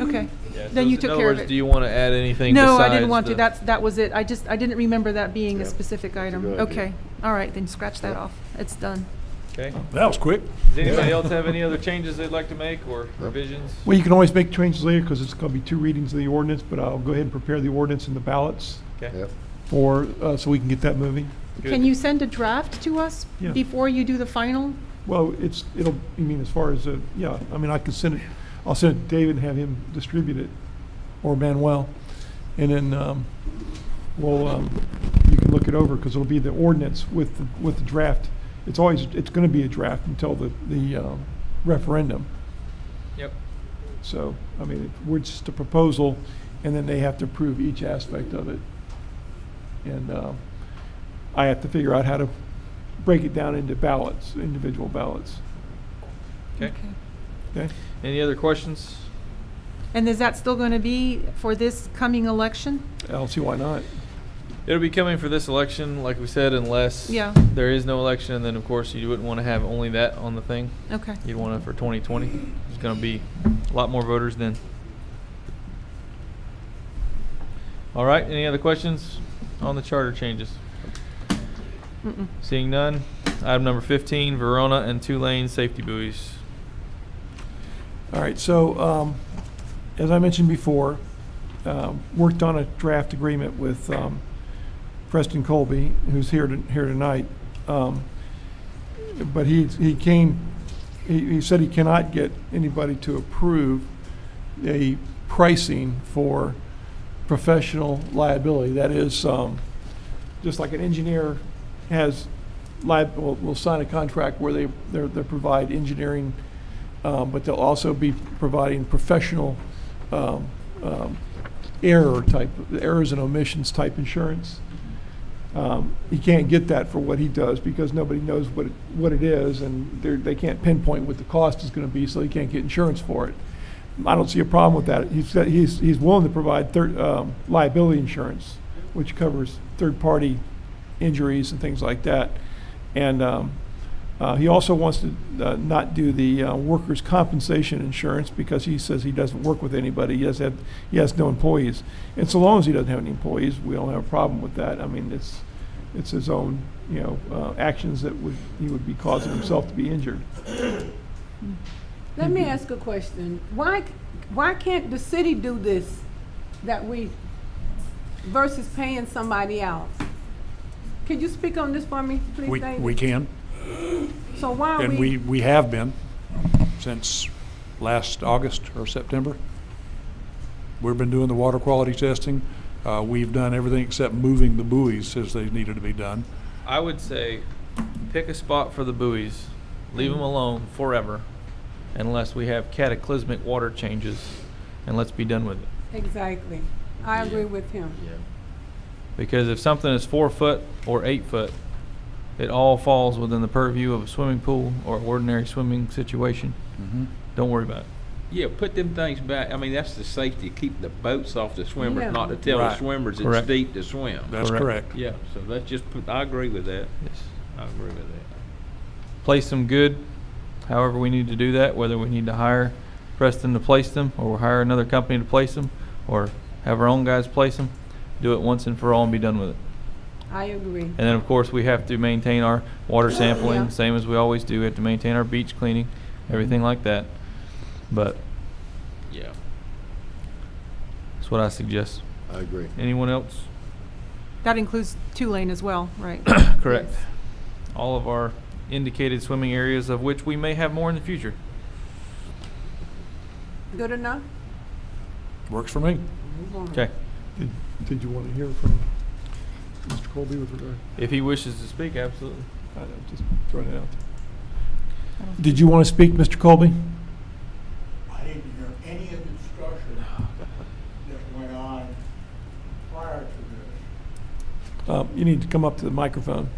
Okay. Yeah, Then so you took in other care of words, it. do you want to add anything No, I besides didn't want to. the- That was it. I didn't remember that being a Yep. specific item. good idea. Okay. All right, then scratch that off. It's done. Okay. That was quick. Does anybody else have any other changes they'd like to make or revisions? Well, you can always make changes later because it's going to be 2 readings of the ordinance, but I'll go ahead and prepare the ordinance and the ballots Okay. Yep. so we can get that moving. Good. Can you send a draft to us Yeah. before you do the final? Well, you mean as far as, yeah, I mean, I can send it, I'll send it to David and have him distribute it, or Manuel. And then, you can look it over because it'll be the ordinance with the draft. It's going to be a draft until the referendum. Yep. So, I mean, we're just a proposal, and then they have to approve each aspect of it. And I have to figure out how to break it down into ballots, individual ballots. Okay. Okay? Any other questions? And is that still going to be for this coming election? I don't see why not. It'll be coming for this election, like we said, unless Yeah. there is no election, and then of course you wouldn't want to have only that on the thing. Okay. You'd want it for 2020. There's going to be a lot more voters then. All right, any other questions on the charter changes? Mm-mm. Seeing none. Item number 15, Verona and Tulane safety buoys. All right, so as I mentioned before, worked on a draft agreement with Preston Colby, who's here tonight. But he said he cannot get anybody to approve a pricing for professional liability. That is, just like an engineer will sign a contract where they provide engineering, but they'll also be providing professional errors and omissions type insurance. He can't get that for what he does because nobody knows what it is, and they can't pinpoint what the cost is going to be, so he can't get insurance for it. I don't see a problem with that. He said he's willing to provide liability insurance, which covers third-party injuries and things like that. And he also wants to not do the workers' compensation insurance because he says he doesn't work with anybody. He has no employees. And so long as he doesn't have any employees, we don't have a problem with that. I mean, it's his own, actions that he would be causing himself to be injured. Let me ask a question. Why can't the city do this versus paying somebody else? Could you speak on this for me, please, David? We can, So why are and we have been since last August or September. We've been doing the water quality testing. We've done everything except moving the buoys as they needed to be done. I would say pick a spot for the buoys, leave them alone forever, unless we have cataclysmic water changes, and let's be done with it. Exactly. I agree with him. Because if something is 4 foot or 8 foot, it all falls within the purview of a swimming pool or ordinary swimming situation. Don't worry about it. Yeah, put them things back. I mean, that's the safety, keep the boats off the swimmers, Yeah. not to tell the Right. swimmers Correct. it's deep to swim. That's Correct. correct. Yeah, so let's just I agree with that. Yes. I agree with that. Place them good, however we need to do that, whether we need to hire Preston to place them, or hire another company to place them, or have our own guys place them. Do it once and for all and be done with it. I agree. And then, of course, we have to maintain our water sampling, Yeah. same as we always do. We have to maintain our beach cleaning, everything like that. but Yeah. that's what I suggest. I agree. Anyone else? That includes two-lane as well, right? Correct. All of our indicated swimming areas, of which we may have more in the future. Good enough? Works for me. Okay. Did you want to hear from Mr. Colby with regard? If he wishes to speak, absolutely. I know, just throwing it out there. Did you want to speak, Mr. Colby? I didn't hear any of the discussion that went on prior to this. You need to come up to the microphone.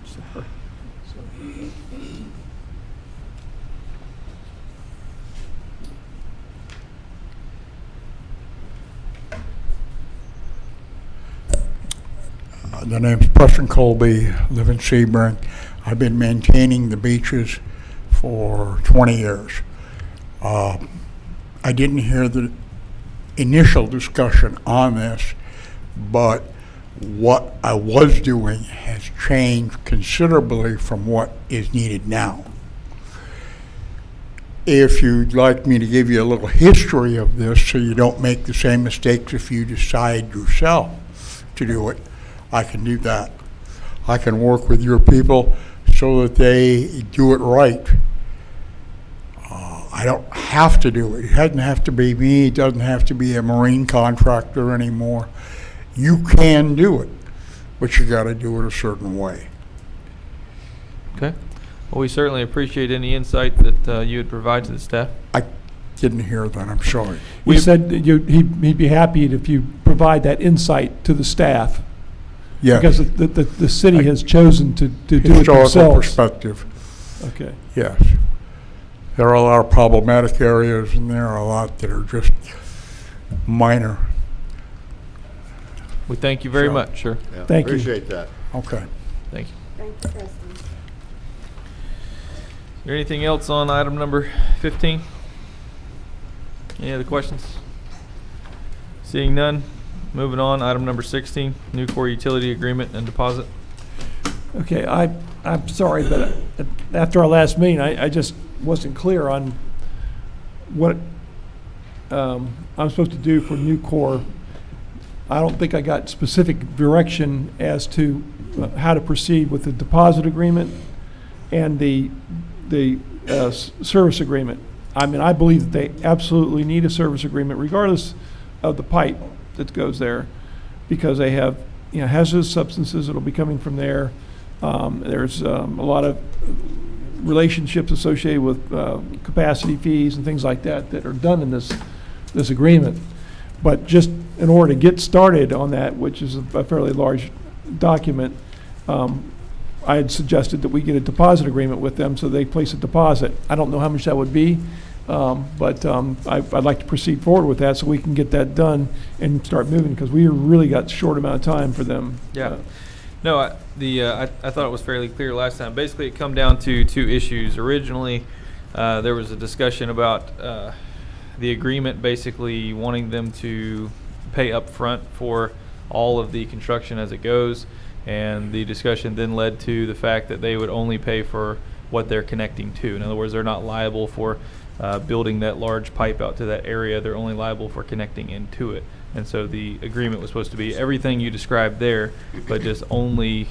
Sorry. The name's Preston Colby, live in Sebring. I've been maintaining the beaches for 20 years. I didn't hear the initial discussion on this, but what I was doing has changed considerably from what is needed now. If you'd like me to give you a little history of this so you don't make the same mistakes if you decide yourself to do it, I can do that. I can work with your people so that they do it right. I don't have to do it. It doesn't have to be me. It doesn't have to be a marine contractor anymore. You can do it, but you got to do it a certain way. Okay. Well, we certainly appreciate any insight that you would provide to the staff. I didn't hear that. I'm sorry. He said that he'd be happy if you provide that insight to the staff. Yes. Because the city has chosen to do it Historical themselves. perspective. Okay. Yes. There are a lot of problematic areas, and there are a lot that are just minor. We thank you very So- much, sir. Yeah, Thank you. appreciate that. Okay. Thank you. Thank you, Preston. Is there anything else on item number 15? Any other questions? Seeing none, moving on, item number 16, new core utility agreement and deposit. Okay, I'm sorry, but after our last meeting, I just wasn't clear on what I'm supposed to do for Nucor. I don't think I got specific direction as to how to proceed with the deposit agreement and the service agreement. I mean, I believe that they absolutely need a service agreement regardless of the pipe that goes there, because they have, hazardous substances that'll be coming from there. There's a lot of relationships associated with capacity fees and things like that that are done in this agreement. But just in order to get started on that, which is a fairly large document, I had suggested that we get a deposit agreement with them so they place a deposit. I don't know how much that would be, but I'd like to proceed forward with that so we can get that done and start moving, because we really got short amount of time for them. Yeah. No, I thought it was fairly clear last time. Basically, it come down to two issues. Originally, there was a discussion about the agreement basically wanting them to pay up front for all of the construction as it goes, and the discussion then led to the fact that they would only pay for what they're connecting to. In other words, they're not liable for building that large pipe out to that area. They're only liable for connecting into it. And so the agreement was supposed to be everything you described there, but just only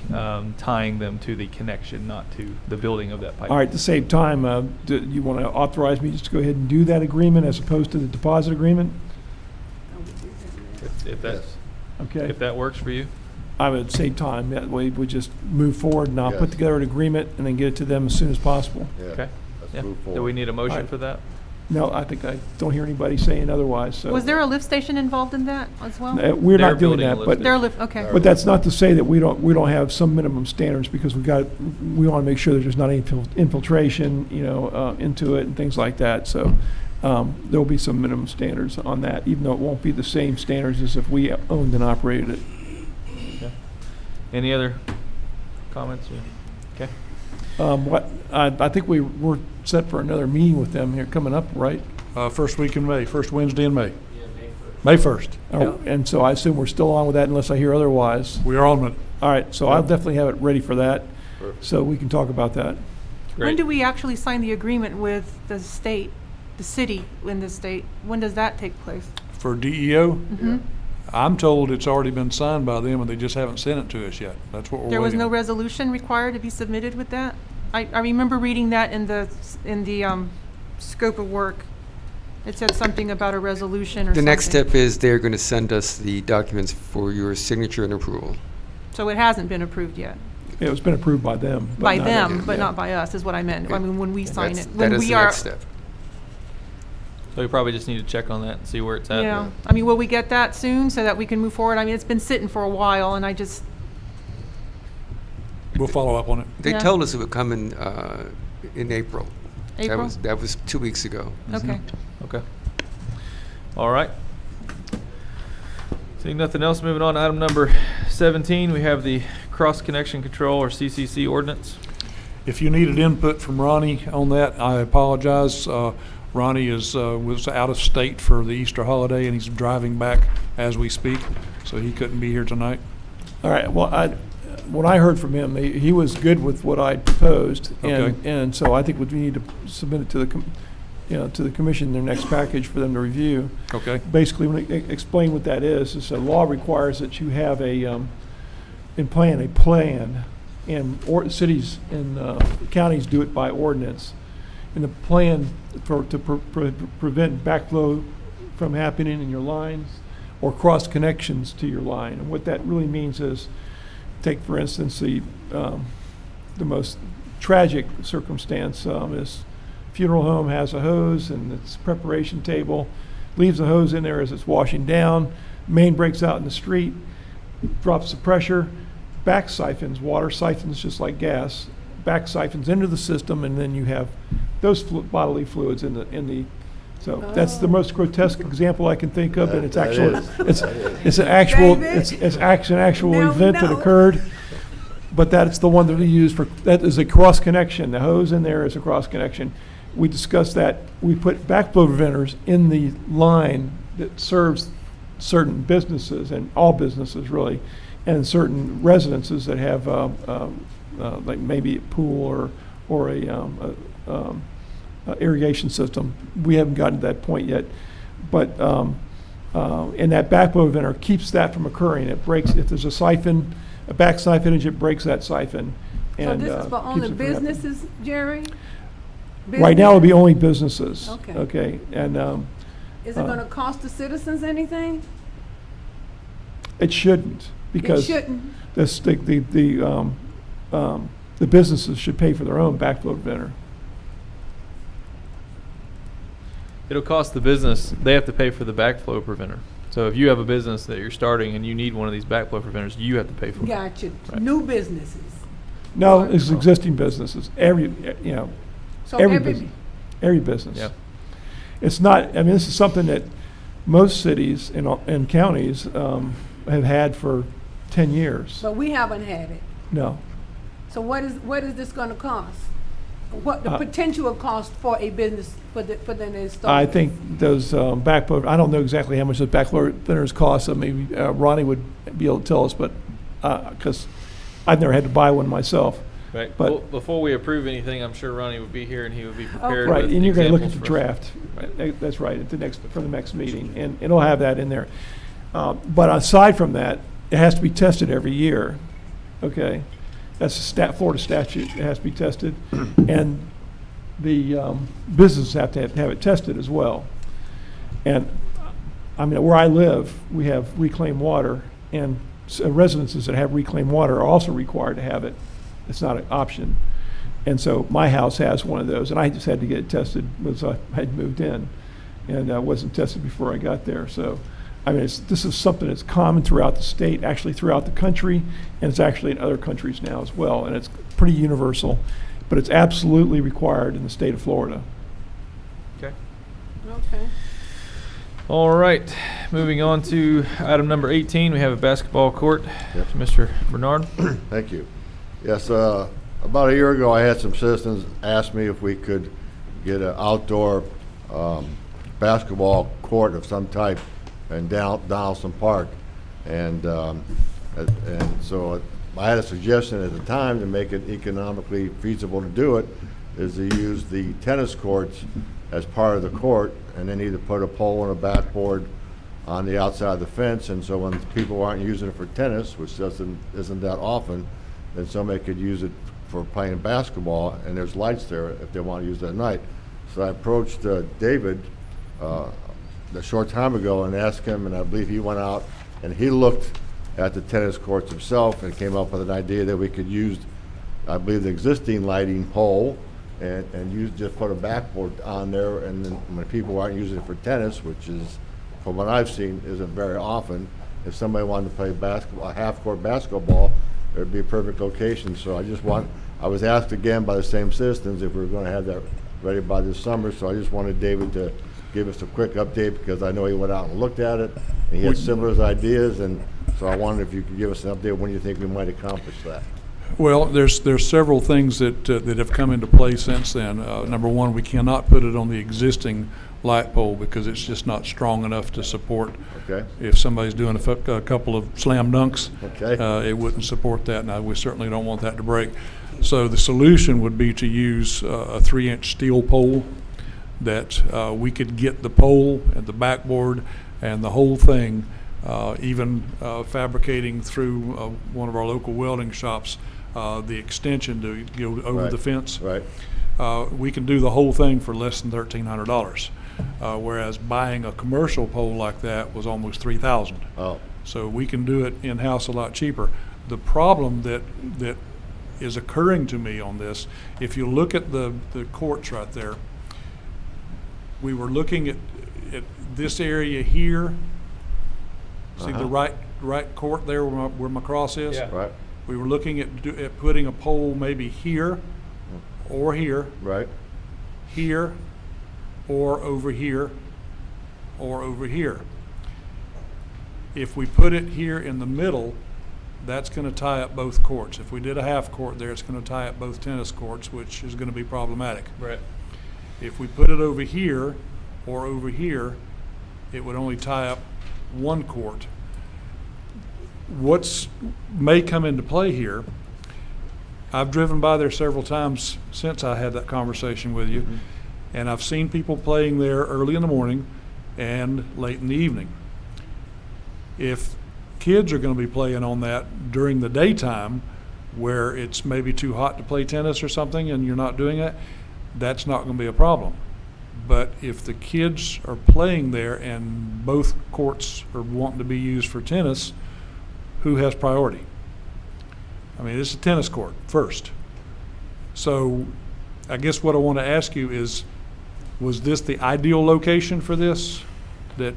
tying them to the connection, not to the building of that pipe. All right, at the same time, do you want to authorize me just to go ahead and do that agreement as opposed to the deposit agreement? If that's, Okay. if that works for you. I would say time, that way we just move forward and I'll put Yes. together an agreement and then get it to them as soon as possible. Yeah, Okay. let's Yeah. move Do we forward. need a motion Alright. for that? No, I think I don't hear anybody saying otherwise, so. Was there a lift station involved in that as well? We're They're not doing building a that, lift but, Their lift, okay. but that's not to say that we don't have some minimum standards, because we want to make sure that there's not any infiltration, into it and things like that, so. There'll be some minimum standards on that, even though it won't be the same standards as if we owned and operated it. Okay. Any other comments? Okay. I think we're set for another meeting with them here coming up, right? First week in May, first Wednesday in May. May 1st. Oh, and so I assume we're still on with that unless I hear otherwise. We are on it. All right, so I'll definitely have it ready for that, so we can talk about that. When do we actually sign the agreement with the state, the city in the state? When does that take place? For DEO, Mhm. I'm told it's already been signed by them and they just haven't sent it to us yet. That's what we're There was waiting no on. resolution required to be submitted with that? I remember reading that in the scope of work. It said something about a resolution or something. The next step is they're going to send us the documents for your signature and approval. So it hasn't been approved yet? It's been approved by them. but By not them, us. but Yeah. not by us, is what I meant. I mean, when we sign it. That When is we the are- next step. So we probably just need to check on that and see where it's at. Yeah, I mean, will we get that soon so that we can move forward? I mean, it's been sitting for a while, and I just, We'll follow up on it. They Yeah. told us it would come in April. April? That was 2 weeks ago. okay. Okay. All right. Seeing nothing else, moving on to item number 17, we have the Cross Connection Control, or CCC ordinance. If you needed input from Ronnie on that, I apologize. Ronnie was out of state for the Easter holiday, and he's driving back as we speak, so he couldn't be here tonight. All right, well, what I heard from him, he was good with what I proposed. Okay. And so I think we need to submit it to the commission, their next package for them to review. Okay. Basically, when I explain what that is the law requires that you have a plan, and cities and counties do it by ordinance. And the plan to prevent backflow from happening in your lines or cross connections to your line. And what that really means is, take for instance the most tragic circumstance is funeral home has a hose and its preparation table, leaves the hose in there as it's washing down, main breaks out in the street, drops the pressure, back siphons, water siphons just like gas, back siphons into the system, and then you have those bodily fluids in the so that's the most grotesque example I can think of, and it's That actual is. it's an actual David? it's an actual Now we event that know. occurred. But that's the one that we use that is a cross connection. The hose in there is a cross connection. We discussed that. We put backflow preventers in the line that serves certain businesses, and all businesses really, and certain residences that have like maybe a pool or a irrigation system. We haven't gotten to that point yet, but and that backflow preventer keeps that from occurring. It breaks if there's a back siphonage, it breaks that siphon. So And, this is for keeps only it from happening. businesses, Jerry? Right now, it'll be only businesses. Okay. Okay, and Is it gonna cost the citizens anything? it shouldn't, because shouldn't. the businesses should pay for their own backflow preventer. It'll cost the business, they have to pay for the backflow preventer. So if you have a business that you're starting and you need one of these backflow preventers, you have to pay for it. Gotcha. Right. New businesses. No, it's existing businesses. Every So every business. Yeah. It's not. I mean, this is something that most cities and counties have had for 10 years. But we haven't had it. No. So what is this gonna cost? What the potential cost for a business for them to install? I think those backflow. I don't know exactly how much those backflow preventers cost. So maybe Ronnie would be able to tell us, but because I've never had to buy one myself. Right. But Well, before we approve anything, I'm sure Ronnie would be here and he would be prepared right, with and you're going to look at examples the for us. draft. Right, that's right, at for the next meeting, and it'll have that in there. But aside from that, it has to be tested every year. Okay, that's a Florida statute. It has to be tested, and the businesses have to have it tested as well. And I mean, where I live, we have reclaimed water, and residences that have reclaimed water are also required to have it. It's not an option. And so my house has one of those, and I just had to get it tested because I had moved in, and wasn't tested before I got there. So, I mean, this is something that's common throughout the state, actually throughout the country, and it's actually in other countries now as well, and it's pretty universal. But it's absolutely required in the state of Florida. Okay. Okay. All right, moving on to item number 18, we have a basketball court. Yep. Mr. Bernard. Thank you. Yes, about a year ago, I had some citizens ask me if we could get an outdoor basketball court of some type in Donaldson Park. And so I had a suggestion at the time to make it economically feasible to do it, is to use the tennis courts as part of the court, and then either put a pole and a backboard on the outside of the fence, and so when people aren't using it for tennis, which isn't that often, then somebody could use it for playing basketball, and there's lights there if they want to use it at night. So I approached David a short time ago and asked him, and I believe he went out and he looked at the tennis courts himself and came up with an idea that we could use, I believe, the existing lighting pole and just put a backboard on there, and then when people aren't using it for tennis, which is, from what I've seen, isn't very often, if somebody wanted to play basketball, a half-court basketball, it'd be a perfect location. So I was asked again by the same citizens if we were going to have that ready by this summer, so I just wanted David to give us a quick update, because I know he went out and looked at it, and he had similar ideas, and so I wondered if you could give us an update when you think we might accomplish that. Well, there's several things that have come into play since then. Number one, we cannot put it on the existing light pole because it's just not strong enough to support. Okay. If somebody's doing a couple of slam dunks, okay, it wouldn't support that. Now, we certainly don't want that to break. So the solution would be to use a 3-inch steel pole that we could get the pole and the backboard and the whole thing, even fabricating through one of our local welding shops, the extension to go over the fence. Right. We can do the whole thing for less than $1,300, whereas buying a commercial pole like that was almost $3,000. Oh. So we can do it in-house a lot cheaper. The problem that is occurring to me on this, if you look at the courts right there, we were looking at this area here. See the right court there where my cross is? Yeah. Right. We were looking at putting a pole maybe here or here. Right. Here or over here or over here. If we put it here in the middle, that's going to tie up both courts. If we did a half court there, it's going to tie up both tennis courts, which is going to be problematic. Right. If we put it over here or over here, it would only tie up one court. What's may come into play here, I've driven by there several times since I had that conversation with you, and I've seen people playing there early in the morning and late in the evening. If kids are going to be playing on that during the daytime, where it's maybe too hot to play tennis or something and you're not doing it, that's not going to be a problem. But if the kids are playing there and both courts are wanting to be used for tennis, who has priority? I mean, it's a tennis court first. So I guess what I want to ask you is, was this the ideal location for this? That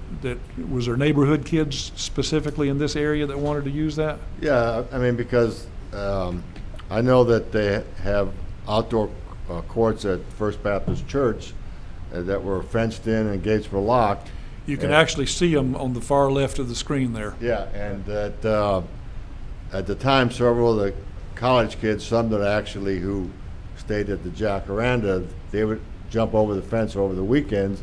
was there neighborhood kids specifically in this area that wanted to use that? Yeah, I mean, because I know that they have outdoor courts at First Baptist Church that were fenced in and gates were locked. You can actually see them on the far left of the screen there. Yeah, and that at the time, several of the college kids, some that actually who stayed at the Jacaranda, they would jump over the fence over the weekends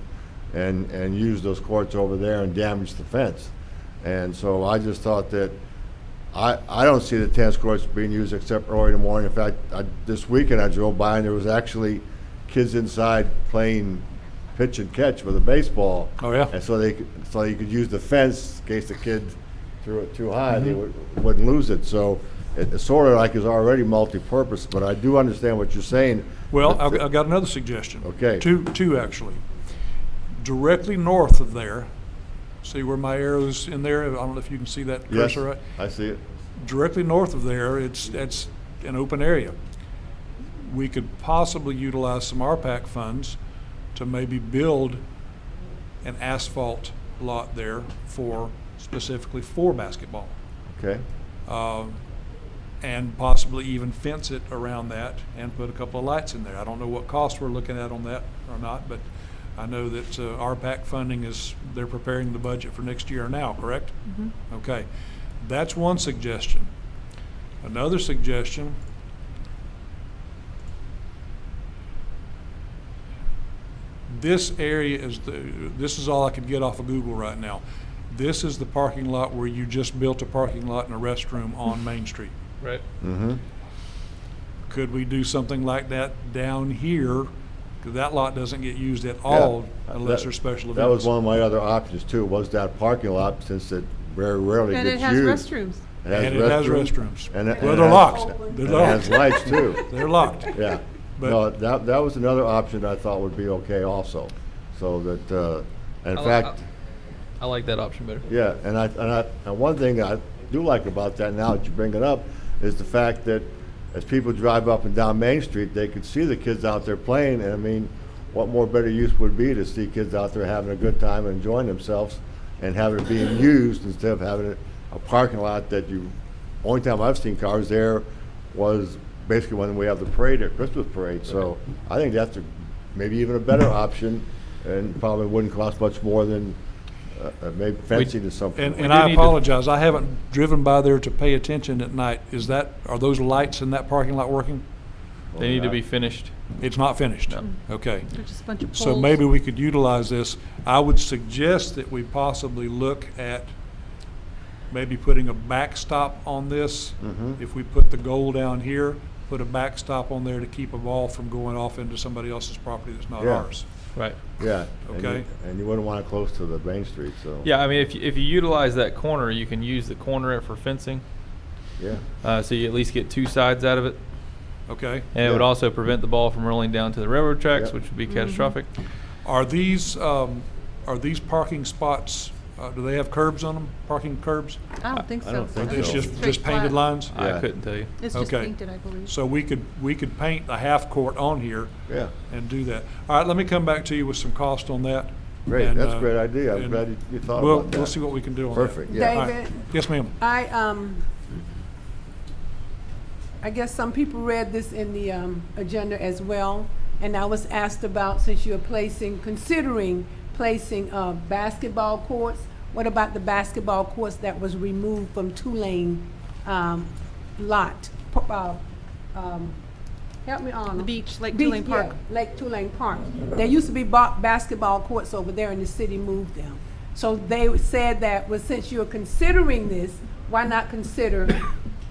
and use those courts over there and damage the fence. And so I just thought that I don't see the tennis courts being used except early in the morning. In fact, this weekend I drove by and there was actually kids inside playing pitch and catch with a baseball. Oh yeah. And so you could use the fence in case the kid threw it too high, they wouldn't lose it. So it's sort of like it's already multi-purpose, but I do understand what you're saying. Well, I've got another suggestion. Okay. Two actually. Directly north of there, see where my arrow's in there? I don't know if you can see that cursor right? I see it. Directly north of there, that's an open area. We could possibly utilize some RPAC funds to maybe build an asphalt lot there specifically for basketball. Okay. And possibly even fence it around that and put a couple of lights in there. I don't know what cost we're looking at on that or not, but I know that RPAC funding they're preparing the budget for next year now, correct? Mm-hmm. Okay. That's one suggestion. Another suggestion, this area this is all I could get off of Google right now. This is the parking lot where you just built a parking lot and a restroom on Main Street. Right. Mm-hmm. could we do something like that down here? Because that lot doesn't get used at all Yeah. unless That- there's special events. That was one of my other options too, was that parking lot, since it very rarely And gets it has used. restrooms. And it has restrooms. And it Well, and they're it locked. has- They're and it has locked. lights too. They're locked. Yeah. But- No, that was another option I thought would be okay also. So that, in fact, I like that option better. yeah, and one thing I do like about that now that you bring it up is the fact that as people drive up and down Main Street, they could see the kids out there playing, and I mean, what more better use would be to see kids out there having a good time and enjoying themselves and having it being used instead of having a parking lot that only time I've seen cars there was basically when we have the parade, at Christmas parade. So I think that's maybe even a better option and probably wouldn't cost much more than maybe fencing or something. And I apologize, I haven't driven by there to pay attention at night. Are those lights in that parking lot working? They need to be finished. It's not finished? Okay. They're just a bunch of So poles. maybe we could utilize this. I would suggest that we possibly look at maybe putting a backstop on this. If we put the goal down here, put a backstop on there to keep a ball from going off into somebody else's property that's not Yeah. ours. Right. Yeah. Okay. And you wouldn't want it close to the Main Street, so. Yeah, I mean, if you utilize that corner, you can use the corner for fencing. Yeah. So you at least get two sides out of it. Okay. And it would Yeah. also prevent the ball from rolling down to the railroad tracks, Yep. which would be catastrophic. Are these parking spots, do they have curbs on them, parking curbs? I don't think so. I don't think It's so. just Straight painted flat. lines? I Yeah. couldn't tell you. It's just Okay. painted, I believe. So we could paint a half court on here Yeah. and do that. All right, let me come back to you with some cost on that. Great, And, that's a great idea. I'm and glad you thought we'll- about that. We'll see what we can do on that. Perfect, yeah. All right. David? Yes, ma'am. I guess some people read this in the agenda as well, and I was asked about, since you're considering placing basketball courts, what about the basketball courts that was removed from Tulane lot? Help me on. The beach, Lake Tulane Park. Lake Tulane Park. There used to be basketball courts over there, and the city moved them. So they said that, well, since you're considering this, why not consider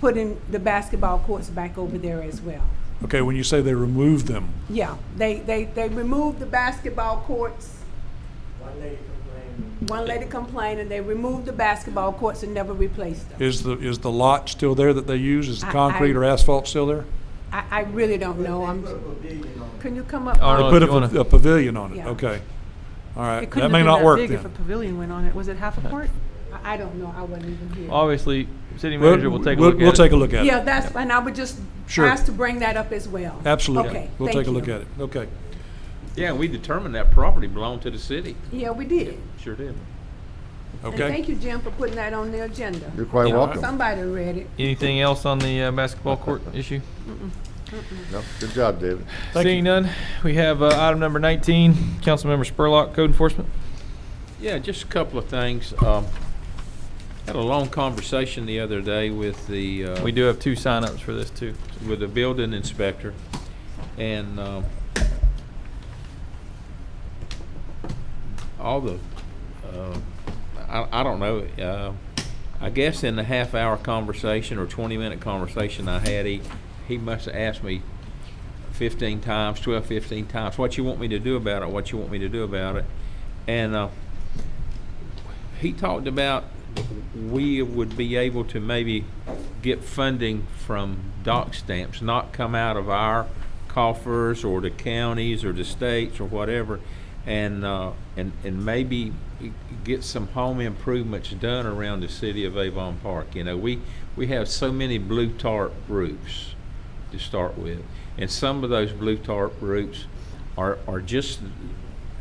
putting the basketball courts back over there as well? Okay, when you say they removed them, Yeah, they removed the basketball courts. One lady complained, and they removed the basketball courts and never replaced them. is the lot still there that they use? Is the I- concrete or asphalt still there? I really don't know. Can you come up? Arnold, They if you put wanna- a pavilion on it, Yeah. okay. All right, It that couldn't may have not been work that big if a then. pavilion went on it. Was it half a court? I don't know. I wasn't even here. Obviously, city manager will take a look at it. We'll take a look at it. Yeah, that's, and I would just Sure. ask to bring that up as well. Absolutely. Okay, We'll thank take a look you. at it, okay. Yeah, we determined that property belonged to the city. Yeah, we did. Sure did. And Okay. thank you, Jim, for putting that on the agenda. You're quite welcome. Somebody read it. Anything else on the basketball court issue? No, good job, David. Seeing none, we have item number 19, Councilmember Spurlock, Code Enforcement. Yeah, just a couple of things. Had a long conversation the other day with the We do have two signups for this too. with the building inspector, and all the I don't know. I guess in the half-hour conversation or 20-minute conversation I had, he must have asked me 15 times, 12, 15 times, what you want me to do about it, what you want me to do about it. And he talked about we would be able to maybe get funding from dock stamps, not come out of our coffers or the counties or the states or whatever, and maybe get some home improvements done around the city of Avon Park. You know, we have so many blue tarp roofs to start with, and some of those blue tarp roofs are just,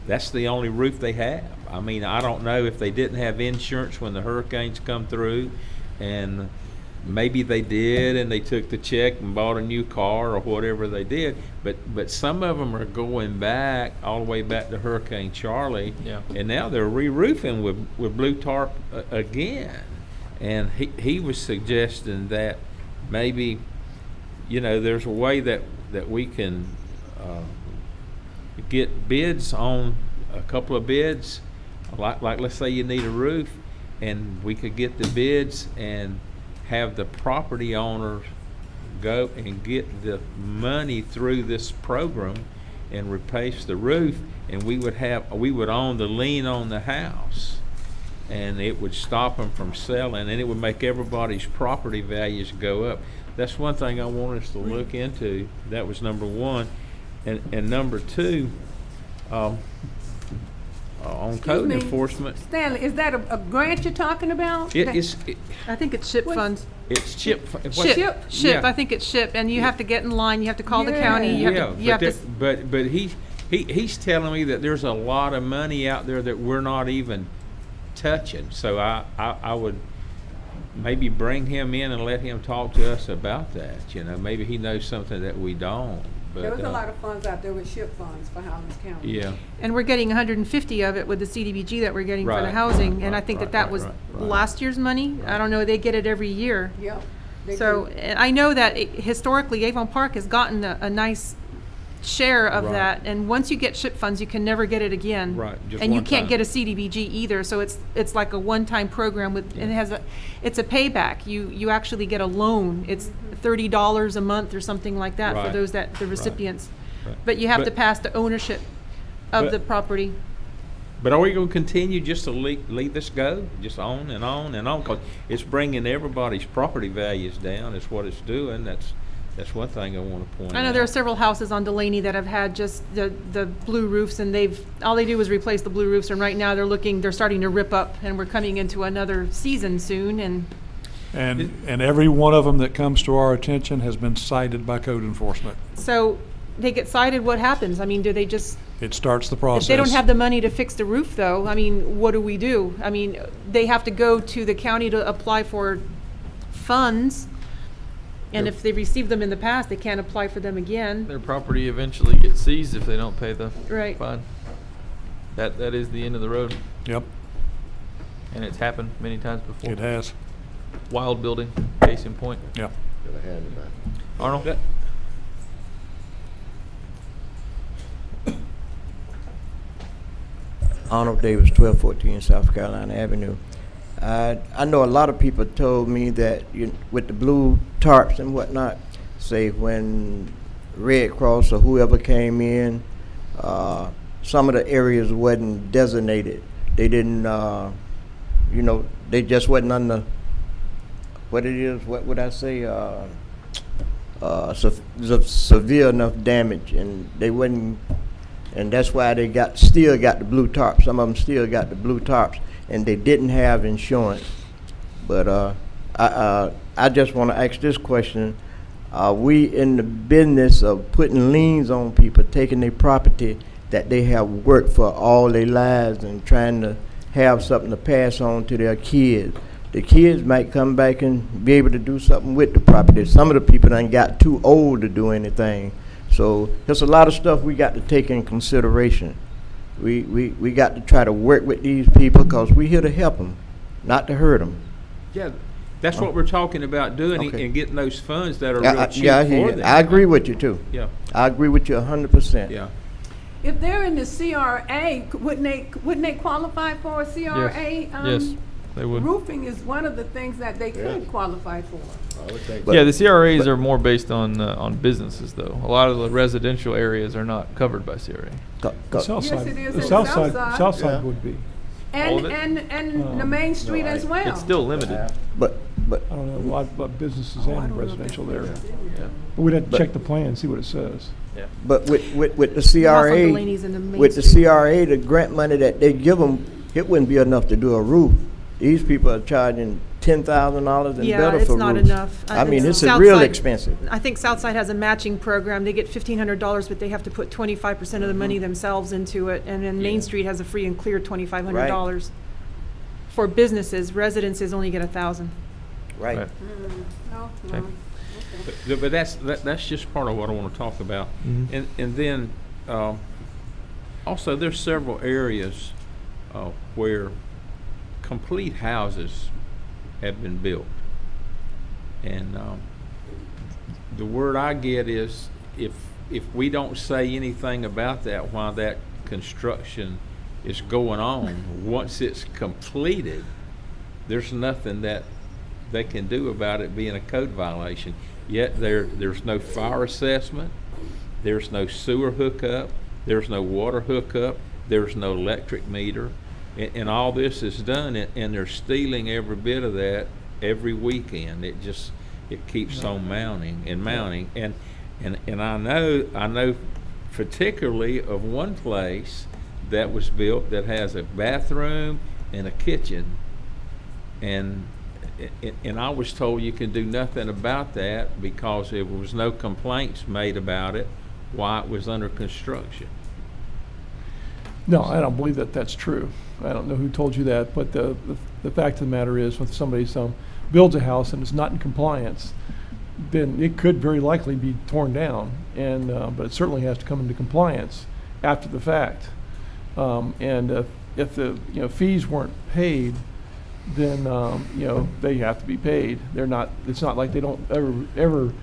that's the only roof they have. I mean, I don't know if they didn't have insurance when the hurricanes come through, and maybe they did and they took the check and bought a new car or whatever they did, but some of them are going back all the way back to Hurricane Charlie. Yeah. And now they're re-roofing with blue tarp again. And he was suggesting that maybe, you know, there's a way that we can get bids on a couple of bids, like let's say you need a roof, and we could get the bids and have the property owners go and get the money through this program and replace the roof, and we would own the lien on the house. And it would stop them from selling, and it would make everybody's property values go up. That's one thing I want us to look into. That was number one. And number two, on code me. enforcement, Stanley, is that a grant you're talking about? I think it's SHIP funds. it's CHIP. SHIP, Yeah. I think it's SHIP, and you have to get in line, you have to call the county, you have to, But he's telling me that there's a lot of money out there that we're not even touching. So I would maybe bring him in and let him talk to us about that. You know, maybe he knows something that we don't. But, There was a lot of funds out there with SHIP funds for Highlands County. Yeah. and we're getting 150 of it with the CDBG that we're getting for the Right, housing, and I right, think right, that was right, right. last year's money. I don't know, they get it every year. Yep. they So, do. and I know that historically Avon Park has gotten a nice share of Right. that, and once you get SHIP funds, you can never get it again. Right, just And you one can't time. get a CDBG either, so it's like a one-time program with, and it's a payback. You actually get a loan. It's $30 a month or something like that for Right, those the right, recipients. right. But you have to But- pass the ownership of But- the property. But are we going to continue just to let this go, just on and on and on? Because it's bringing everybody's property values down. Is what it's doing. That's one thing I want to point out. I know there are several houses on Delaney that have had just the blue roofs, and all they do is replace the blue roofs, and right now they're starting to rip up, and we're coming into another season soon, and And every one of them that comes to our attention has been cited by code enforcement. so they get cited, what happens? I mean, do they just, It starts the if process. they don't have the money to fix the roof though, I mean, what do we do? I mean, they have to go to the county to apply for funds, and if they received them in the past, they can't apply for them again. Their property eventually gets seized if they don't pay the Right. fine. That is the end of the road, Yep, and it's happened many times before. it has. Wild building, case in point. Yep. Gotta hand it back. Arnold? Arnold Davis, 1214 South Carolina Avenue. I know a lot of people told me that with the blue tarps and whatnot, say when Red Cross or whoever came in, some of the areas wasn't designated. They didn't, they just wasn't on the, what it is, what would I say, severe enough damage, and they wasn't. And that's why they still got the blue tarps. Some of them still got the blue tarps, and they didn't have insurance. But I just want to ask this question: are we in the business of putting liens on people, taking their property that they have worked for all their lives and trying to have something to pass on to their kids? The kids might come back and be able to do something with the property. Some of the people done got too old to do anything. So there's a lot of stuff we got to take in consideration. We got to try to work with these people because we're here to help them, not to hurt them. Yeah, that's what we're talking about doing, Okay. and getting those funds that are Yeah, real cheap yeah, I for hear you. them. I agree with you too. Yeah. I agree with you 100%. Yeah. If they're in the CRA, wouldn't they qualify for a CRA? Yes, they would. Roofing is one of the things that they could qualify for. I would think. Yeah, the CRAs are more based on businesses though. A lot of the residential areas are not covered by CRA. The south Yes, side, it is the in south the side, south side. south side Yeah. would be. All of And, it? and the main street as well. It's still limited. But I don't know, a lot of businesses Oh, I and don't know if residential that's there. Yeah. But we'd have to But- check the plan, see what it says. But with the Lots on CRA, Delaney's and the main with the street. CRA, the grant money that they give them, it wouldn't be enough to do a roof. These people are charging $10,000 and Yeah, better it's for not roofs. enough. I mean, it's Southside- real expensive. I think Southside has a matching program. They get $1,500, but they have to put 25% of the money themselves into it. And then Main Street has a free and clear $2,500. For businesses, residences only get $1,000. Right. Right. No, Okay. no. But that's just part of what I want to talk about. Mhm. And then, also, there's several areas where complete houses have been built. And the word I get is, if we don't say anything about that while that construction is going on, once it's completed, there's nothing that they can do about it being a code violation. yet there's no fire assessment, there's no sewer hookup, there's no water hookup, there's no electric meter, and all this is done, and they're stealing every bit of that every weekend. It keeps on mounting and mounting, and I know particularly of one place that was built that has a bathroom and a kitchen, and I was told you can do nothing about that because there was no complaints made about it while it was under construction. No, I don't believe that that's true. I don't know who told you that, but the fact of the matter is, when somebody builds a house and is not in compliance, then it could very likely be torn down, and but it certainly has to come into compliance after the fact. And if the fees weren't paid, then they have to be paid. They're not. It's not like they don't ever.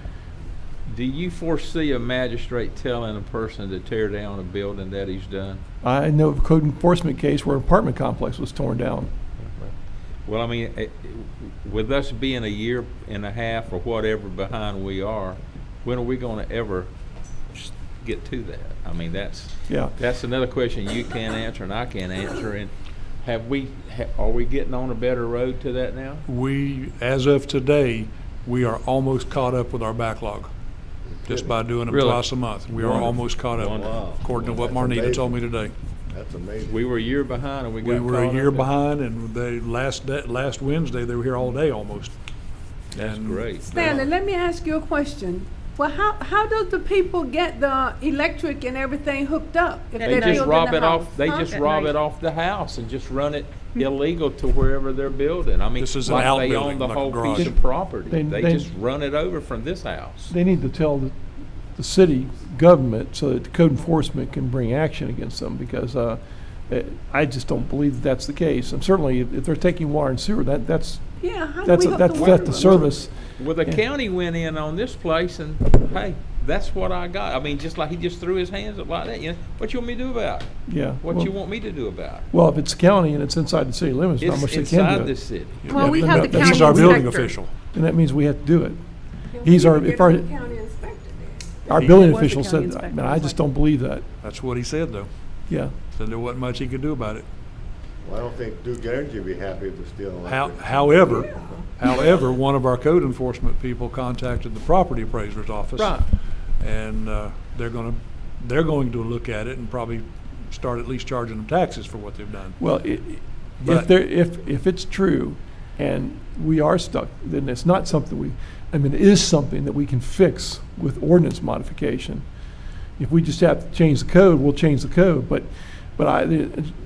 Do you foresee a magistrate telling a person to tear down a building that he's done? I know of a code enforcement case where an apartment complex was torn down. Well, I mean, with us being a year and a half or whatever behind we are, when are we going to ever get to that? I mean, that's another question you can't answer and I can't answer. And are we getting on a better road to that now? As of today, we are almost caught up with our backlog. Just by doing them twice a month. We are almost caught up, according to what Marnita told me today. That's amazing. We were a year behind and we were a year behind, and last Wednesday, they were here all day almost. That's great. Stanley, let me ask you a question. Well, how does the people get the electric and everything hooked up? If They they're just building rob the it house? off. They Huh? just rob it off the house and just run it illegal to wherever they're building. I mean, This is an like they outbuilding, own the like a whole garage. piece of property. They They- just run it over from this house. They need to tell the city government so that the code enforcement can bring action against them, because I just don't believe that that's the case. And certainly, if they're taking water and sewer, that's Yeah, how do that's we hook the water that's the up? service. Well, the Yeah. county went in on this place and, hey, that's what I got. I mean, just like he just threw his hands up like that. What you want me to do about it? Yeah. What well, you want me to do about it? Well, if it's county and it's inside the city limits, not It's much they can inside do. the city. Well, we then have the that- county He's our building inspector. official. And that means we have to do it. Can He's we our, get if our, the county inspector then? our He building was the official county said that, inspector. and I just don't believe that. That's what he said, though. Yeah. Said there wasn't much he could do about it. Well, I don't think Duke Energy would be happy if they're stealing electric. However, one of our code enforcement people contacted the property appraiser's office. Right. And they're going to look at it and probably start at least charging them taxes for what they've done. Well, But- if it's true and we are stuck, then it's not something it is something that we can fix with ordinance modification. If we just have to change the code, we'll change the code, but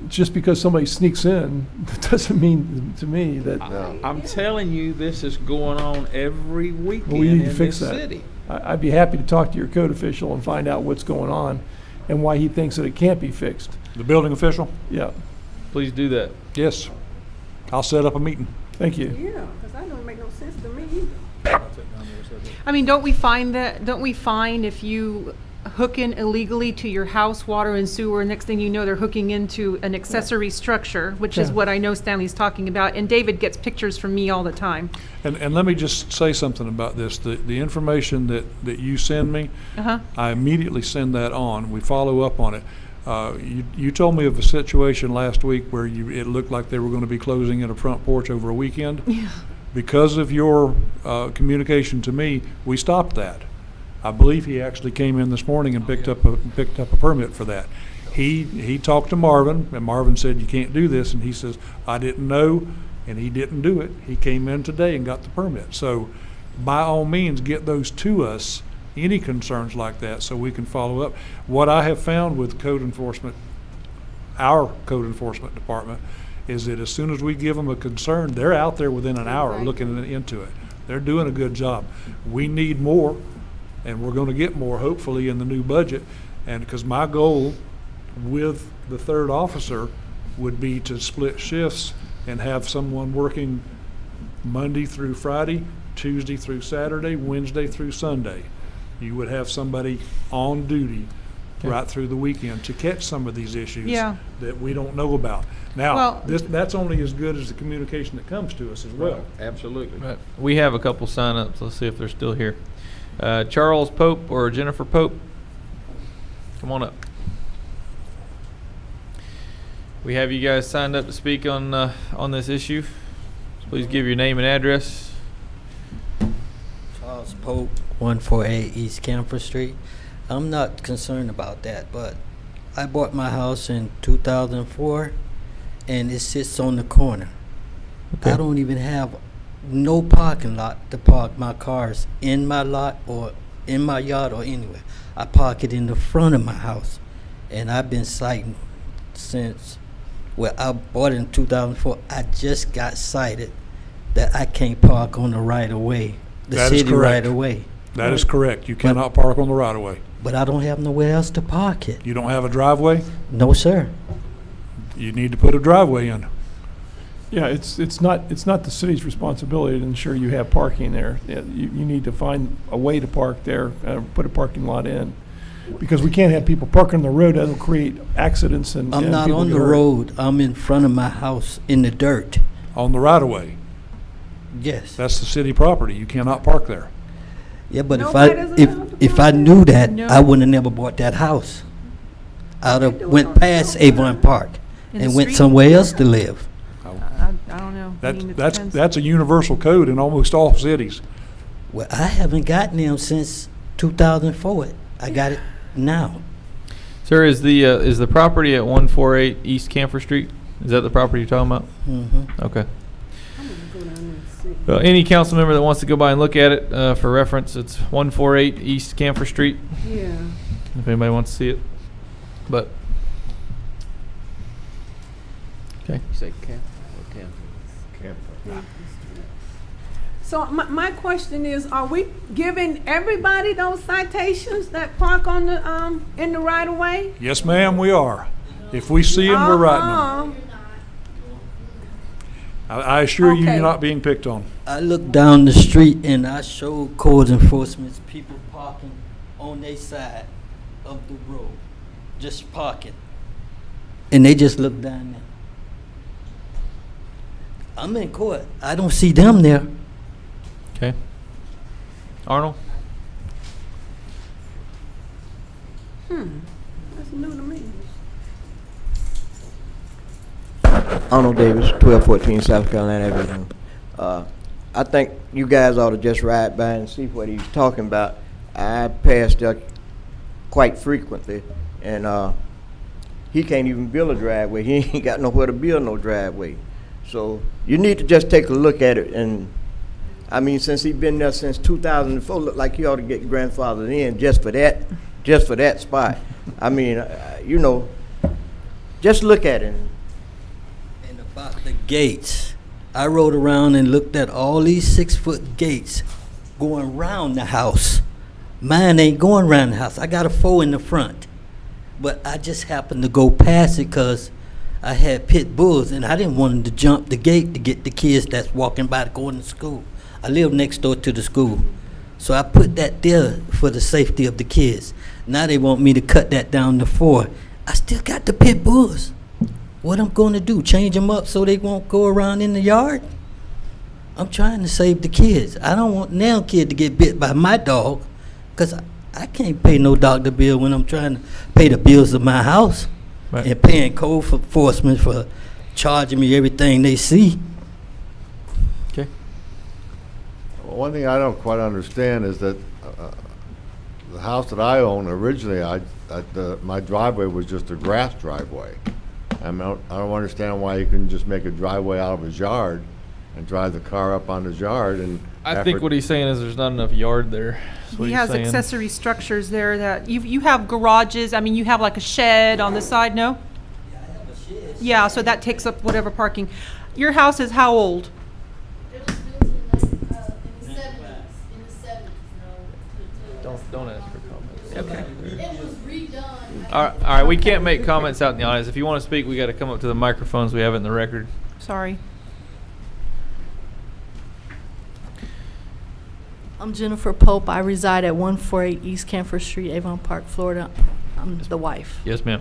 just because somebody sneaks in, doesn't mean to me that. I'm telling you, this is going on every weekend We need to in fix this that. city. I'd be happy to talk to your code official and find out what's going on and why he thinks that it can't be fixed. The building official? Yeah. Please do that. Yes. I'll set up a meeting. Thank you. Yeah, because that don't make no sense to me either. I mean, don't we find if you hook in illegally to your house, water and sewer, next thing you know, they're hooking into an accessory structure, which is Yeah. what I know Stanley's talking about, and David gets pictures from me all the time. And let me just say something about this. The information that you send me, Uh-huh. I immediately send that on. We follow up on it. You told me of a situation last week where it looked like they were going to be closing in a front porch over a weekend. Yeah. Because of your communication to me, we stopped that. I believe he actually came in this morning and picked up a permit for that. He talked to Marvin, and Marvin said, you can't do this, and he says, I didn't know, and he didn't do it. He came in today and got the permit. So by all means, get those to us, any concerns like that, so we can follow up. What I have found with code enforcement, our code enforcement department, is that as soon as we give them a concern, they're out there within an hour looking into it. They're doing a good job. We need more, and we're going to get more hopefully in the new budget. And because my goal with the third officer would be to split shifts and have someone working Monday through Friday, Tuesday through Saturday, Wednesday through Sunday. You would have somebody on duty right through the weekend to catch some of these issues Yeah. that we don't know about. Now, Well- that's only as good as the communication that comes to us as well. Absolutely. Right. We have a couple sign-ups. Let's see if they're still here. Charles Pope or Jennifer Pope? Come on up. We have you guys signed up to speak on this issue. So please give your name and address. Charles Pope, 148 East Camper Street. I'm not concerned about that, but I bought my house in 2004, and it sits on the corner. Okay. I don't even have no parking lot to park my cars in my lot or in my yard or anywhere. I park it in the front of my house, and I've been citing since, well, I bought it in 2004. I just got cited that I can't park on the right of way, the That is city correct. right of way. That is correct. You cannot park on the right of way. But I don't have nowhere else to park it. You don't have a driveway? No, sir. You need to put a driveway in. Yeah, it's not the city's responsibility to ensure you have parking there. Yeah, you need to find a way to park there, put a parking lot in. Because we can't have people parking on the road, that'll create accidents and I'm not people on get the hurt. road. I'm in front of my house in the dirt. On the right of way. Yes. That's the city property. You cannot park there. Yeah, but Nobody doesn't have to if I knew that, No. I would have never bought that house. I'd have went past Avon Park In the and went street? somewhere else to live. I don't know. I mean, it That's depends. that's a universal code in almost all cities. Well, I haven't gotten them since 2004. I got it now. Sir, is the property at 148 East Camper Street? Is that the property you're talking about? Mm-hmm. Okay. Any council member that wants to go by and look at it, for reference, it's 148 East Camper Street. Yeah. If anybody wants to see it. But, okay. You say camp or camp? So my question is, are we giving everybody those citations that park on the, in the right of way? Yes, ma'am, we are. If we see them, we're writing them. Uh-huh. I assure you, Okay. you're not being picked on. I look down the street and I show code enforcement people parking on their side of the road, just parking. And they just look down there. I'm in court. I don't see them there. Okay. Arnold? That's new to me. Arnold Davis, 1214 South Carolina Avenue. I think you guys ought to just ride by and see what he's talking about. I pass there quite frequently, and he can't even build a driveway. He ain't got nowhere to build no driveway. So you need to just take a look at it. And I mean, since he's been there since 2004, look like he ought to get grandfathered in just for that spot. I mean, you know, just look at it. And about the gates, I rode around and looked at all these 6-foot gates going around the house. Mine ain't going around the house. I got a 4 in the front. But I just happened to go past it because I had pit bulls and I didn't want them to jump the gate to get the kids that's walking by going to school. I live next door to the school. So I put that there for the safety of the kids. Now they want me to cut that down to 4. I still got the pit bulls. What I'm going to do, change them up so they won't go around in the yard? I'm trying to save the kids. I don't want now kid to get bit by my dog because I can't pay no doctor bill when I'm trying to pay the bills of my house. Right. And paying code enforcement for charging me everything they see. Okay. One thing I don't quite understand is that the house that I own originally, my driveway was just a grass driveway. I don't understand why he couldn't just make a driveway out of his yard and drive the car up on his yard. And I think what he's saying is there's not enough yard there. That's what He he's has saying. accessory structures there that, you have garages, I mean, you have like a shed on the side, no? Yeah, so that takes up whatever parking. Your house is how old? Don't ask for comments. Okay. It was redone. All right, we can't make comments out in the audience. If you want to speak, we got to come up to the microphones. We have it in the record. Sorry. I'm Jennifer Pope. I reside at 148 East Camper Street, Avon Park, Florida. I'm the wife. Yes, ma'am.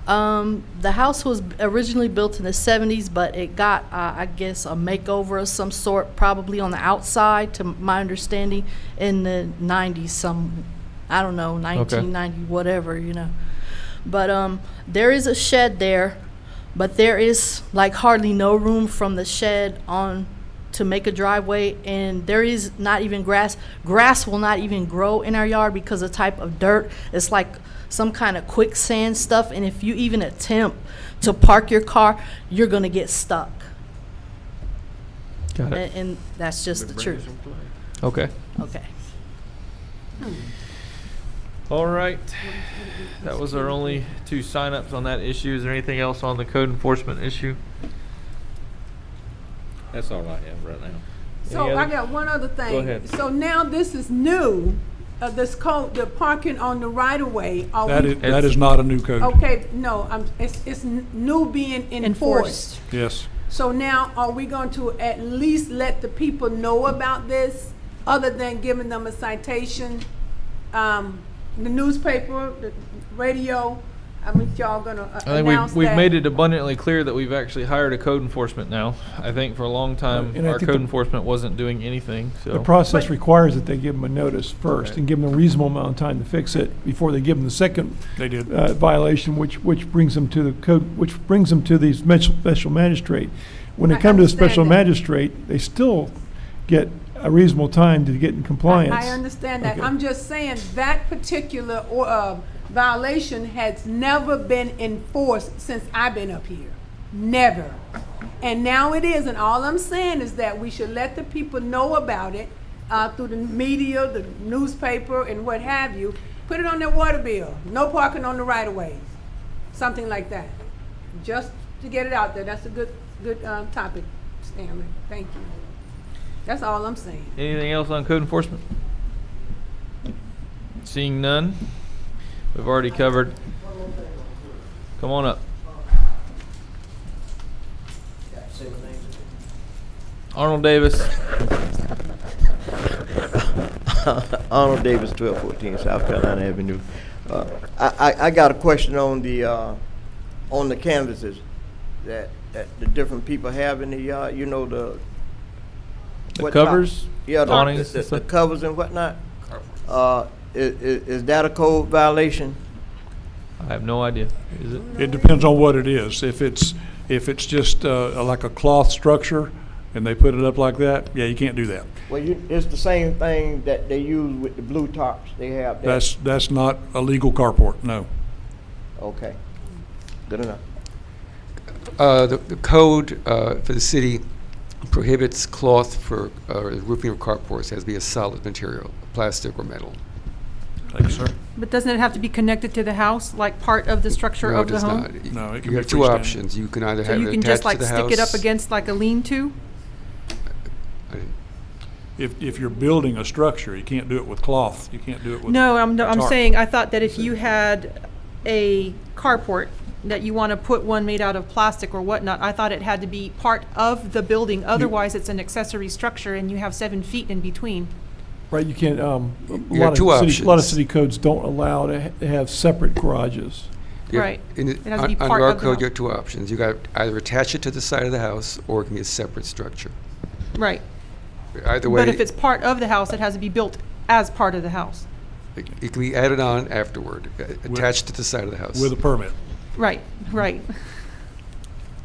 The house was originally built in the 70s, but it got, I guess, a makeover of some sort, probably on the outside, to my understanding, in the 90s, I don't know, 1990, whatever, you know. But there is a shed there, but there is like hardly no room from the shed on to make a driveway, and there is not even grass. Grass will not even grow in our yard because of the type of dirt. It's like some kind of quicksand stuff, and if you even attempt to park your car, you're gonna get stuck. Got it. And that's just the truth. Okay. Okay. All right. That was our only 2 signups on that issue. Is there anything else on the code enforcement issue? That's all I have right now. So Any I other? got one other thing. Go ahead. So now this is new, this code, the parking on the right of way. Are That we- is not a new code. Okay, no, it's new being enforced. Yes. So now, are we going to at least let the people know about this, other than giving them a citation? The newspaper, the radio, I mean, y'all gonna I think announce we've that? made it abundantly clear that we've actually hired a code enforcement now. I think for a long time, And I our think code the- enforcement wasn't doing anything, so. The process requires that they give them a notice first Right. and give them a reasonable amount of time to fix it before they give them the second They did. violation, which brings them to the code, which brings them to the special magistrate. When they I come to the special understand that. magistrate, they still get a reasonable time to get in compliance. I understand that. Okay. I'm just saying that particular violation has never been enforced since I've been up here. Never. And now it is, and all I'm saying is that we should let the people know about it through the media, the newspaper, and what have you. Put it on their water bill. No parking on the right-of-ways. Something like that. Just to get it out there. That's a good topic, Stanley. Thank you. That's all I'm saying. Anything else on code enforcement? Seeing none, we've already covered. Come on up. Arnold Davis. Arnold Davis, 1214 South Carolina Avenue. I got a question on the canvases that the different people have in the yard. You know, the what covers, top- yeah, awnings the and stuff? covers and whatnot. Is that a code violation? I have no idea. Is it? It depends on what it is. If it's just like a cloth structure and they put it up like that, yeah, you can't do that. Well, it's the same thing that they use with the blue tops. They have that. That's not a legal carport, no. Okay. Good enough. The code for the city prohibits cloth for roofing of carports. It has to be a solid material, plastic or metal. Thank you, sir. But doesn't it have to be connected to the house, like part of the structure No, of it the does home? not. No, it can You be have 2 freestanding. options. You can either So have you it can attached just to like the house. stick it up against like a lean-to? If you're building a structure, you can't do it with cloth. You can't do it with No, I'm tarp. saying, I thought that if you had a carport, that you want to put one made out of plastic or whatnot, I thought it had to be part of the building, otherwise it's an accessory structure and you have 7 feet in between. Right, you can't, a You lot have 2 of options. city, a lot of city codes don't allow to have separate garages. You- Right. in It has to be under part our of the code, house. you have 2 options. You got either attach it to the side of the house, or it can be a separate structure. Right. Either way, But if it's part of the house, it has to be built as part of the house. it can be added on afterward, attached to the side of the house. With a permit. Right, right.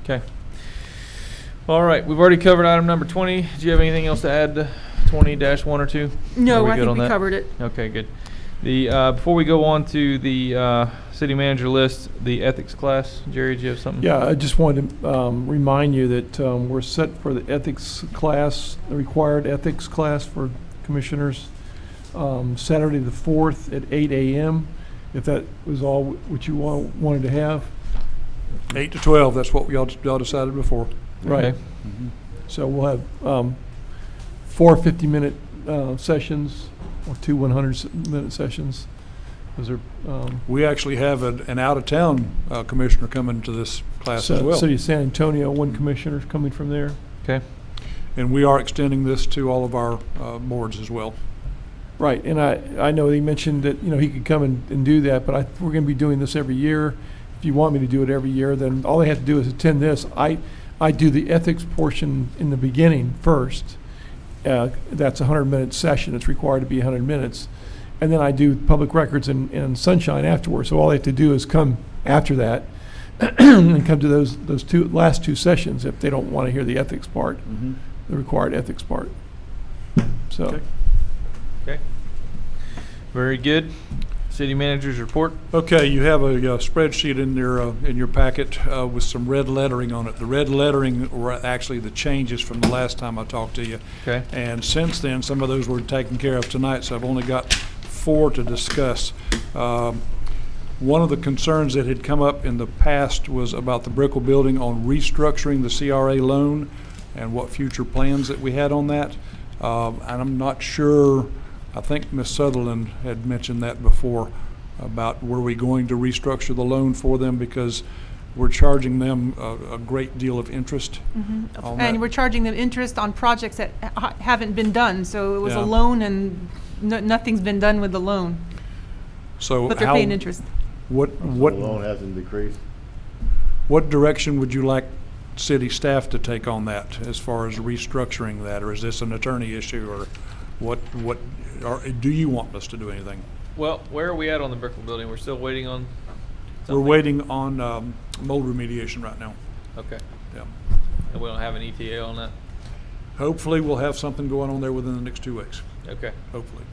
Okay. All right, we've already covered item number 20. Do you have anything else to add to 20-1 or 2? No, Are we I good think on we that? covered it. Okay, good. The before we go on to the city manager list, the ethics class, Jerry, do you have something? Yeah, I just wanted to remind you that we're set for the ethics class, the required ethics class for commissioners, Saturday the 4th at 8 a.m., if that was all what you wanted to have. 8 to 12, that's what y'all decided before. Right. Okay. So we'll have 4 50-minute sessions or 2 100-minute sessions. Those are We actually have an out-of-town commissioner coming to this class as well. City of San Antonio, 1 commissioner coming from there. Okay. And we are extending this to all of our boards as well. Right, and I know he mentioned that, he could come and do that, but we're gonna be doing this every year. If you want me to do it every year, then all they have to do is attend this. I do the ethics portion in the beginning first. That's a 100-minute session. It's required to be 100 minutes. And then I do public records and sunshine afterwards. So all they have to do is come after that and come to those last two sessions if they don't want to hear the ethics part, the required ethics part. So. Okay. Very good. City manager's report. Okay, you have a spreadsheet in your packet with some red lettering on it. The red lettering were actually the changes from the last time I talked to you. Okay. And since then, some of those were taken care of tonight, so I've only got 4 to discuss. One of the concerns that had come up in the past was about the Brickell building on restructuring the CRA loan and what future plans that we had on that. And I'm not sure, I think Ms. Sutherland had mentioned that before, about were we going to restructure the loan for them because we're charging them a great deal of interest on that. And we're charging them interest on projects that haven't been done, so it was Yeah. a loan and nothing's been done with the loan. So But they're how- paying interest. What The loan hasn't decreased. What direction would you like city staff to take on that as far as restructuring that, or is this an attorney issue, or or do you want us to do anything? Well, where are we at on the Brickell building? We're still waiting on We're something? waiting on mold remediation right now. Okay. Yeah. And we don't have an ETA on that? Hopefully, we'll have something going on there within the next 2 weeks. Okay. Hopefully.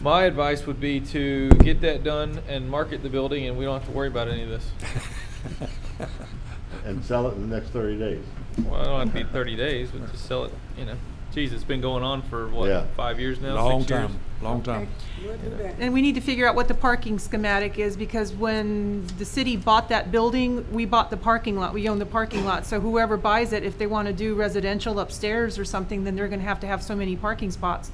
My advice would be to get that done and market the building, and we don't have to worry about any of this. And sell it in the next 30 days. Well, I don't have to be 30 days, but just sell it, Geez, it's been going on for, what, Yeah. 5 years now? Long 6 years? time, long time. We'll do that. And we need to figure out what the parking schematic is, because when the city bought that building, we bought the parking lot, we own the parking lot. So whoever buys it, if they want to do residential upstairs or something, then they're going to have so many parking spots.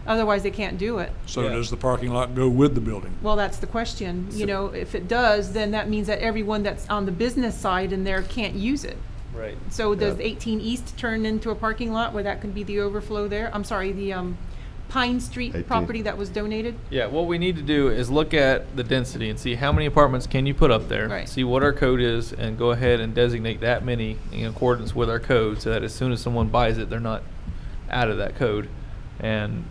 Otherwise, they can't do it. So Yeah. does the parking lot go with the building? Well, that's the question. If it does, then that means that everyone that's on the business side in there can't use it. Right. So does Yeah. 18 East turn into a parking lot where that can be the overflow there? I'm sorry, the Pine Street 18. property that was donated? Yeah, what we need to do is look at the density and see how many apartments can you put up there. Right. See what our code is and go ahead and designate that many in accordance with our code so that as soon as someone buys it, they're not out of that code. And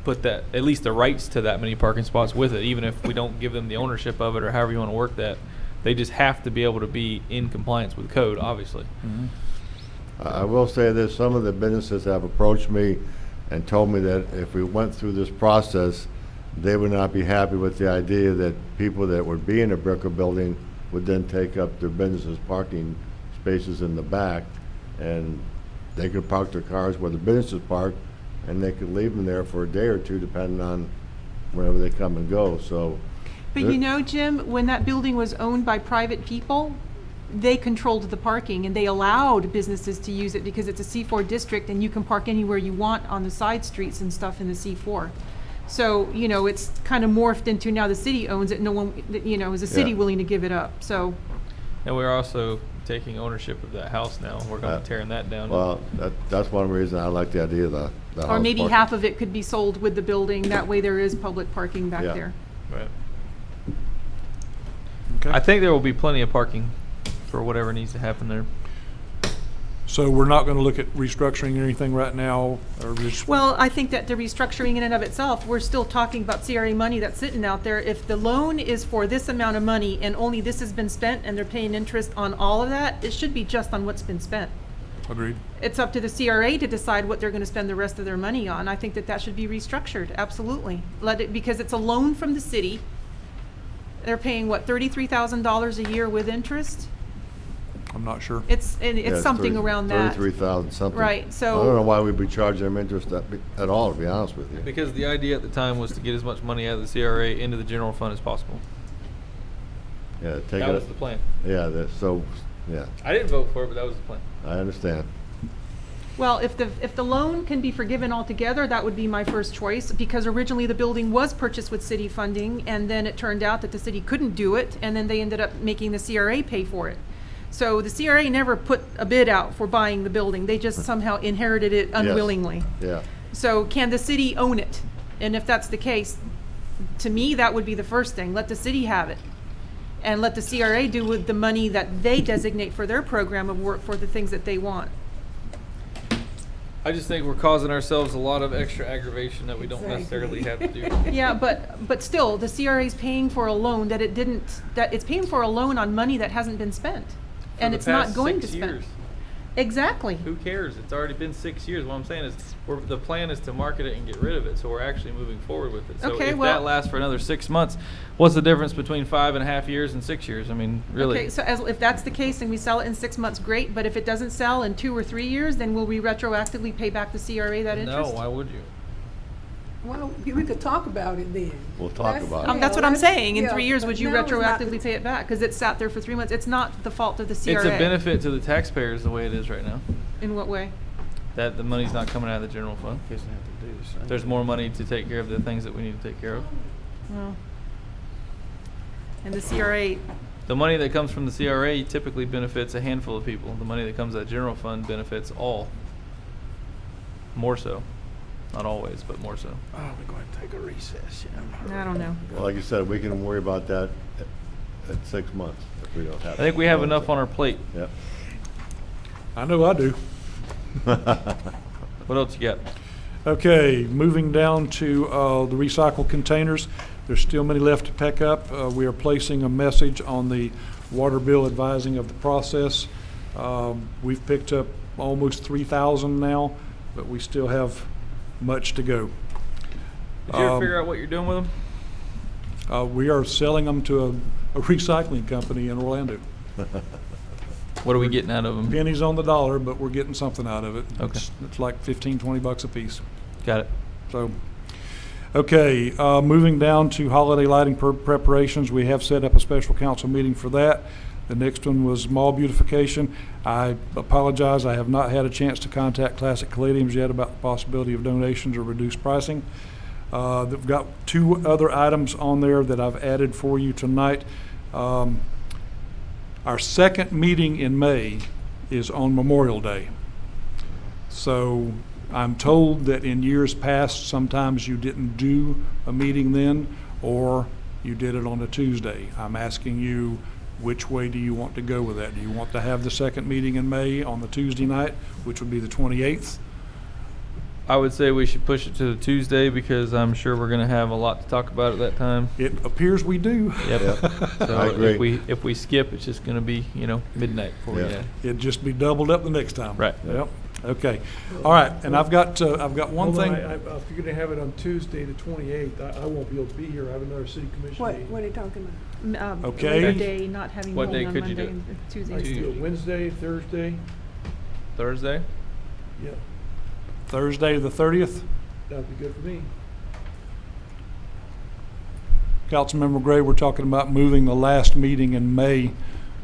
put that, at least the rights to that many parking spots with it, even if we don't give them the ownership of it or however you want to work that. They just have to be able to be in compliance with code, obviously. I will say this, some of the businesses have approached me and told me that if we went through this process, they would not be happy with the idea that people that would be in a Brickell building would then take up their businesses' parking spaces in the back, and they could park their cars where the businesses park, and they could leave them there for a day or two, depending on whenever they come and go, so. But Jim, when that building was owned by private people, they controlled the parking and they allowed businesses to use it because it's a C4 district and you can park anywhere you want on the side streets and stuff in the C4. So, it's kind of morphed into now the city owns it, no one, is the city Yeah. willing to give it up, so. And we're also taking ownership of that house now. We're going to be tearing that down. Well, that's one reason I like the idea of the house Or maybe parking. half of it could be sold with the building, that way there is public parking back Yeah. there. Right. Okay. I think there will be plenty of parking for whatever needs to happen there. So we're not going to look at restructuring anything right now, or just? Well, I think that the restructuring in and of itself, we're still talking about CRA money that's sitting out there. If the loan is for this amount of money and only this has been spent and they're paying interest on all of that, it should be just on what's been spent. Agreed. It's up to the CRA to decide what they're going to spend the rest of their money on. I think that should be restructured, absolutely. Because it's a loan from the city. They're paying, what, $33,000 a year with interest? I'm not sure. It's Yeah, something around that. 33,000 something. Right, so- I don't know why we'd be charging them interest at all, to be honest with you. Because the idea at the time was to get as much money out of the CRA into the general fund as possible. Yeah, take That it. was the plan. Yeah, yeah, I didn't vote for it, but that was the plan. I understand. Well, if the loan can be forgiven altogether, that would be my first choice, because originally the building was purchased with city funding, and then it turned out that the city couldn't do it, and then they ended up making the CRA pay for it. So the CRA never put a bid out for buying the building, they just somehow inherited it unwillingly. Yeah. So can the city own it? And if that's the case, to me, that would be the first thing. Let the city have it. And let the CRA do with the money that they designate for their program of work for the things that they want. I just think we're causing ourselves a lot of extra aggravation that we don't necessarily have to do. Yeah, but still, the CRA is paying for a loan that it's paying for a loan on money that hasn't been spent. For And the it's not past going to 6 spend. years. Exactly. Who cares? It's already been 6 years. What I'm saying is, the plan is to market it and get rid of it, so we're actually moving forward with it. So Okay, if well- that lasts for another 6 months, what's the difference between 5.5 years and 6 years? I mean, really. Okay, so if that's the case and we sell it in 6 months, great, but if it doesn't sell in 2 or 3 years, then will we retroactively pay back the CRA that interest? No, why would you? Well, we could talk about it then. We'll talk about it. That's what I'm saying. In Yeah, 3 years, but would you now is not retroactively the- pay it back? Because it sat there for 3 months. It's not the fault of the CRA. It's a benefit to the taxpayers the way it is right now, In what way? that the money's not coming out of the general fund. There's more money to take care of the things that we need to take care of. Well, and the CRA, The money that comes from the CRA typically benefits a handful of people. The money that comes out of the general fund benefits all. More so. Not always, but more so. Oh, we're going to take a recess, yeah. I don't know. Well, like you said, we can worry about that at 6 months if we don't have. I think we have enough on our plate. Yep. I know I do. What else you got? Okay, moving down to the recycled containers. There's still many left to pick up. We are placing a message on the water bill advising of the process. We've picked up almost 3,000 now, but we still have much to go. Did you ever figure out what you're doing with them? We are selling them to a recycling company in Orlando. What are we getting out of them? Pennies on the dollar, but we're getting something out of it. Okay. It's like 15, 20 bucks a piece. Got it. So, okay, moving down to holiday lighting preparations, we have set up a special council meeting for that. The next one was mall beautification. I apologize, I have not had a chance to contact Classic Caladiums yet about the possibility of donations or reduced pricing. They've got 2 other items on there that I've added for you tonight. Our second meeting in May is on Memorial Day. So I'm told that in years past, sometimes you didn't do a meeting then, or you did it on a Tuesday. I'm asking you, which way do you want to go with that? Do you want to have the second meeting in May on the Tuesday night, which would be the 28th? I would say we should push it to the Tuesday because I'm sure we're going to have a lot to talk about at that time. It appears we do. Yep. So I agree. If we skip, it's just going to be, midnight before we Yeah. get. It'd just be doubled up the next time. Right. Yep. Okay. All right. And I've got one Hold on, thing. if you're gonna have it on Tuesday, the 28th, I won't be able to be here. I have another city commission What, meeting. what are you talking about? Okay. Labor Day, not having What meeting day on could you Monday do? and I Tuesday. can do it Wednesday, Thursday, Thursday? yeah, Thursday the 30th. that'd be good for me. Councilmember Gray, we're talking about moving the last meeting in May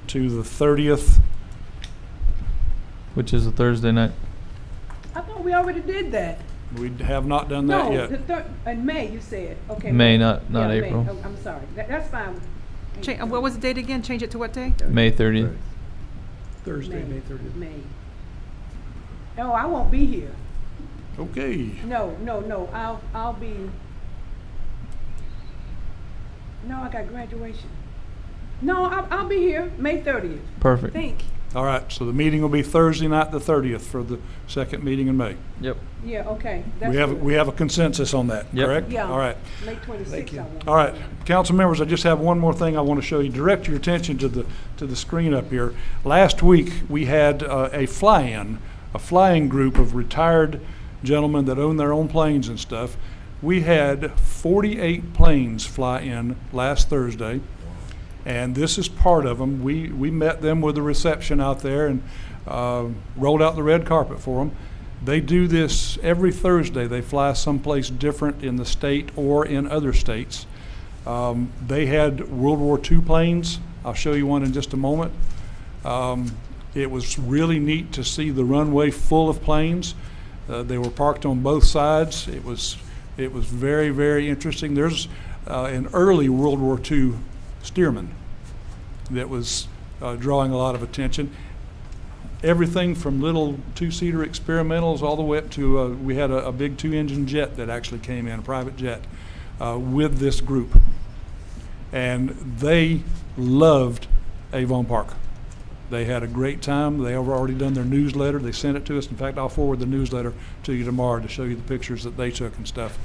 to the 30th. Which is a Thursday night. I thought we already did that. We have not done that No, yet. in May, you said, okay. May, not Yeah, May. April. Oh, I'm sorry, that's fine. What was the date again? Change it to what day? May 30th. Thursday, May 30th. May. Oh, I won't be here. Okay. No, I'll be, no, I got graduation. No, I'll be here, May 30th. Perfect. Think, All right. So the meeting will be Thursday night the 30th for the second meeting in May. Yep. yeah, okay. That's We have good. a consensus on that, Yep. correct? Yeah. All right. May 26th, I won't. All right, council members, I just have one more thing I want to show you. Direct your attention to the screen up here. Last week, we had a flying group of retired gentlemen that own their own planes and stuff. We had 48 planes fly in last Thursday, and this is part of them. We met them with a reception out there and rolled out the red carpet for them. They do this every Thursday. They fly someplace different in the state or in other states. They had World War II planes. I'll show you one in just a moment. It was really neat to see the runway full of planes. They were parked on both sides. It was very, very interesting. There's an early World War II Stearman that was drawing a lot of attention. everything from little two-seater experimentals all the way up to, we had a big two-engine jet that actually came in, a private jet, with this group. And they loved Avon Park. They had a great time. They have already done their newsletter. They sent it to us. In fact, I'll forward the newsletter to you tomorrow to show you the pictures that they took and stuff.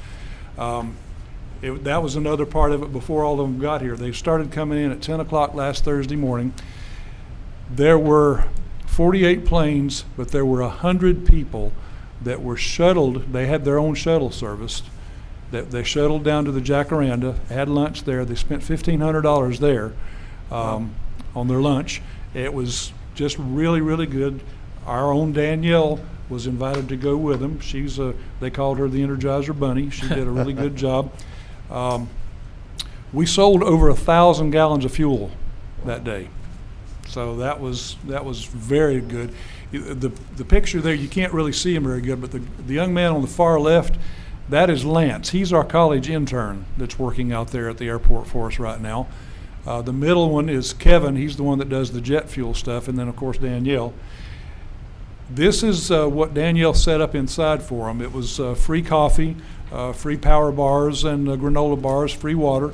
That was another part of it before all of them got here. They started coming in at 10 o'clock last Thursday morning. There were 48 planes, but there were 100 people that were shuttled. They had their own shuttle service. That they shuttled down to the Jacaranda, had lunch there. They spent $1,500 there on their lunch. It was just really, really good. Our own Danielle was invited to go with them. She's they called her the Energizer Bunny. She did a really good job. We sold over 1,000 gallons of fuel that day. So that was very good. The picture there, you can't really see him very good, but the young man on the far left, that is Lance. He's our college intern that's working out there at the airport for us right now. The middle one is Kevin. He's the one that does the jet fuel stuff, and then of course Danielle. This is what Danielle set up inside for them. It was free coffee, free power bars and granola bars, free water.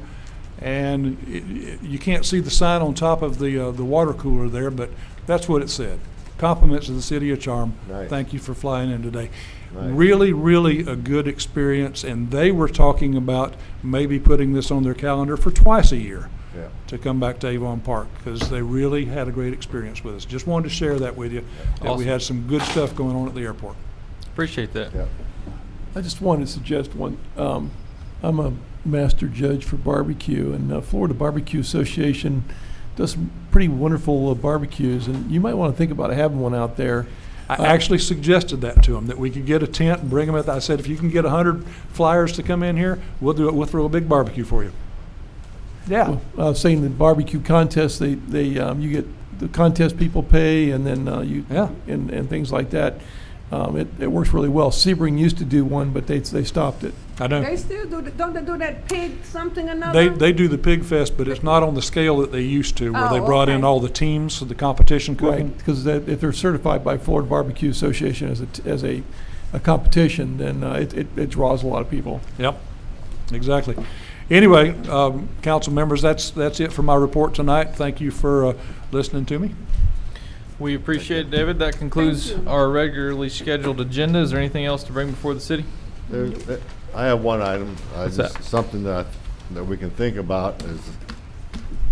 And you can't see the sign on top of the water cooler there, but that's what it said. Compliments to the City of Charm. Nice. Thank you for flying in today. Nice. Really, really a good experience, and they were talking about maybe putting this on their calendar for twice a year to come back to Avon Park, because they really had a great experience with us. Just wanted to share that with you, that we Awesome. had some good stuff going on at the airport. Appreciate that. Yeah. I just wanted to suggest one. I'm a master judge for barbecue, and Florida Barbecue Association does some pretty wonderful barbecues, and you might want to think about having one out there. I actually suggested that to them, that we could get a tent and bring them in. I said, if you can get 100 flyers to come in here, we'll do it. We'll throw a big barbecue for you. Yeah. Well, I was saying the barbecue contest, you get the contest people pay, and then and things like that. It works really well. Sebring used to do one, but they stopped it. I know. They still do, don't they do that pig something or another? They do the Pig Fest, but it's not on the scale that they used to, where they Oh, brought in okay. all the teams of the competition cooking. Right, because if they're certified by Florida Barbecue Association as a competition, then it draws a lot of people. Yep, exactly. Anyway, council members, that's it for my report tonight. Thank you for listening to me. We appreciate it, David. That concludes our regularly scheduled agenda. Is there anything else to bring before the city? I have one item, What's that? something that we can think about is,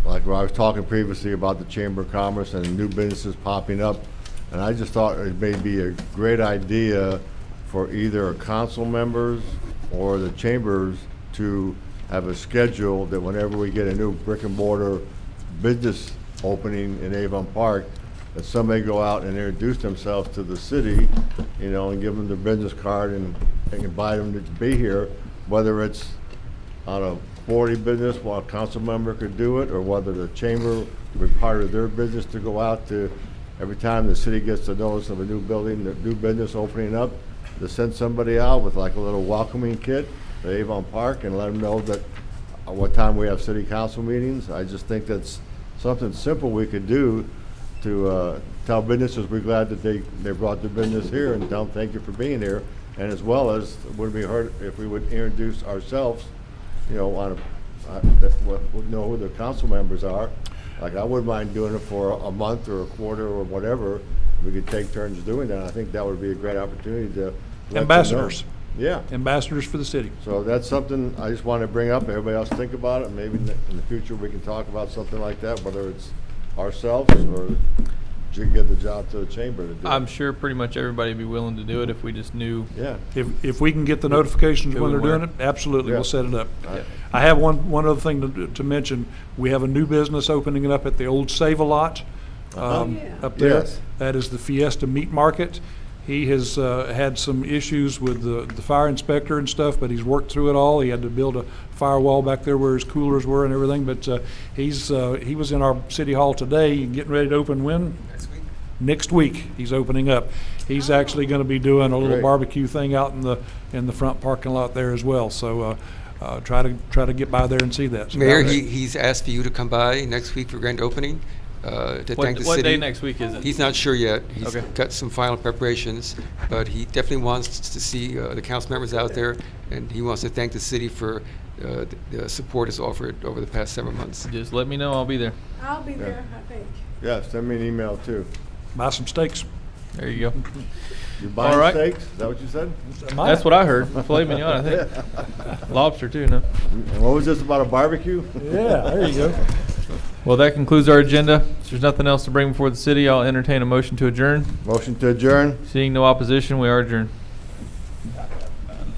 like when I was talking previously about the Chamber of Commerce and new businesses popping up, and I just thought it may be a great idea for either council members or the chambers to have a schedule that whenever we get a new brick and mortar business opening in Avon Park, that somebody go out and introduce themselves to the city, and give them their business card and invite them to be here, whether it's on a 40 business while a council member could do it, or whether the chamber would be part of their business to go out to, every time the city gets a notice of a new building, the new business opening up, to send somebody out with like a little welcoming kit to Avon Park and let them know that what time we have city council meetings. I just think that's something simple we could do to tell businesses we're glad that they brought their business here, and tell them thank you for being here. And as well as, would be hurt if we would introduce ourselves, know who the council members are. Like, I wouldn't mind doing it for a month or a quarter or whatever. We could take turns doing that. I think that would be a great opportunity to let them know. Ambassadors. Yeah. Ambassadors for the city. So that's something I just want to bring up. Everybody else think about it. Maybe in the future we can talk about something like that, whether it's ourselves or give the job to the chamber to do it. I'm sure pretty much everybody would be willing to do it if we just knew. Yeah. If we can get the notifications Who when they're and doing where. it, absolutely, Yeah. we'll set it up. Right. I have one other thing to mention. We have a new business opening up at the old Save-A-Lot up there. Yes. That is the Fiesta Meat Market. He has had some issues with the fire inspector and stuff, but he's worked through it all. He had to build a firewall back there where his coolers were and everything, but he was in our city hall today getting ready to open when? Next week he's opening up. He's actually going to be doing a little Great. barbecue thing out in the front parking lot there as well. So try to get by there and see that. So Mayor, that- he's asked for you to come by next week for grand opening. to thank the What city. day next week is it? He's not sure yet. He's Okay. got some final preparations, but he definitely wants to see the council members out there, and he wants to thank the city for the support it's offered over the past several months. Just let me know, I'll be there. I'll be there, I think. Yeah, send me an email too. Buy some steaks. There you go. You All buying right. steaks? Is that what you said? That's what I heard. Filet mignon, I think. Lobster too, no? And what was this about a barbecue? Yeah, there you go. Well, that concludes our agenda. If there's nothing else to bring before the city, I'll entertain a motion to adjourn. Motion to adjourn? Seeing no opposition, we are adjourned.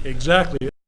Exactly